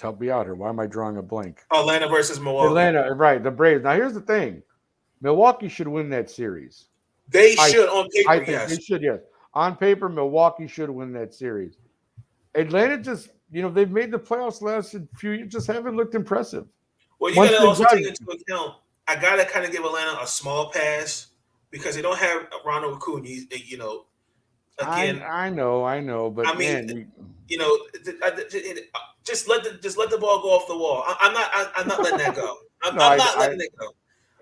help me out here. Why am I drawing a blank? Atlanta versus Milwaukee. Atlanta, right? The Braves. Now here's the thing: Milwaukee should win that series. They should on paper. I think they should. Yes, on paper, Milwaukee should win that series. Atlanta just, they've made the playoffs last few years, just haven't looked impressive. Well, you got to also take into account. I gotta kind of give Atlanta a small pass because they don't have Ronald Acuna. Again, I know, but just let the ball go off the wall. I'm not letting that go. I'm not letting it go.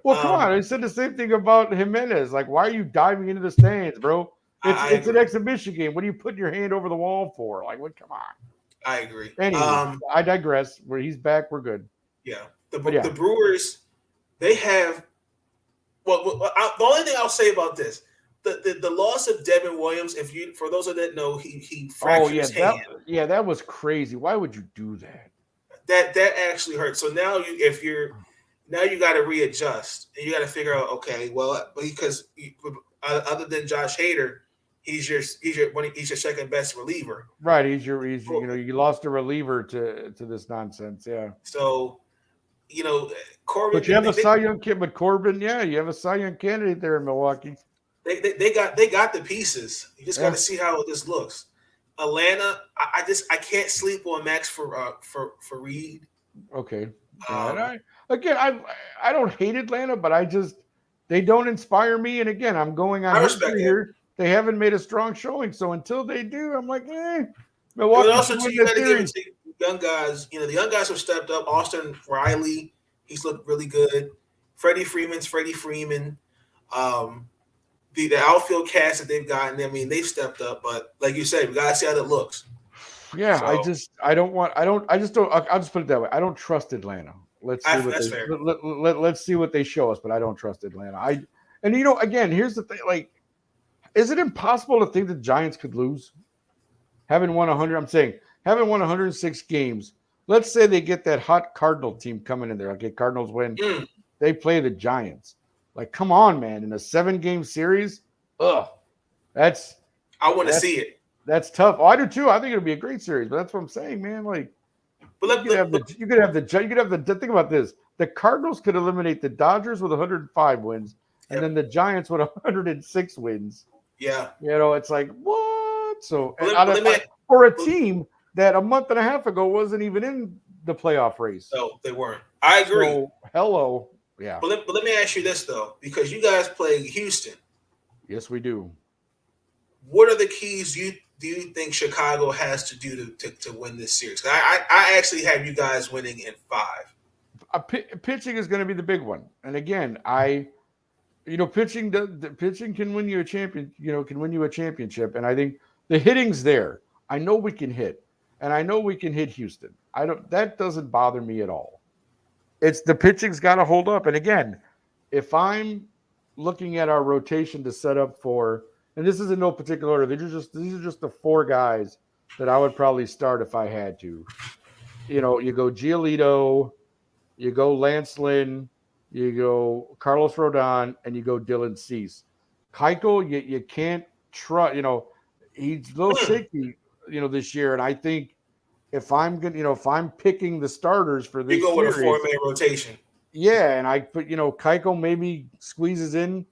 Well, come on. I said the same thing about Jimenez. Like, why are you diving into the stands, bro? It's an exhibition game. What are you putting your hand over the wall for? Like, what? Come on. I agree. Anyway, I digress. Where he's back, we're good. Yeah. The Brewers, they have. Well, the only thing I'll say about this, the loss of Devin Williams. For those of that know, he fractured his hand. That was crazy. Why would you do that? That actually hurt. So now you got to readjust and you got to figure out, okay, well, because other than Josh Hader, he's your second best reliever. Right. You lost a reliever to this nonsense. Yeah. So, Corbin. But you have a Cy Young kid, but Corbin, you have a Cy Young candidate there in Milwaukee. They got the pieces. You just got to see how this looks. Atlanta, I can't sleep on Max for Reed. Okay. I don't hate Atlanta, but they don't inspire me. And again, I'm going on history here. They haven't made a strong showing, so until they do, I'm like, Milwaukee. But also, you got to give it to young guys. The young guys have stepped up. Austin Riley, he's looked really good. Freddie Freeman's Freddie Freeman. The outfield cast that they've gotten, they've stepped up. But like you said, we got to see how that looks. Yeah, so, I'll just put it that way. I don't trust Atlanta. Let's see what they show us, but I don't trust Atlanta. Again, here's the thing. Like, is it impossible to think the Giants could lose? Having won 106 games. Let's say they get that hot Cardinal team coming in there. Okay, Cardinals win. They play the Giants. Like, come on, man. In a 7-game series? I want to see it. That's tough. Oh, I do too. I think it'll be a great series, but that's what I'm saying, man. Like, you could have the think about this. The Cardinals could eliminate the Dodgers with 105 wins, and then the Giants with 106 wins. Yeah. It's like, what? So for a team that a month and a half ago wasn't even in the playoff race. No, they weren't. I agree. So, hello. Yeah. But let me ask you this, though, because you guys play Houston. Yes, we do. What are the keys do you think Chicago has to do to win this series? I actually have you guys winning in 5. Pitching is going to be the big one. And again, pitching can win you a championship. And I think the hitting's there. I know we can hit, and I know we can hit Houston. That doesn't bother me at all. It's the pitching's got to hold up. And again, if I'm looking at our rotation to set up for, and this is in no particular order. These are just the 4 guys that I would probably start if I had to. You know, you go Giolito, you go Lance Lynn, you go Carlos Rodon, and you go Dylan Cease. Keuchel, you can't trust. You know, he's a little shaky. You know, this year, and I think if I'm picking the starters for this You go with a series, 4-man rotation. yeah, and I put Keuchel maybe squeezes in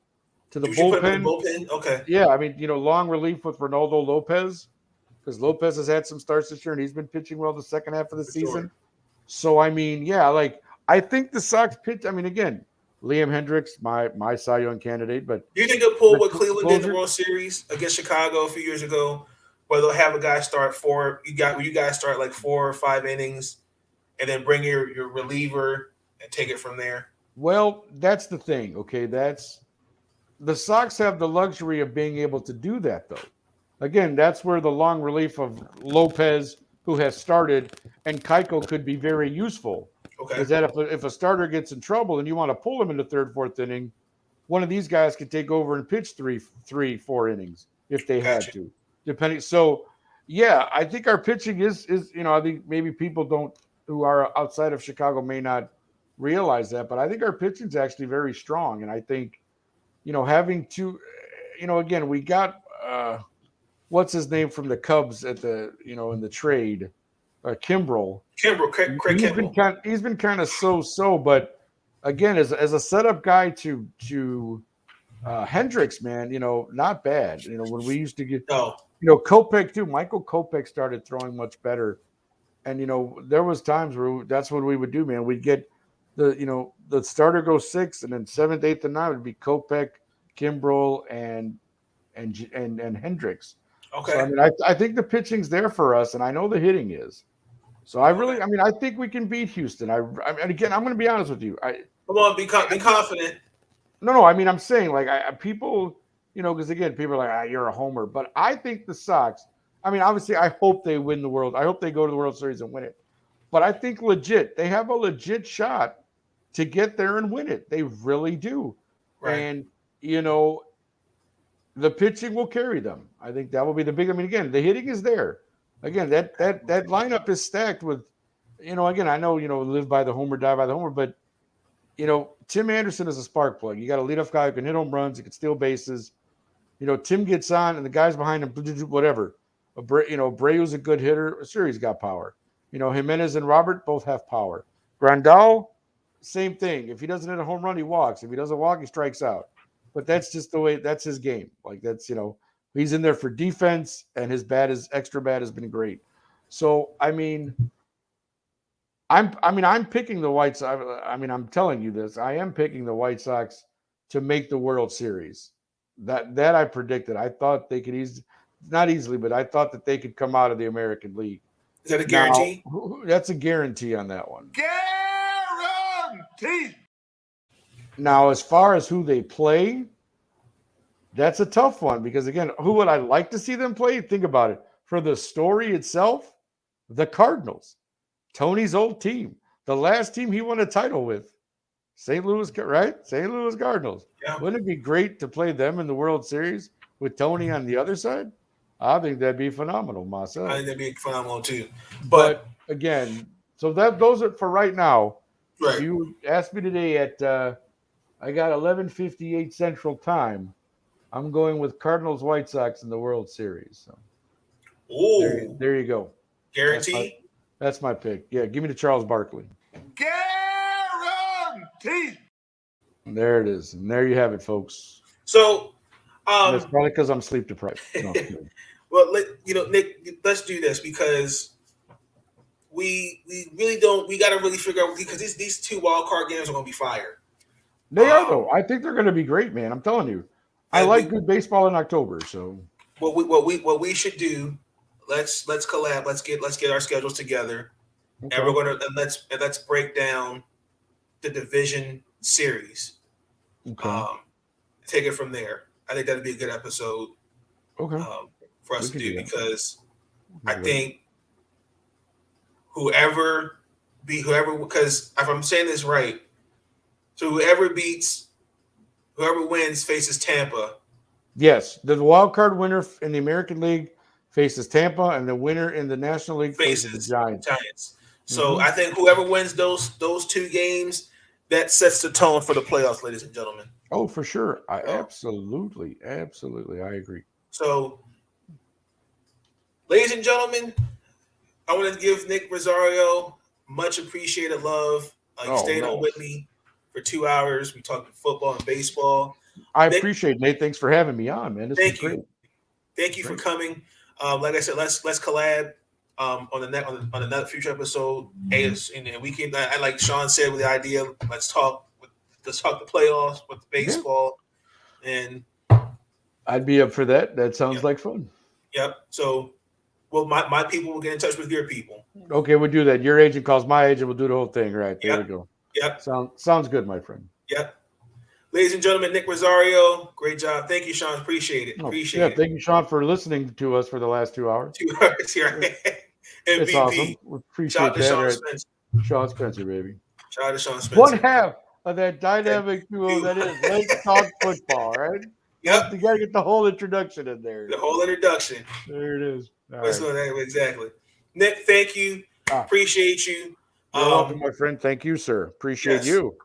to the You should put him in bullpen. the bullpen. Okay. Yeah, I mean, long relief with Ronaldo Lopez because Lopez has had some starts this year and he's been pitching well the second half of the season. Sure. So I mean, yeah, like I think the Sox pitch. I mean, again, Liam Hendricks, my Cy Young candidate, but Do you think they'll pull the what Cleveland did in the closer- World Series against Chicago a few years ago, where they'll have a guy start 4? You guys start like 4 or 5 innings, and then bring your reliever and take it from there. Well, that's the thing. Okay, the Sox have the luxury of being able to do that, though. Again, that's where the long relief of Lopez, who has started, and Keuchel could be very useful. Okay. Is that if a starter gets in trouble and you want to pull him in the 3rd, 4th inning, one of these guys could take over and pitch 3, 4 innings if they had to, depending. So, yeah, I think our pitching is I think maybe people who are outside of Chicago may not realize that, but I think our pitching is actually very strong, and I think having to, again, we got what's his name from the Cubs at the in the trade, Kimbrel. Craig Kimbrel. He's been kind of so, but again, as a setup guy to Hendricks, man, not bad. When we used to get Kopech too. Michael Kopech started throwing much better, and there was times where that's what we would do, man. We'd get the starter goes 6, and then 7th, 8th, and 9th would be Kopech, Kimbrel, and Hendricks. Okay. So, I mean, I think the pitching's there for us, and I know the hitting is. So I think we can beat Houston. And again, I'm going to be honest with you. Come on, be confident. No. I mean, I'm saying people, because again, people are like, you're a homer. But I think the Sox. I mean, obviously, I hope they win the World. I hope they go to the World Series and win it. But I think they have a legit shot to get there and win it. They really do. Right. And the pitching will carry them. I think that will be the big. I mean, again, the hitting is there. Again, that lineup is stacked with, again, I know, live by the homer, die by the homer, but, Tim Anderson is a spark plug. You got a leadoff guy who can hit home runs, he can steal bases. Tim gets on and the guys behind him, whatever. Abreu's a good hitter. Sure, he's got power. Jimenez and Robert both have power. Grandal, same thing. If he doesn't hit a home run, he walks. If he doesn't walk, he strikes out. But that's just the way, that's his game. Like that's, he's in there for defense, and his extra bat has been great. So, I mean, I'm picking the White Sox. I mean, I'm telling you this. I am picking the White Sox to make the World Series. That I predicted. I thought they could not easily, but I thought that they could come out of the American League. Is that a guarantee? Now, that's a guarantee on that one. Guarantee. Now, as far as who they play, that's a tough one because, again, who would I like to see them play? Think about it. For the story itself, the Cardinals, Tony's old team, the last team he won a title with, St. Louis, right? St. Louis Cardinals. Yeah. Wouldn't it be great to play them in the World Series with Tony on the other side? I think that'd be phenomenal myself. I think that'd be phenomenal too. But again, so those are for right now. Right. You asked me today at I got 11:58 Central Time. I'm going with Cardinals White Sox in the World Series. So Ooh. there you go. Guarantee? That's my pick. Yeah, give me the Charles Barkley. Guarantee. And there it is. And there you have it, folks. So That's probably because I'm sleep deprived. No, well, Nick, let's do this because we really don't. We got to really figure out because these 2 wild card games are going to be fire. they are though. I think they're going to be great, man. I'm telling you. I like good baseball in October. So what we should do? Let's collab. Let's get our schedules together, okay. and we're gonna let's break down the division series. Okay. Take it from there. I think that'd be a good episode. Okay. For us to do because I Right. think whoever, because if I'm saying this right, so whoever beats Whoever wins faces Tampa. Yes, the wild card winner in the American League faces Tampa, and the winner in the National League faces the Giants. So I think whoever wins those 2 games, that sets the tone for the playoffs, ladies and gentlemen. Oh, for sure. Absolutely. I agree. So, ladies and gentlemen, I want to give Nick Rosario much appreciated love. He stayed on with me for 2 hours. We talked football and baseball. I appreciate it, Nate. Thanks for having me on, man. This was great. Thank you for coming. Like I said, let's collab on another future episode. And we can, I like Sean said with the idea. Let's talk the playoffs with the baseball, and I'd be up for that. That sounds like fun. Yep. So, well, my people will get in touch with your people. Okay, we'll do that. Your agent calls my agent. We'll do the whole thing. Right there we go. Yep. Sounds good, my friend. Yep. Ladies and gentlemen, Nick Rosario, great job. Thank you, Sean. Appreciate it. Thank you, Sean, for listening to us for the last 2 hours. 2 hours here. It's MVP. awesome. We appreciate that. Sean Spencer. Sean Spencer, baby. Shout out to Sean Spencer. One half of that dynamic duo that is Let's Talk Football, right? Yep. You got to get the whole introduction in there. The whole introduction. There it is. Exactly. Nick, thank you. Appreciate you. You're welcome, my friend. Thank you, sir. Appreciate you.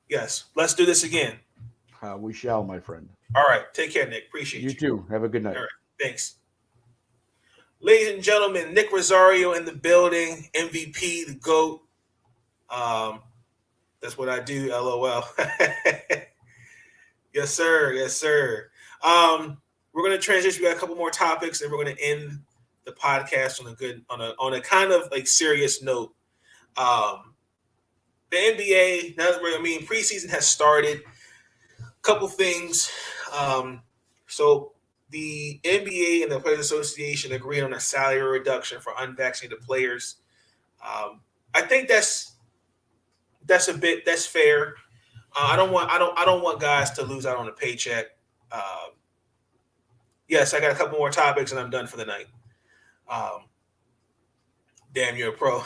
Yes. Let's do this again. We shall, my friend. All right. Take care, Nick. Appreciate you. You too. Have a good night. All right. Thanks. Ladies and gentlemen, Nick Rosario in the building. MVP, the GOAT. That's what I do. LOL. Yes, sir. Yes, sir. We're going to transition. We got a couple more topics, and we're going to end the podcast on a kind of like serious note. The NBA, preseason has started. Couple things. So the NBA and the Players Association agreed on a salary reduction for unvaccinated players. I think that's fair. I don't want guys to lose out on a paycheck. Yes, I got a couple more topics and I'm done for the night. Damn, you're a pro.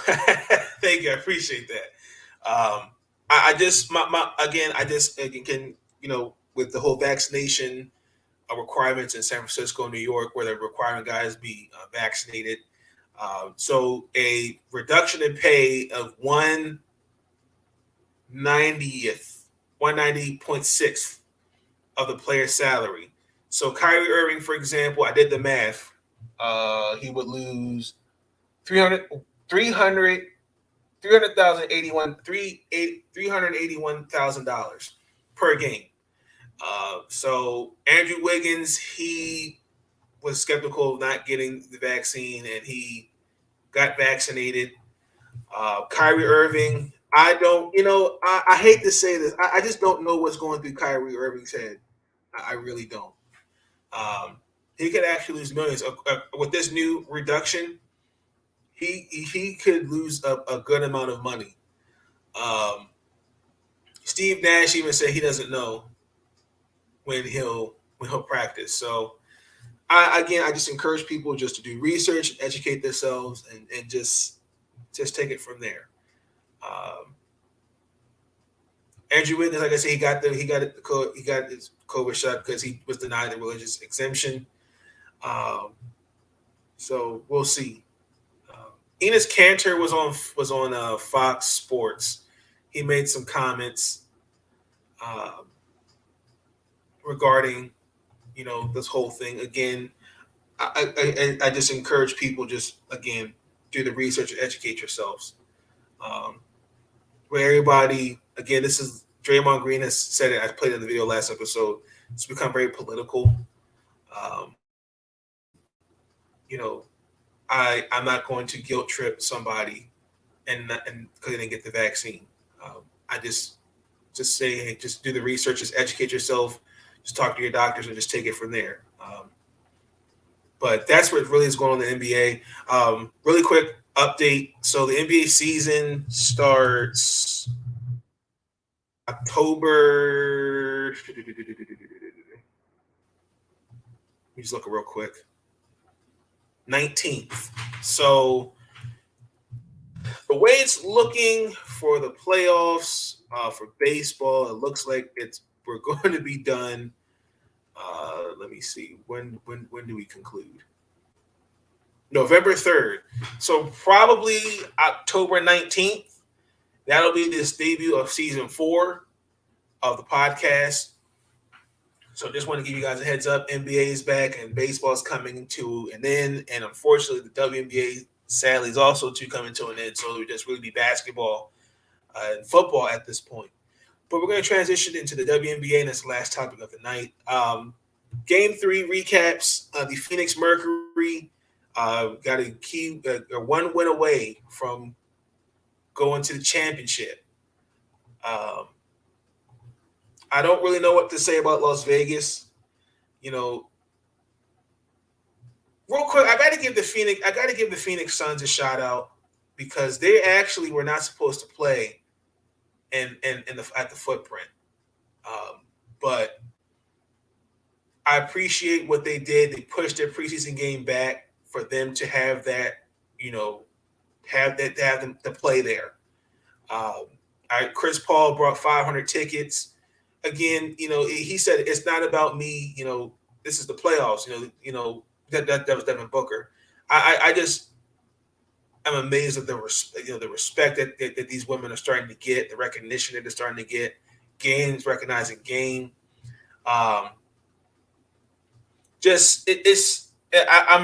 Thank you. I appreciate that. With the whole vaccination requirements in San Francisco and New York, where they're requiring guys be vaccinated. So a reduction in pay of 190.6 of the player's salary. So Kyrie Irving, for example, I did the math. He would lose $381,000 per game. So Andrew Wiggins, he was skeptical of not getting the vaccine, and he got vaccinated. Kyrie Irving, I hate to say this. I just don't know what's going through Kyrie Irving's head. I really don't. He could actually lose millions. With this new reduction, he could lose a good amount of money. Steve Nash even said he doesn't know when he'll practice. So I just encourage people just to do research, educate themselves, and just take it from there. Andrew Wiggins, like I said, he got his COVID shot because he was denied the religious exemption. So we'll see. Enes Kanter was on Fox Sports. He made some comments regarding this whole thing. Again, I just encourage people do the research and educate yourselves. Where everybody, again, this is Draymond Green has said it. I played it in the video last episode. It's become very political. I'm not going to guilt trip somebody and because they didn't get the vaccine. I just say, hey, just do the research, just educate yourself, just talk to your doctors, and just take it from there. But that's what really is going on in the NBA. Really quick update. So the NBA season starts October. Let me just look real quick. 19th. So the way it's looking for the playoffs for baseball, it looks like we're going to be done. Let me see. When do we conclude? November 3rd. So probably October 19th. That'll be this debut of season 4 of the podcast. So just want to give you guys a heads up. NBA is back and baseball's coming to an end. And unfortunately, the WNBA sadly is also coming to an end. So it would just really be basketball and football at this point. But we're going to transition into the WNBA, and that's the last topic of the night. Game 3 recaps. The Phoenix Mercury got a 1 win away from going to the championship. I don't really know what to say about Las Vegas. Real quick, I got to give the Phoenix Suns a shout out because they actually were not supposed to play at the Footprint. But I appreciate what they did. They pushed their preseason game back for them to have that, have them to play there. Chris Paul brought 500 tickets. Again, he said it's not about me. This is the playoffs. That was Devin Booker. I'm amazed at the respect that these women are starting to get, the recognition that they're starting to get, games recognizing game. I'm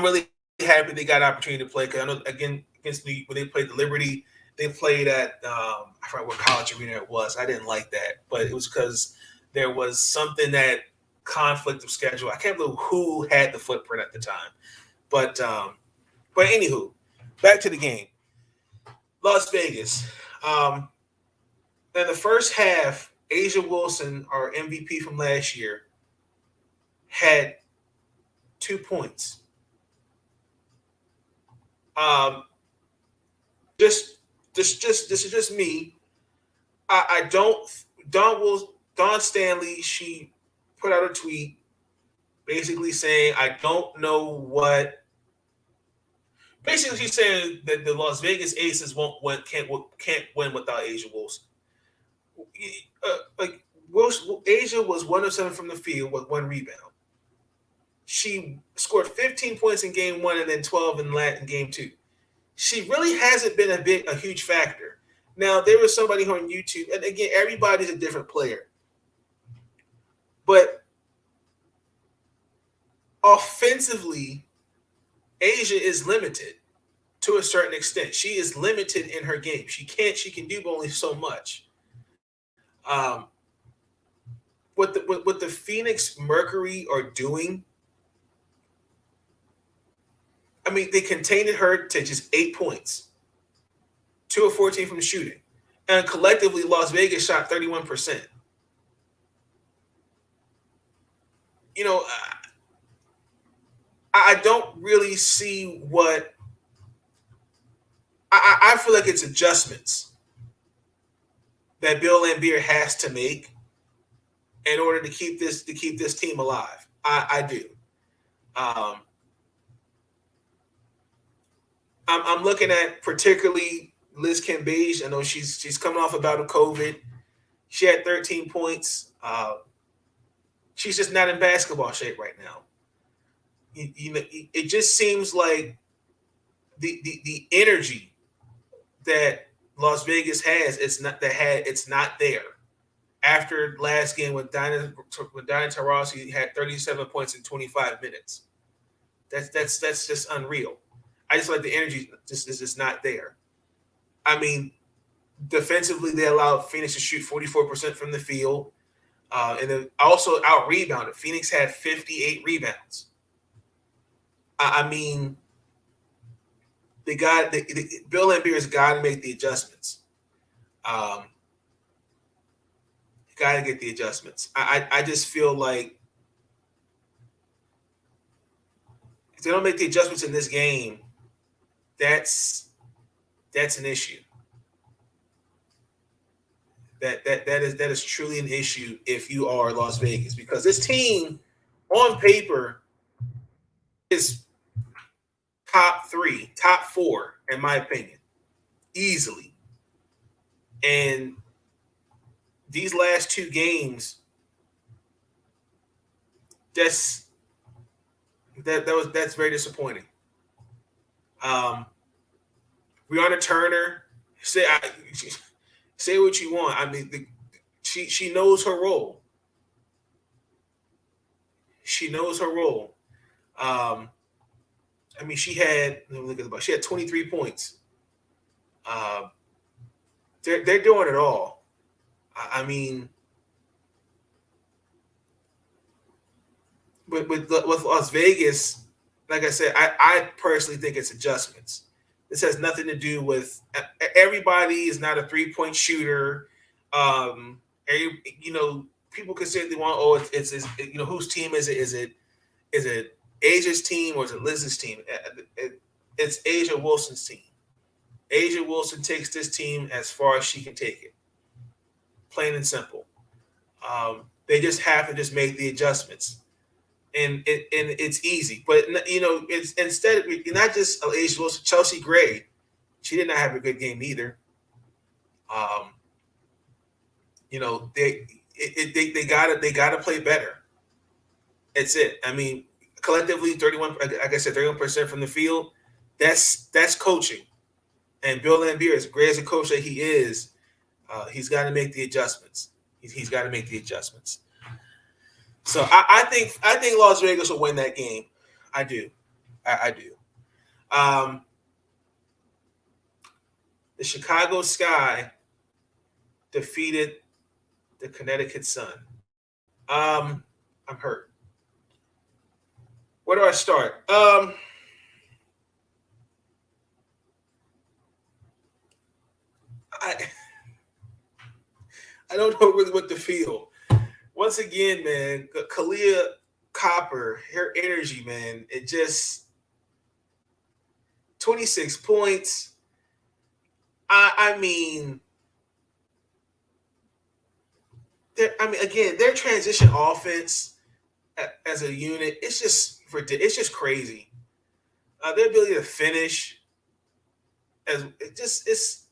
really happy they got an opportunity to play because I know again when they played the Liberty, they played at I forgot what college arena it was. I didn't like that, but it was because there was something that conflict of schedule. I can't believe who had the Footprint at the time, but anywho, back to the game. Las Vegas. In the first half, Asia Wilson, our MVP from last year, had 2 points. This is just me. Dawn Stanley, she put out a tweet basically saying, I don't know what. Basically, she's saying that the Las Vegas Aces can't win without Asia Wilson. Asia was 1 of 7 from the field with 1 rebound. She scored 15 points in game 1 and then 12 in game 2. She really hasn't been a huge factor. Now, there was somebody on YouTube, and again, everybody's a different player. But offensively, Asia is limited to a certain extent. She is limited in her game. She can do only so much. What the Phoenix Mercury are doing, I mean, they contained her to just 8 points, 2 of 14 from shooting, and collectively, Las Vegas shot 31%. I don't really see what I feel like it's adjustments that Bill Laimbeer has to make in order to keep this team alive. I do. I'm looking at particularly Liz Cambage. I know she's coming off a bout of COVID. She had 13 points. She's just not in basketball shape right now. It just seems like the energy that Las Vegas has, it's not there. After last game when Diana Taurasi had 37 points in 25 minutes. That's just unreal. I just like the energy just is just not there. I mean, defensively, they allowed Phoenix to shoot 44% from the field. And then also out-rebounded. Phoenix had 58 rebounds. I mean, Bill Laimbeer's got to make the adjustments. Got to get the adjustments. I just feel like if they don't make the adjustments in this game, that's an issue. That is truly an issue if you are Las Vegas, because this team on paper is top 3, top 4, in my opinion, easily. And these last 2 games, that's very disappointing. Brianna Turner, say what you want. I mean, she knows her role. She knows her role. I mean, she had 23 points. They're doing it all. I mean, with Las Vegas, like I said, I personally think it's adjustments. This has nothing to do with everybody is not a 3-point shooter. People can say they want. Oh, it's whose team is it? Is it Asia's team or is it Liz's team? It's Asia Wilson's team. Asia Wilson takes this team as far as she can take it. Plain and simple. They just have to just make the adjustments. And it's easy. But, it's instead of not just Asia Wilson, Chelsea Gray, she did not have a good game either. They gotta play better. It's it. I mean, collectively, 31, like I said, 31% from the field. That's coaching. And Bill Lambier, as great as a coach that he is, he's got to make the adjustments. He's got to make the adjustments. So I think Las Vegas will win that game. I do. I do. The Chicago Sky defeated the Connecticut Sun. I'm hurt. Where do I start? I don't know really what to feel. Once again, man, Kalia Copper, her energy, man, it just 26 points. I mean, again, their transition offense as a unit, it's just crazy. Their ability to finish, there's just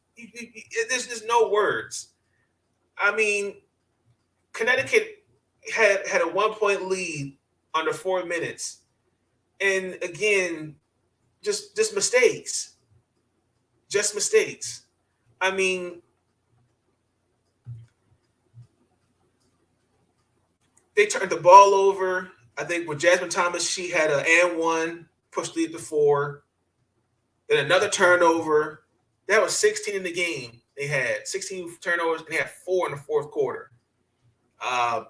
no words. I mean, Connecticut had a 1-point lead under 4 minutes, and again, just mistakes, I mean, they turned the ball over. I think with Jasmine Thomas, she had an and one, pushed lead to 4. Then another turnover. That was 16 in the game. They had 16 turnovers and they had 4 in the fourth quarter. I'm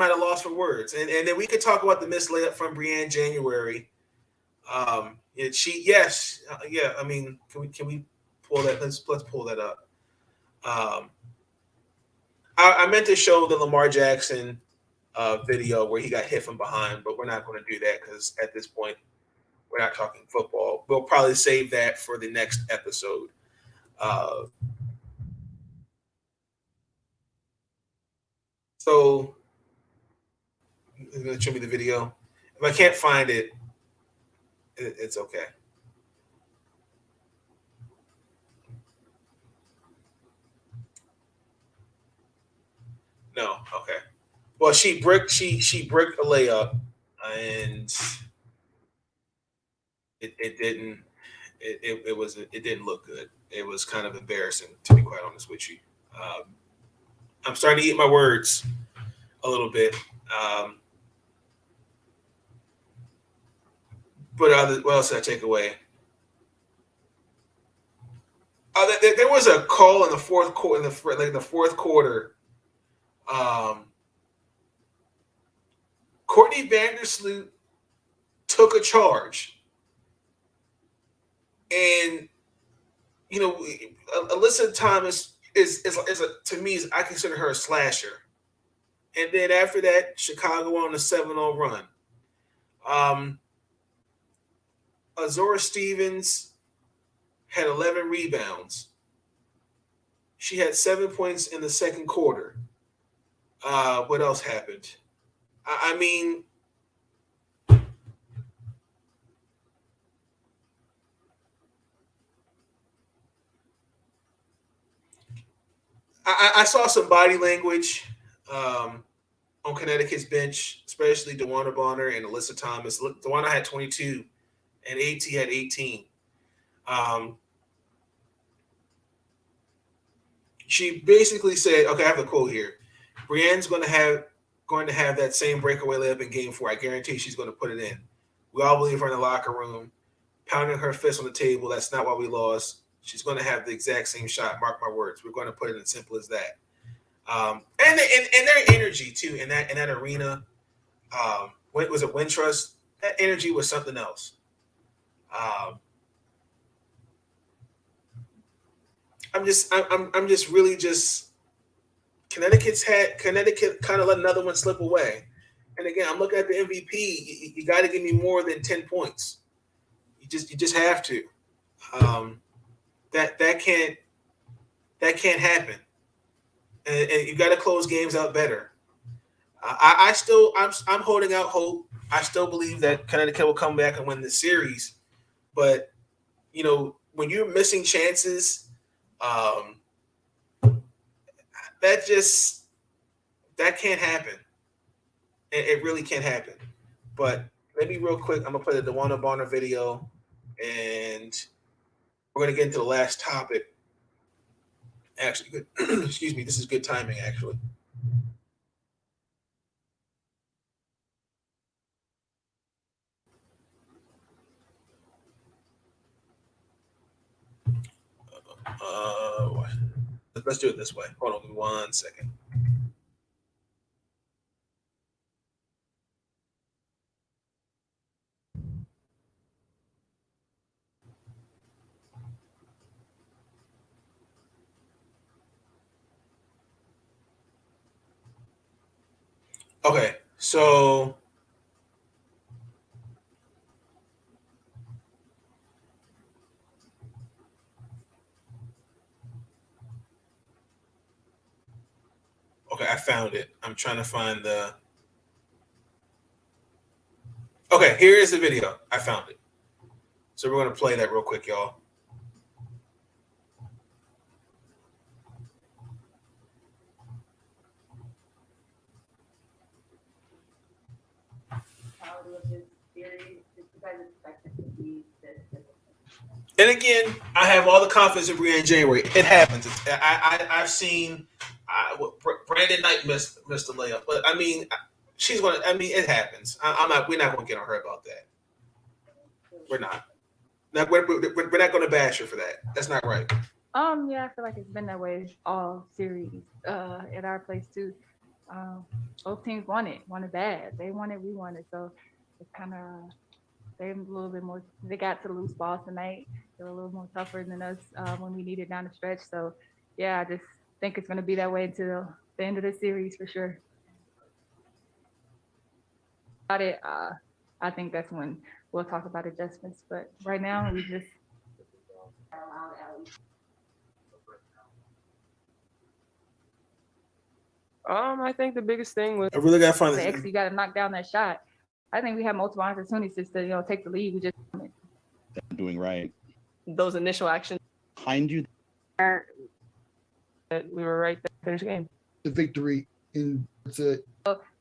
at a loss for words. And then we could talk about the missed layup from Breanne January. I mean, can we pull that? Let's pull that up. I meant to show the Lamar Jackson video where he got hit from behind, but we're not going to do that because at this point we're not talking football. We'll probably save that for the next episode. So you're going to show me the video. If I can't find it, it's okay. No, okay. Well, she bricked a layup, and it didn't look good. It was kind of embarrassing, to be quite honest with you. I'm starting to eat my words a little bit. But what else did I take away? There was a call in the fourth quarter. The fourth quarter. Courtney Vandersloot took a charge, and Alyssa Thomas is to me I consider her a slasher. And then after that, Chicago on a 7-0 run. Azora Stevens had 11 rebounds. She had 7 points in the second quarter. What else happened? I mean, I saw some body language on Connecticut's bench, especially DeWanna Bonner and Alyssa Thomas. DeWanna had 22 and AT had 18. She basically said, okay, I have a quote here. Brienne's going to have that same breakaway layup in game 4. I guarantee she's going to put it in. We all believe her in the locker room, pounding her fist on the table. That's not why we lost. She's going to have the exact same shot. Mark my words. We're going to put it in simple as that. And their energy too in that arena. Was it Wintrust? That energy was something else. I'm just really Connecticut kind of let another one slip away. And again, I'm looking at the MVP. You got to give me more than 10 points. You just have to. That can't happen. And you got to close games out better. I'm holding out hope. I still believe that Connecticut will come back and win the series. But when you're missing chances, that can't happen. It really can't happen. But let me real quick. I'm gonna play the DeWanna Bonner video, and we're gonna get into the last topic. Actually, good. Excuse me. This is good timing, actually. Let's do it this way. Hold on 1 second. Okay, so I found it. I'm trying to find the. Okay, here is the video. I found it. So we're going to play that real quick, y'all. And again, I have all the confidence in Brianne January. It happens. I've seen Brandon Knight missed the layup, but I mean, she's going to. I mean, it happens. We're not going to get on her about that. We're not. We're not going to bash her for that. That's not right. Yeah, I feel like it's been that way all series at our place too. Both teams won it bad. They won it, we won it. So it's kind of they're a little bit more. They got to the loose balls tonight. They were a little more tougher than us when we needed down the stretch. So yeah, I just think it's going to be that way until the end of the series for sure. About it, I think that's when we'll talk about adjustments. But right now, we just. I think the biggest thing was I really got to find this. You got to knock down that shot. I think we had multiple opportunities to take the lead. We just doing right. Those initial actions Behind you. that we were right there to finish the game. The victory in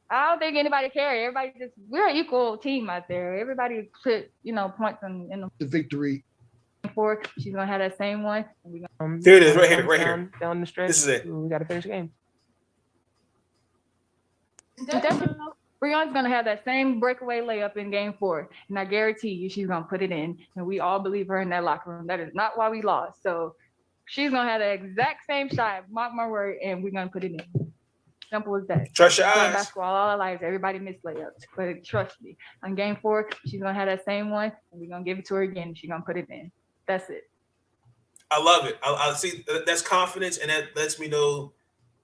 I don't think anybody cares. We're an equal team out there. Everybody put points in the victory. For she's gonna have that same one. Here it is, right here. Down the stretch. This is it. We got to finish the game. Breon's gonna have that same breakaway layup in game 4, and I guarantee you she's gonna put it in. And we all believe her in that locker room. That is not why we lost. So she's gonna have the exact same shot. Mark my word, and we're gonna put it in. Simple as that. Trust your eyes. Basketball all our lives, everybody missed layups, but trust me. On game 4, she's gonna have that same one, and we're gonna give it to her again. And she's gonna put it in. That's it. I love it. I see that's confidence, and that lets me know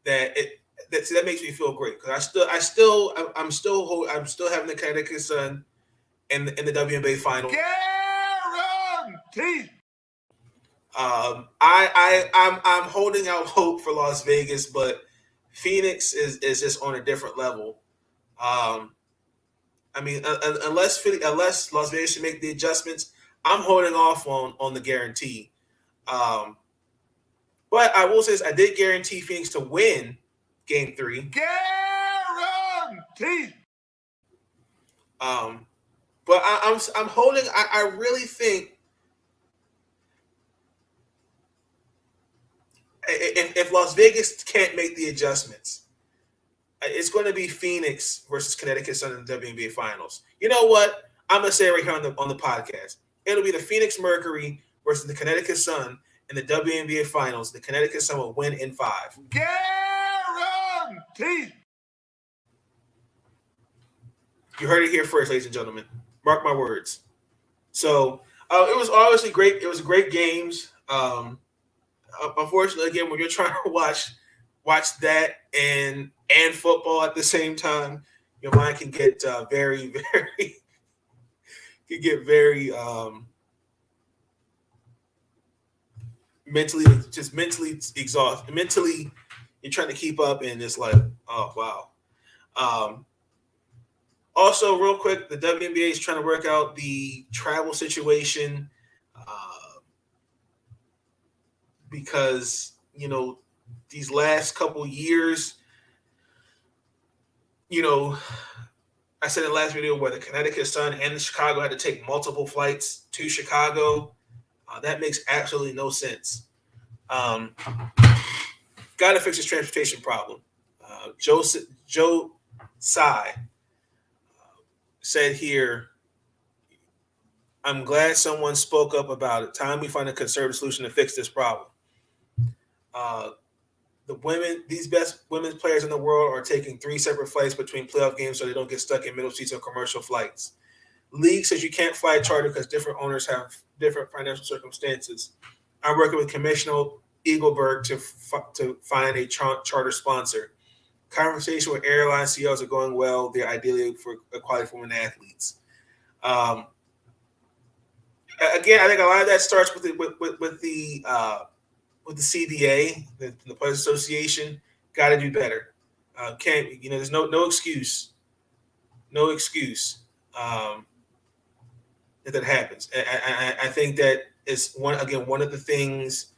that that makes me feel great because I'm still having the Connecticut Sun in the Wnba final. Guaranteed. I'm holding out hope for Las Vegas, but Phoenix is just on a different level. I mean, unless Las Vegas should make the adjustments, I'm holding off on the guarantee. But I will say this, I did guarantee Phoenix to win Game 3. Guarantee. But I'm holding. I really think if Las Vegas can't make the adjustments, it's going to be Phoenix versus Connecticut Sun in the WNBA Finals. You know what? I'm going to say it right here on the podcast. It'll be the Phoenix Mercury versus the Connecticut Sun in the WNBA Finals. The Connecticut Sun will win in 5. Guarantee. You heard it here first, ladies and gentlemen. Mark my words. So it was obviously great. It was great games. Unfortunately, again, when you're trying to watch that and football at the same time, your mind can get very mentally exhausted. Mentally, you're trying to keep up, and it's like, oh wow. Also, real quick, the WNBA is trying to work out the travel situation because, you know, these last couple years, you know, I said in the last video where the Connecticut Sun and the Chicago had to take multiple flights to Chicago. That makes absolutely no sense. Got to fix this transportation problem. Joe Tsai said here, I'm glad someone spoke up about it. Time we find a conservative solution to fix this problem. These best women's players in the world are taking 3 separate flights between playoff games so they don't get stuck in middle seats of commercial flights. League says you can't fly a charter because different owners have different financial circumstances. I'm working with Commissioner Eagleberg to find a charter sponsor. Conversation with airline CEOs are going well. They're ideally for equality for women athletes. Again, I think a lot of that starts with the CBA, the Players Association. Got to do better. There's no excuse that happens. I think that is one of the things.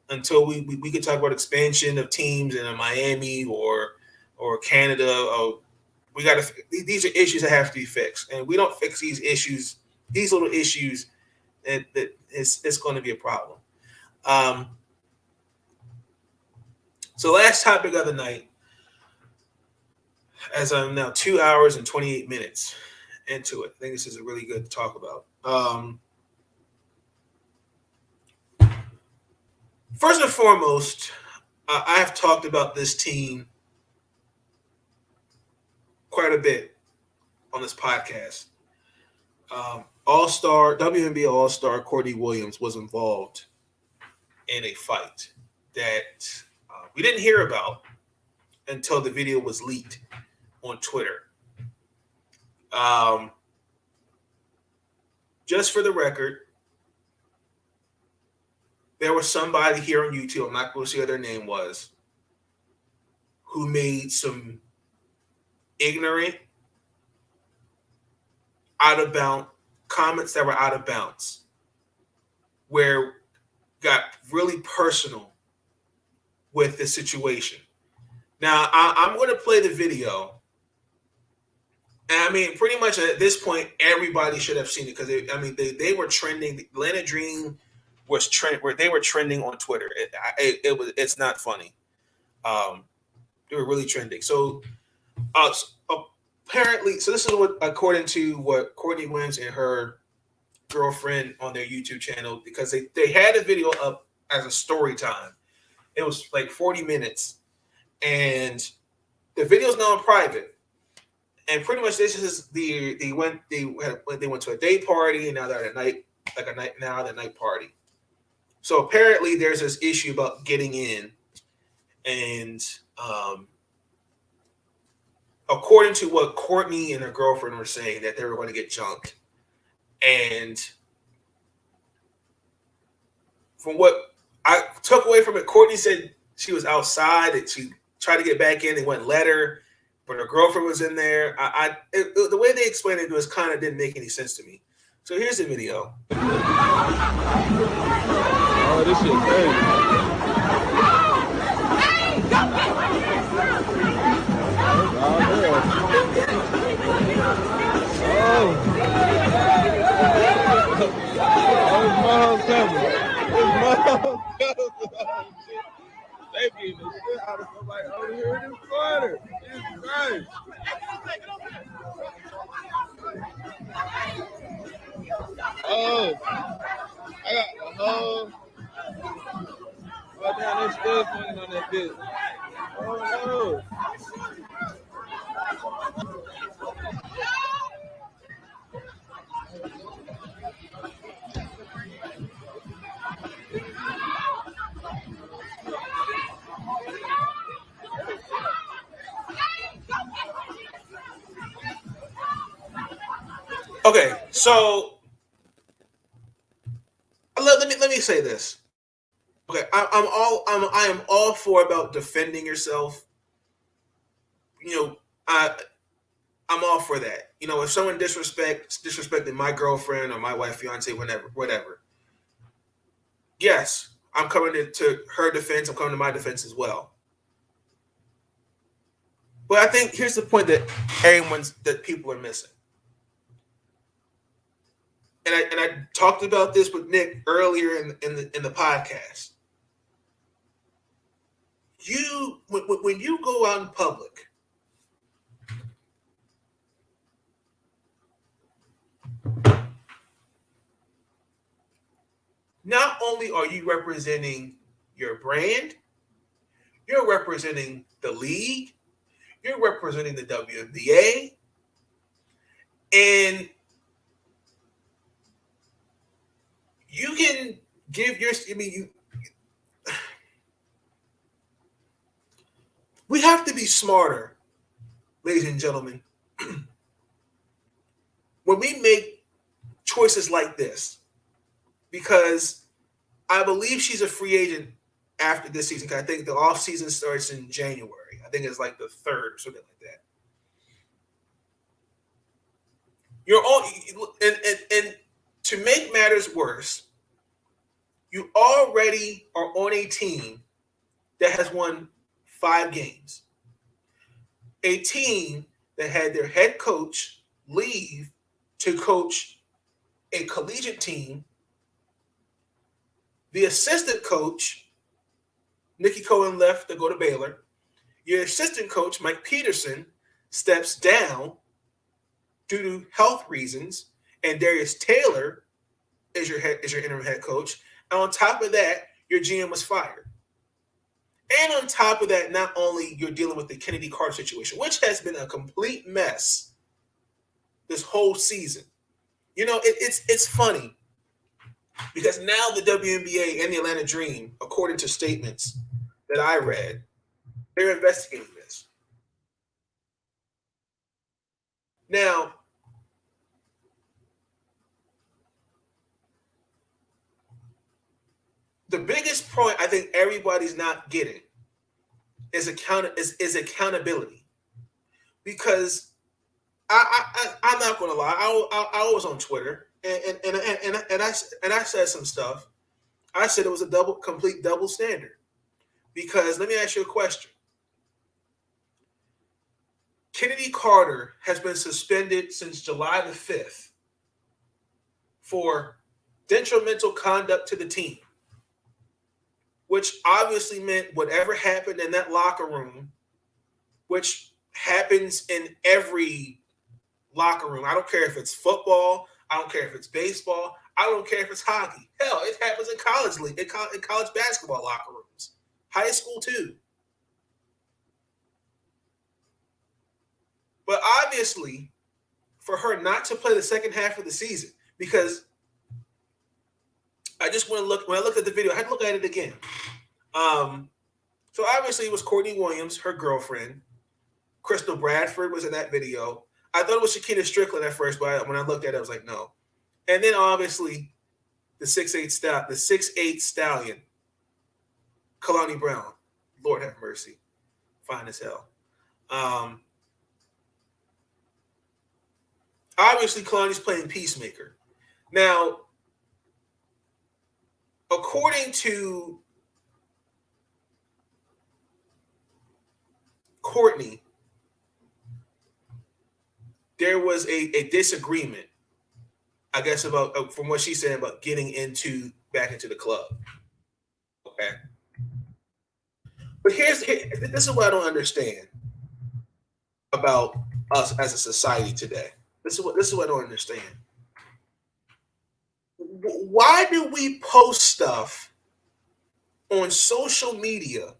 Until we can talk about expansion of teams in Miami or Canada, these are issues that have to be fixed, and we don't fix these issues, these little issues, it's going to be a problem. So last topic of the night, as I'm now 2 hours and 28 minutes into it, I think this is a really good to talk about. First and foremost, I have talked about this team quite a bit on this podcast. WNBA All-Star Courtney Williams was involved in a fight that we didn't hear about until the video was leaked on Twitter. Just for the record, there was somebody here on YouTube, I'm not going to say what their name was, who made some ignorant, out of bounds comments that were out of bounds, where got really personal with the situation. Now, I'm going to play the video. And I mean, pretty much at this point, everybody should have seen it because they were trending. Atlanta Dream was they were trending on Twitter. It's not funny. They were really trending. So apparently, so this is what, according to what Courtney Williams and her girlfriend on their YouTube channel, because they had a video up as a story time. It was like 40 minutes, and the video is now in private. And pretty much this is they went to a day party, and now they're at a night party. So apparently there's this issue about getting in, and according to what Courtney and her girlfriend were saying, that they were going to get jumped. And from what I took away from it, Courtney said she was outside and she tried to get back in. They wouldn't let her, but her girlfriend was in there. The way they explained it was kind of didn't make any sense to me. So here's the video. Oh, this shit crazy. They beat the shit out of somebody over here in this corner. Jesus Christ. Oh, I got the whole. Oh, damn, they still swinging on that bitch. Oh, no. Okay, so let me say this. Okay, I am all for about defending yourself. You know, I'm all for that. You know, if someone disrespected my girlfriend or my wife, fiance, whatever. Yes, I'm coming to her defense. I'm coming to my defense as well. But I think here's the point that people are missing. And I talked about this with Nick earlier in the podcast. When you go out in public, not only are you representing your brand, you're representing the league, you're representing the WNBA, and you can give your. We have to be smarter, ladies and gentlemen, when we make choices like this, because I believe she's a free agent after this season. I think the off season starts in January. I think it's like the 3rd or something like that. You're all and to make matters worse, you already are on a team that has won 5 games. A team that had their head coach leave to coach a collegiate team. The assistant coach, Nikki Cohen, left to go to Baylor. Your assistant coach, Mike Peterson, steps down due to health reasons, and Darius Taylor is your interim head coach. And on top of that, your GM was fired. And on top of that, not only you're dealing with the Kennedy Carter situation, which has been a complete mess this whole season. You know, it's funny because now the WNBA and the Atlanta Dream, according to statements that I read, they're investigating this. Now, the biggest point I think everybody's not getting is accountability, because I'm not going to lie. I was on Twitter and I said some stuff. I said it was a complete double standard, because let me ask you a question. Kennedy Carter has been suspended since July the 5th for detrimental conduct to the team, which obviously meant whatever happened in that locker room, which happens in every locker room. I don't care if it's football. I don't care if it's baseball. I don't care if it's hockey. Hell, it happens in college league, in college basketball locker rooms, high school too. But obviously, for her not to play the second half of the season, because I just want to look, when I looked at the video, I had to look at it again. So obviously it was Courtney Williams, her girlfriend. Crystal Bradford was in that video. I thought it was Shakina Strickland at first, but when I looked at it, I was like, no. And then obviously the 6'8" stallion, Kalani Brown. Lord have mercy. Fine as hell. Obviously, Kalani's playing peacemaker. Now, according to Courtney, there was a disagreement, I guess, about from what she said about getting back into the club. Okay. But this is what I don't understand about us as a society today. This is what I don't understand. Why do we post stuff on social media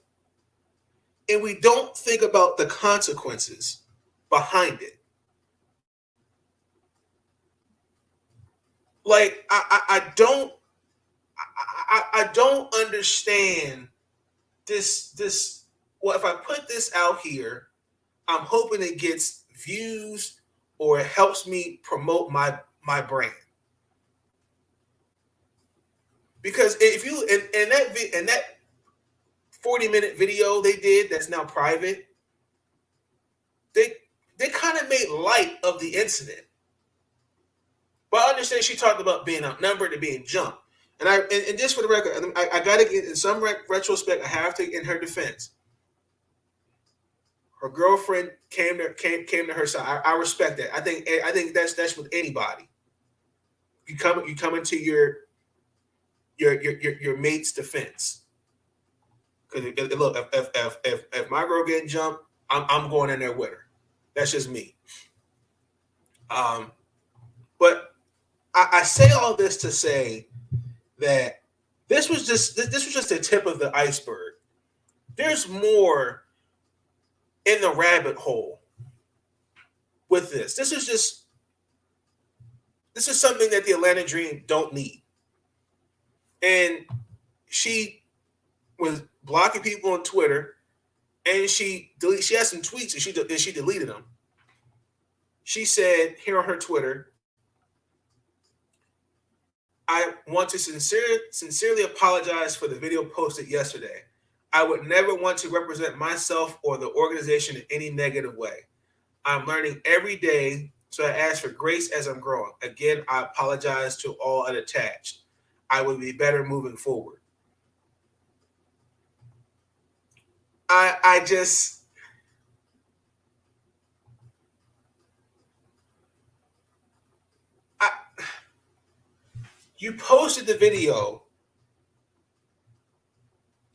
and we don't think about the consequences behind it? Like I don't understand this. Well, if I put this out here, I'm hoping it gets views or it helps me promote my brand. Because if you in that 40-minute video they did that's now private, they kind of made light of the incident. But I understand she talked about being outnumbered and being jumped. And just for the record, I got to get in some retrospect. I have to, in her defense, her girlfriend came to her side. I respect that. I think that's with anybody. You come into your mate's defense. Because look, if my girl getting jumped, I'm going in there with her. That's just me. But I say all this to say that this was just the tip of the iceberg. There's more in the rabbit hole with this. This is something that the Atlanta Dream don't need. And she was blocking people on Twitter, and she had some tweets and she deleted them. She said here on her Twitter, I want to sincerely apologize for the video posted yesterday. I would never want to represent myself or the organization in any negative way. I'm learning every day, so I ask for grace as I'm growing. Again, I apologize to all unattached. I will be better moving forward. You posted the video,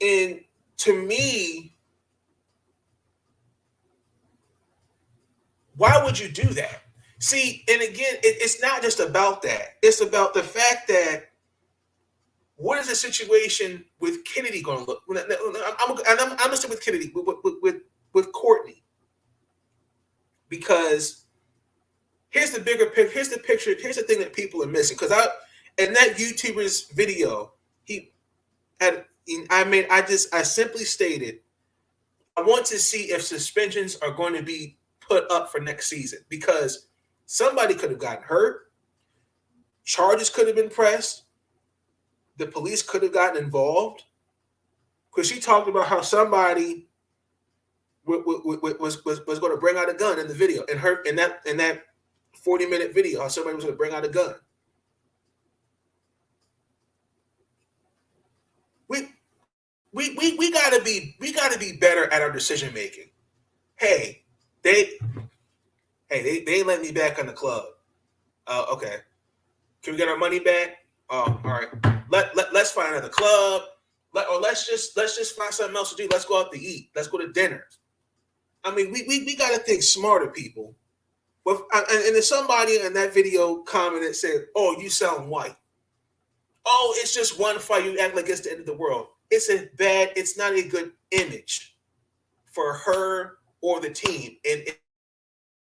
and to me, why would you do that? See, and again, it's not just about that. It's about the fact that what is the situation with Kennedy going to look? I'm listening with Kennedy, with Courtney, because here's the bigger picture. Here's the picture. Here's the thing that people are missing. Because in that YouTuber's video, I simply stated, I want to see if suspensions are going to be put up for next season, because somebody could have gotten hurt, charges could have been pressed, the police could have gotten involved, because she talked about how somebody was going to bring out a gun in the video, in that 40-minute video, how somebody was going to bring out a gun. We gotta be better at our decision making. Hey, they ain't letting me back in the club. Okay, can we get our money back? Oh, all right. Let's find another club. Let's just find something else to do. Let's go out to eat. Let's go to dinner. I mean, we gotta think smarter, people. And then somebody in that video commented, said, "Oh, you sound white. Oh, it's just one fight. You act like it's the end of the world." It's not a good image for her or the team. And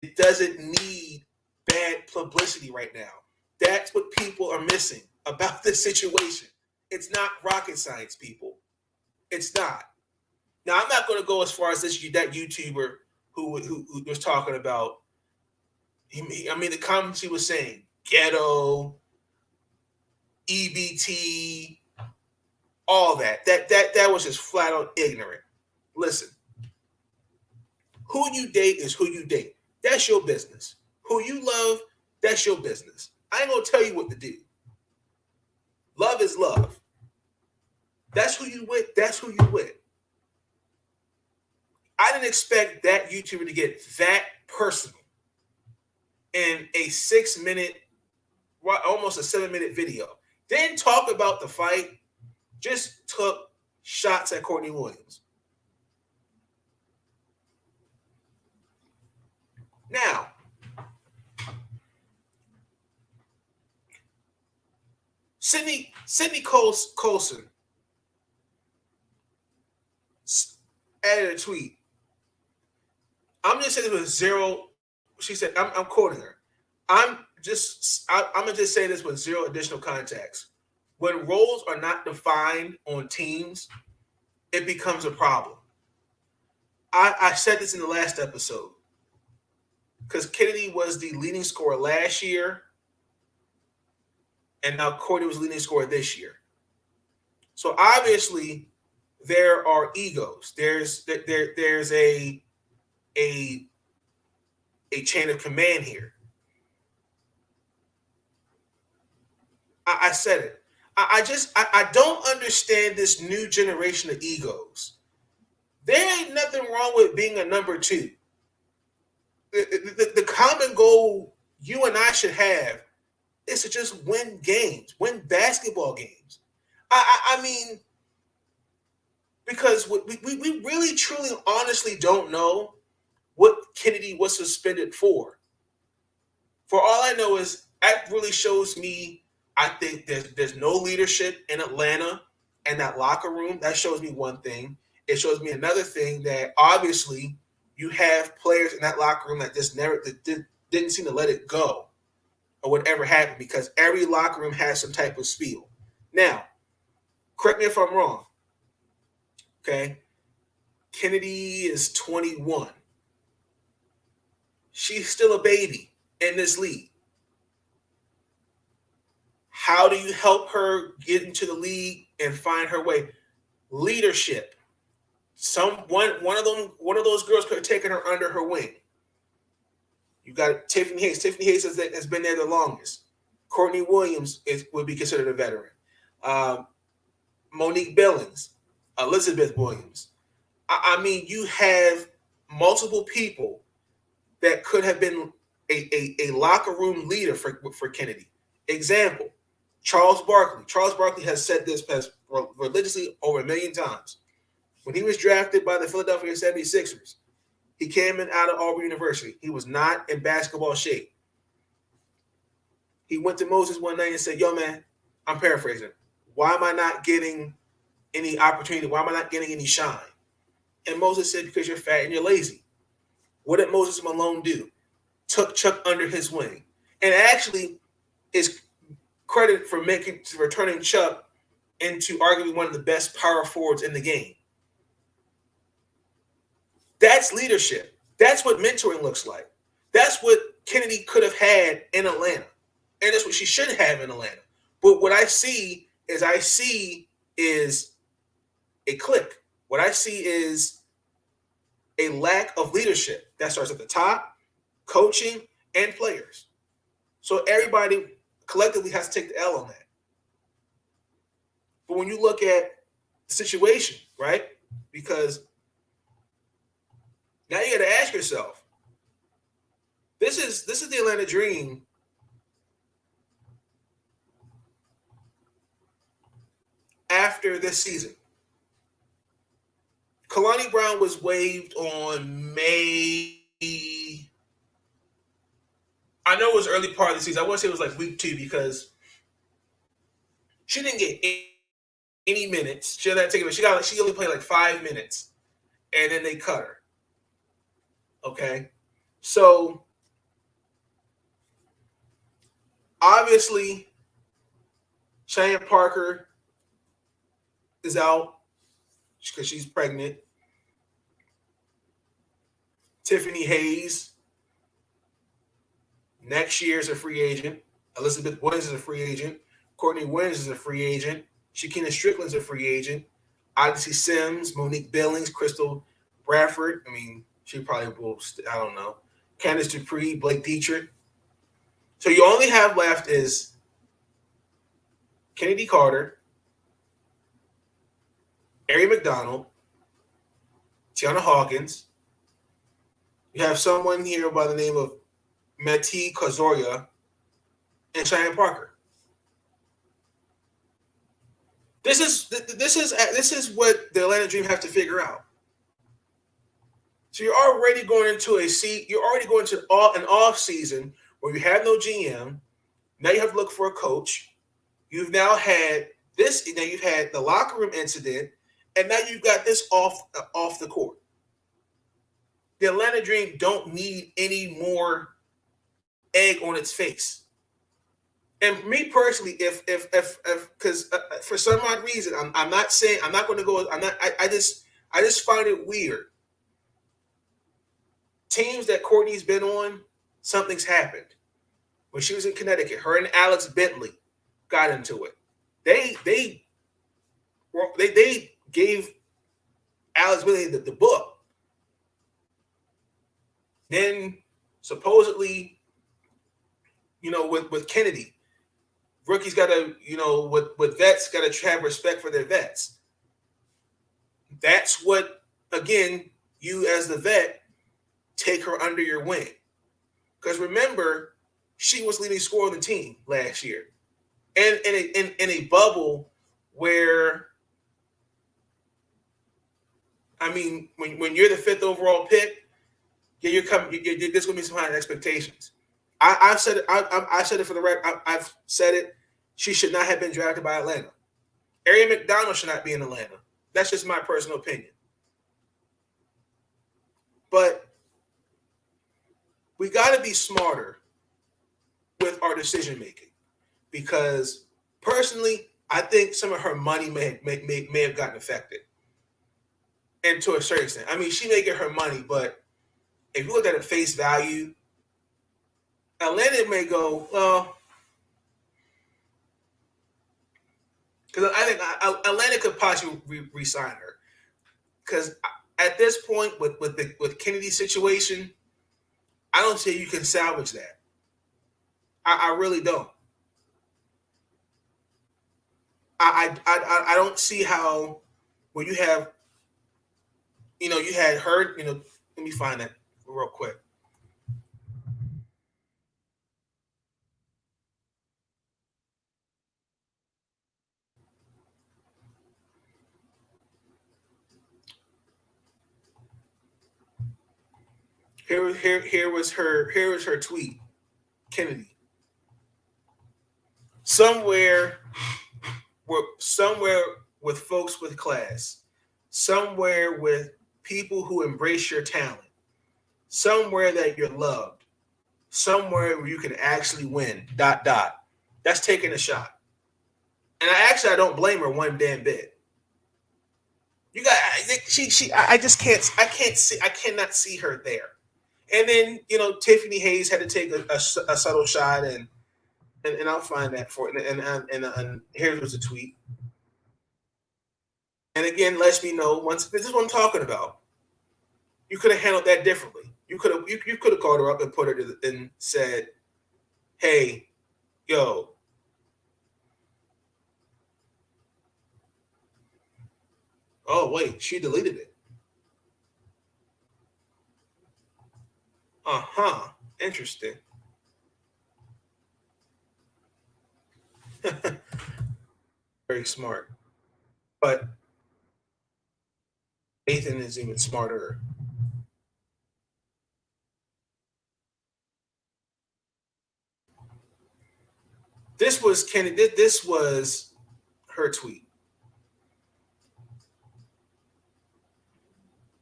it doesn't need bad publicity right now. That's what people are missing about this situation. It's not rocket science, people. It's not. Now, I'm not going to go as far as that YouTuber who was talking about, the comments he was saying, ghetto, EBT, all that was just flat out ignorant. Listen, who you date is who you date. That's your business. Who you love, that's your business. I ain't gonna tell you what to do. Love is love. That's who you with. That's who you with. I didn't expect that YouTuber to get that personal in a 6-minute, almost a 7-minute video. Didn't talk about the fight, just took shots at Courtney Williams. Now, Sydney Colson added a tweet. I'm just saying this with zero. She said, I'm quoting her. I'm gonna just say this with zero additional context. When roles are not defined on teams, it becomes a problem. I said this in the last episode because Kennedy was the leading scorer last year, and now Courtney was leading scorer this year. So obviously, there are egos. There's a chain of command here. I said it. I don't understand this new generation of egos. There ain't nothing wrong with being a number two. The common goal you and I should have is to just win games, win basketball games. I mean, because we really, truly, honestly don't know what Kennedy was suspended for. For all I know is that really shows me, I think there's no leadership in Atlanta and that locker room. That shows me one thing. It shows me another thing, that obviously you have players in that locker room that just didn't seem to let it go or whatever happened, because every locker room has some type of spiel. Now, correct me if I'm wrong. Okay. Kennedy is 21. She's still a baby in this league. How do you help her get into the league and find her way? Leadership. One of those girls could have taken her under her wing. You got Tiffany Hayes. Tiffany Hayes has been there the longest. Courtney Williams would be considered a veteran. Monique Billings, Elizabeth Williams. I mean, you have multiple people that could have been a locker room leader for Kennedy. Example, Charles Barkley. Charles Barkley has said this religiously over 1 million times. When he was drafted by the Philadelphia 76ers, he came in out of Auburn University. He was not in basketball shape. He went to Moses one night and said, yo, man, I'm paraphrasing. Why am I not getting any opportunity? Why am I not getting any shine? And Moses said, because you're fat and you're lazy. What did Moses Malone do? Took Chuck under his wing. And actually is credit for turning Chuck into arguably one of the best power forwards in the game. That's leadership. That's what mentoring looks like. That's what Kennedy could have had in Atlanta. And that's what she should have in Atlanta. But what I see is a clique. What I see is a lack of leadership that starts at the top, coaching, and players. So everybody collectively has to take the L on that. But when you look at the situation, right? Because now you got to ask yourself, this is the Atlanta dream after this season. Kalani Brown was waived on May. I know it was early part of the season. I want to say it was like week 2 because she didn't get any minutes. She only played like 5 minutes, and then they cut her. Okay, so obviously Cheyenne Parker is out because she's pregnant. Tiffany Hayes next year is a free agent. Elizabeth Williams is a free agent. Courtney Williams is a free agent. Shakina Strickland's a free agent. Odyssey Sims, Monique Billings, Crystal Bradford. I mean, she probably will, I don't know. Candace Dupree, Blake Dietrich. So you only have left is Kennedy Carter, Ari McDonald, Tiana Hawkins, You have someone here by the name of Meti Kazoria and Cheyenne Parker. This is what the Atlanta Dream have to figure out. So you're already going into an off season where you have no GM. Now you have to look for a coach. You've now had this. Now you've had the locker room incident, and now you've got this off the court. The Atlanta Dream don't need any more egg on its face. And me personally, if because for some odd reason, I'm not saying I'm not going to go. I just find it weird. Teams that Courtney's been on, something's happened. When she was in Connecticut, her and Alex Bentley got into it. They gave Alex Bentley the book. Then supposedly, with Kennedy, rookies got to, with vets got to have respect for their vets. That's what, again, you as the vet, take her under your wing. Because remember, she was leading scorer on the team last year. And in a bubble where, I mean, when you're the 5th overall pick, there's going to be some high expectations. I've said it. I said it for the record. I've said it. She should not have been drafted by Atlanta. Arian McDonald should not be in Atlanta. That's just my personal opinion. But we got to be smarter with our decision making, because personally, I think some of her money may have gotten affected, and to a certain extent. I mean, she may get her money, but if you look at it face value, Atlanta may go, well, because I think Atlanta could possibly re-sign her, because at this point with Kennedy's situation, I don't see you can salvage that. I really don't. I don't see how, when you have, you had her, let me find that real quick. Here was her tweet, Kennedy. Somewhere with folks with class, somewhere with people who embrace your talent, somewhere that you're loved, somewhere where you can actually win. ... That's taking a shot. And I don't blame her one damn bit. You got I cannot see her there. And then, Tiffany Hayes had to take a subtle shot, and I'll find that for it. And here was a tweet. And again, lets me know, this is what I'm talking about. You could have handled that differently. You could have called her up and put her and said, hey, yo, oh wait, she deleted it. Interesting. Very smart. But Nathan is even smarter. This was Kennedy. This was her tweet.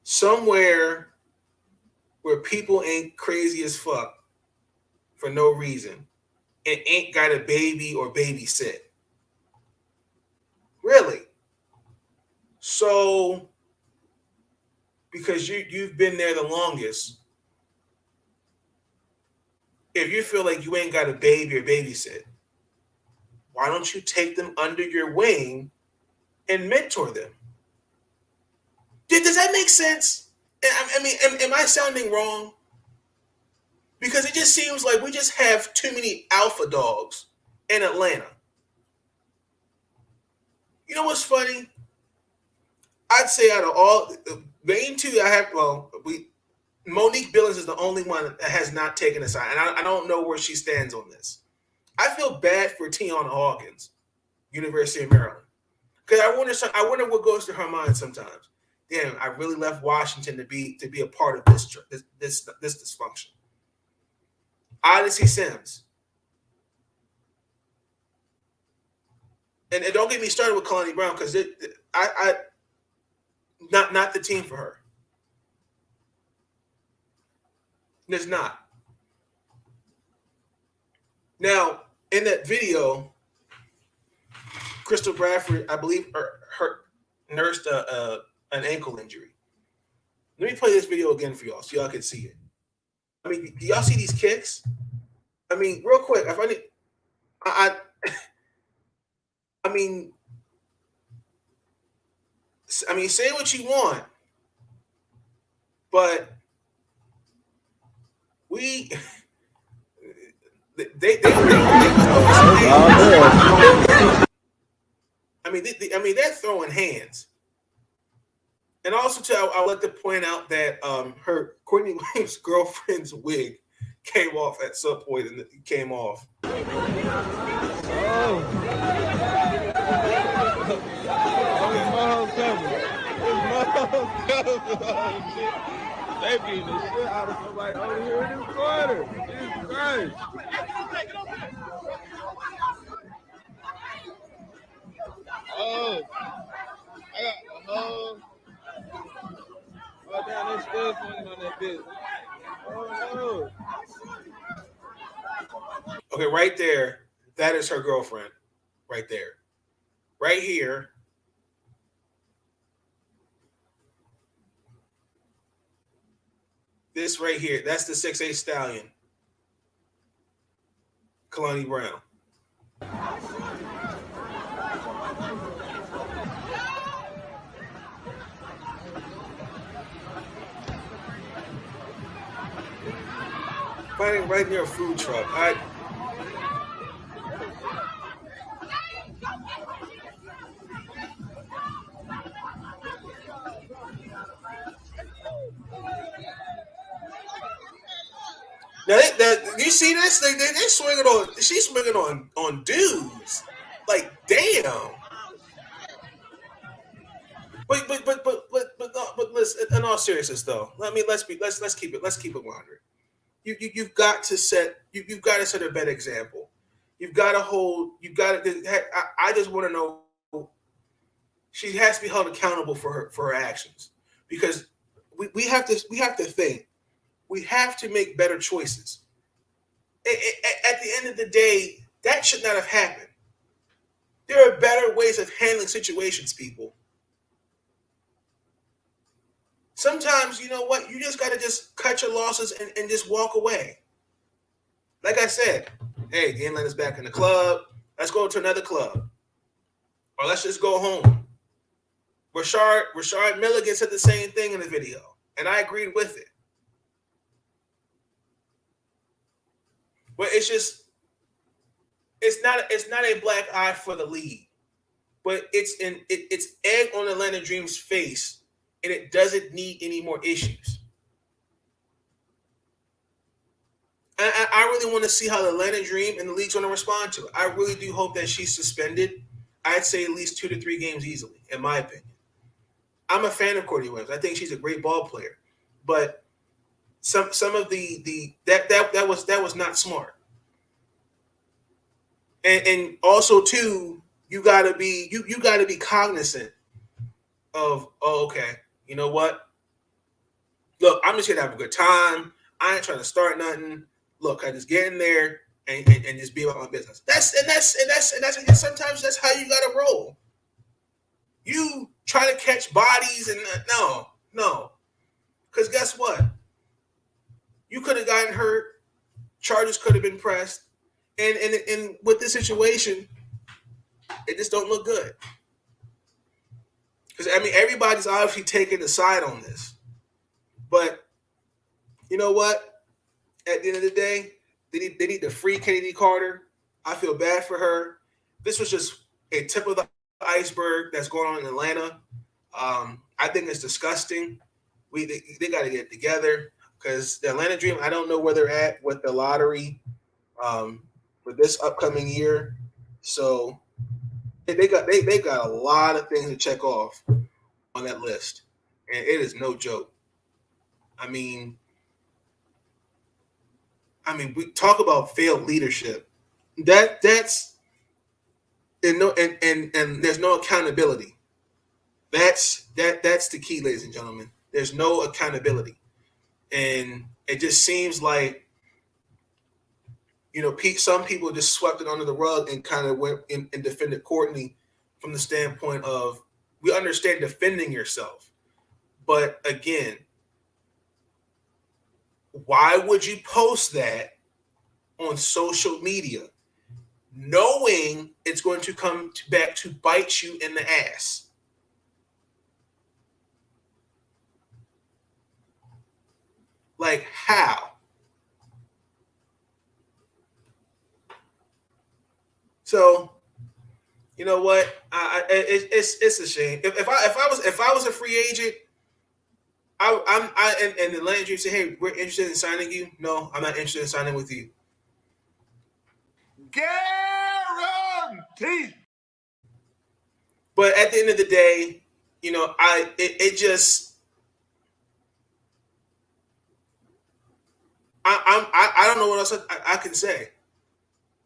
Somewhere where people ain't crazy as fuck for no reason and ain't got a baby or babysit. Really? So, because you've been there the longest, if you feel like you ain't got a baby or babysit, why don't you take them under your wing and mentor them? Does that make sense? I mean, am I sounding wrong? Because it just seems like we just have too many alpha dogs in Atlanta. You know what's funny? I'd say out of all, name two I have, Monique Billings is the only one that has not taken a side, and I don't know where she stands on this. I feel bad for Tiana Hawkins, University of Maryland, because I wonder what goes through her mind sometimes. Damn, I really left Washington to be a part of this dysfunction. Odyssey Sims, and don't get me started with Kalani Brown because not the team for her. There's not. Now, in that video, Crystal Bradford, I believe, her nursed an ankle injury. Let me play this video again for y'all so y'all can see it. I mean, do y'all see these kicks? I mean, real quick, I mean, say what you want, but they they're throwing hands. And also, too, I would like to point out that her Courtney Williams' girlfriend's wig came off at some point, and it came off. They beat the shit out of somebody over here in this corner. Jesus Christ. Oh, I got a whole. Oh, damn, they still swinging on that bitch. Oh, no. Okay, right there, that is her girlfriend. Right there. Right here. This right here, that's the 6'8" stallion. Kalani Brown. Fighting right near a food truck. Now, you see this? They swinging on. She's swinging on dudes. Like, damn. But listen. In all seriousness, though, let's keep it 100. You've got to set a better example. You've got to hold. I just want to know. She has to be held accountable for her actions, because we have to think. We have to make better choices. At the end of the day, that should not have happened. There are better ways of handling situations, people. Sometimes, you know what? You just got to just cut your losses and just walk away. Like I said, hey, the inland is back in the club. Let's go to another club. Or let's just go home. Rashard Milligan said the same thing in the video, and I agreed with it. But it's not a black eye for the league, but it's egg on the Atlanta Dream's face, and it doesn't need any more issues. I really want to see how the Atlanta Dream and the league's going to respond to it. I really do hope that she's suspended. I'd say at least 2 to 3 games easily, in my opinion. I'm a fan of Courtney Williams. I think she's a great ball player, but some of that was not smart. And also too, you gotta be cognizant of, okay, you know what? Look, I'm just here to have a good time. I ain't trying to start nothing. Look, I just get in there and just be about my business. That's sometimes that's how you gotta roll. You try to catch bodies and no. Because guess what? You could have gotten hurt. Charges could have been pressed. And with this situation, it just don't look good. Because, everybody's obviously taking a side on this. But you know what? At the end of the day, they need to free Kennedy Carter. I feel bad for her. This was just a tip of the iceberg that's going on in Atlanta. I think it's disgusting. They got to get it together. because the Atlanta Dream, I don't know where they're at with the lottery for this upcoming year. So they got a lot of things to check off on that list, and it is no joke. I mean, we talk about failed leadership. That's and there's no accountability. That's the key, ladies and gentlemen. There's no accountability, and it just seems like, some people just swept it under the rug and kind of went and defended Courtney from the standpoint of, we understand defending yourself, but again, why would you post that on social media knowing it's going to come back to bite you in the ass? Like, how? So, you know what? It's a shame. If I was a free agent, and the Atlanta Dream say, "Hey, we're interested in signing you." No, I'm not interested in signing with you. Guaranteed. But at the end of the day, I don't know what else I can say.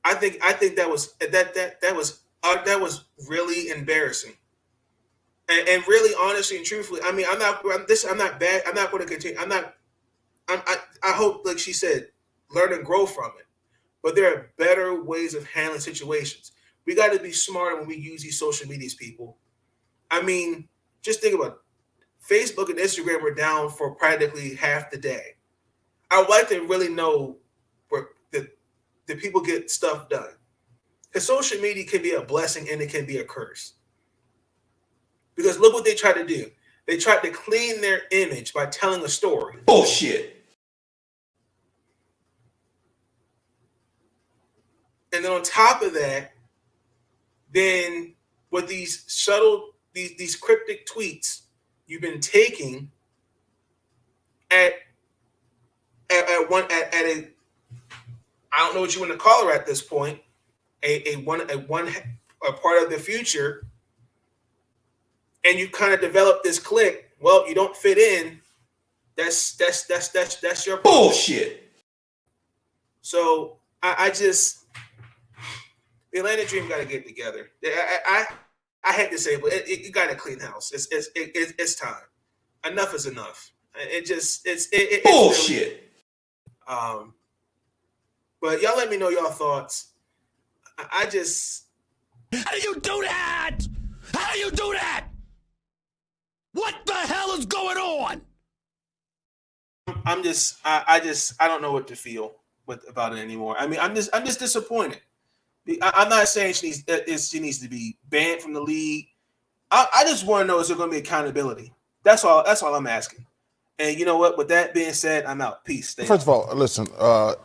I think that was really embarrassing, and really, honestly and truthfully, I'm not bad. I'm not going to continue. I hope, like she said, learn and grow from it. But there are better ways of handling situations. We got to be smarter when we use these social medias, people. Just think about it. Facebook and Instagram were down for practically half the day. I would like to really know where the people get stuff done. Because social media can be a blessing and it can be a curse. Because look what they tried to do. They tried to clean their image by telling a story. Bullshit. And then on top of that, then with these these cryptic tweets you've been taking at a I don't know what you want to call her at this point, a part of the future, and you kind of develop this clique. Well, you don't fit in. That's your bullshit. So I just, the Atlanta Dream got to get together. I hate to say it, but you got to clean house. It's time. Enough is enough. It's bullshit. Really, but y'all let me know your thoughts. How do you do that? How do you do that? What the hell is going on? I don't know what to feel about it anymore. I'm just disappointed. I'm not saying she needs to be banned from the league. I just want to know, is there going to be accountability? That's all I'm asking. And you know what? With that being said, I'm out. Peace. Stay First of all, listen,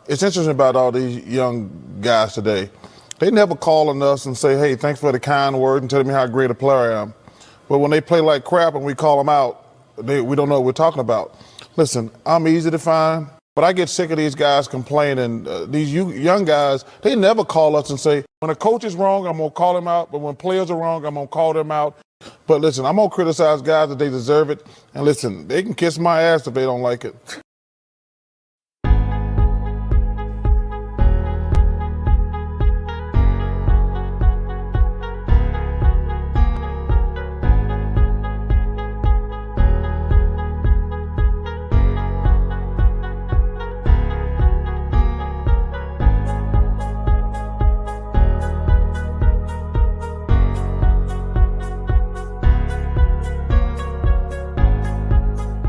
it's interesting about all these young guys today. They never call on us and say, hey, thanks for the kind word and tell me how great a player I am. But when they play like crap and we call them out, we don't know what we're talking about. Listen, I'm easy to find, but I get sick of these guys complaining. These young guys, they never call us and say, when a coach is wrong, I'm going to call him out. But when players are wrong, I'm going to call them out. But listen, I'm going to criticize guys that they deserve it. And listen, they can kiss my ass if they don't like it.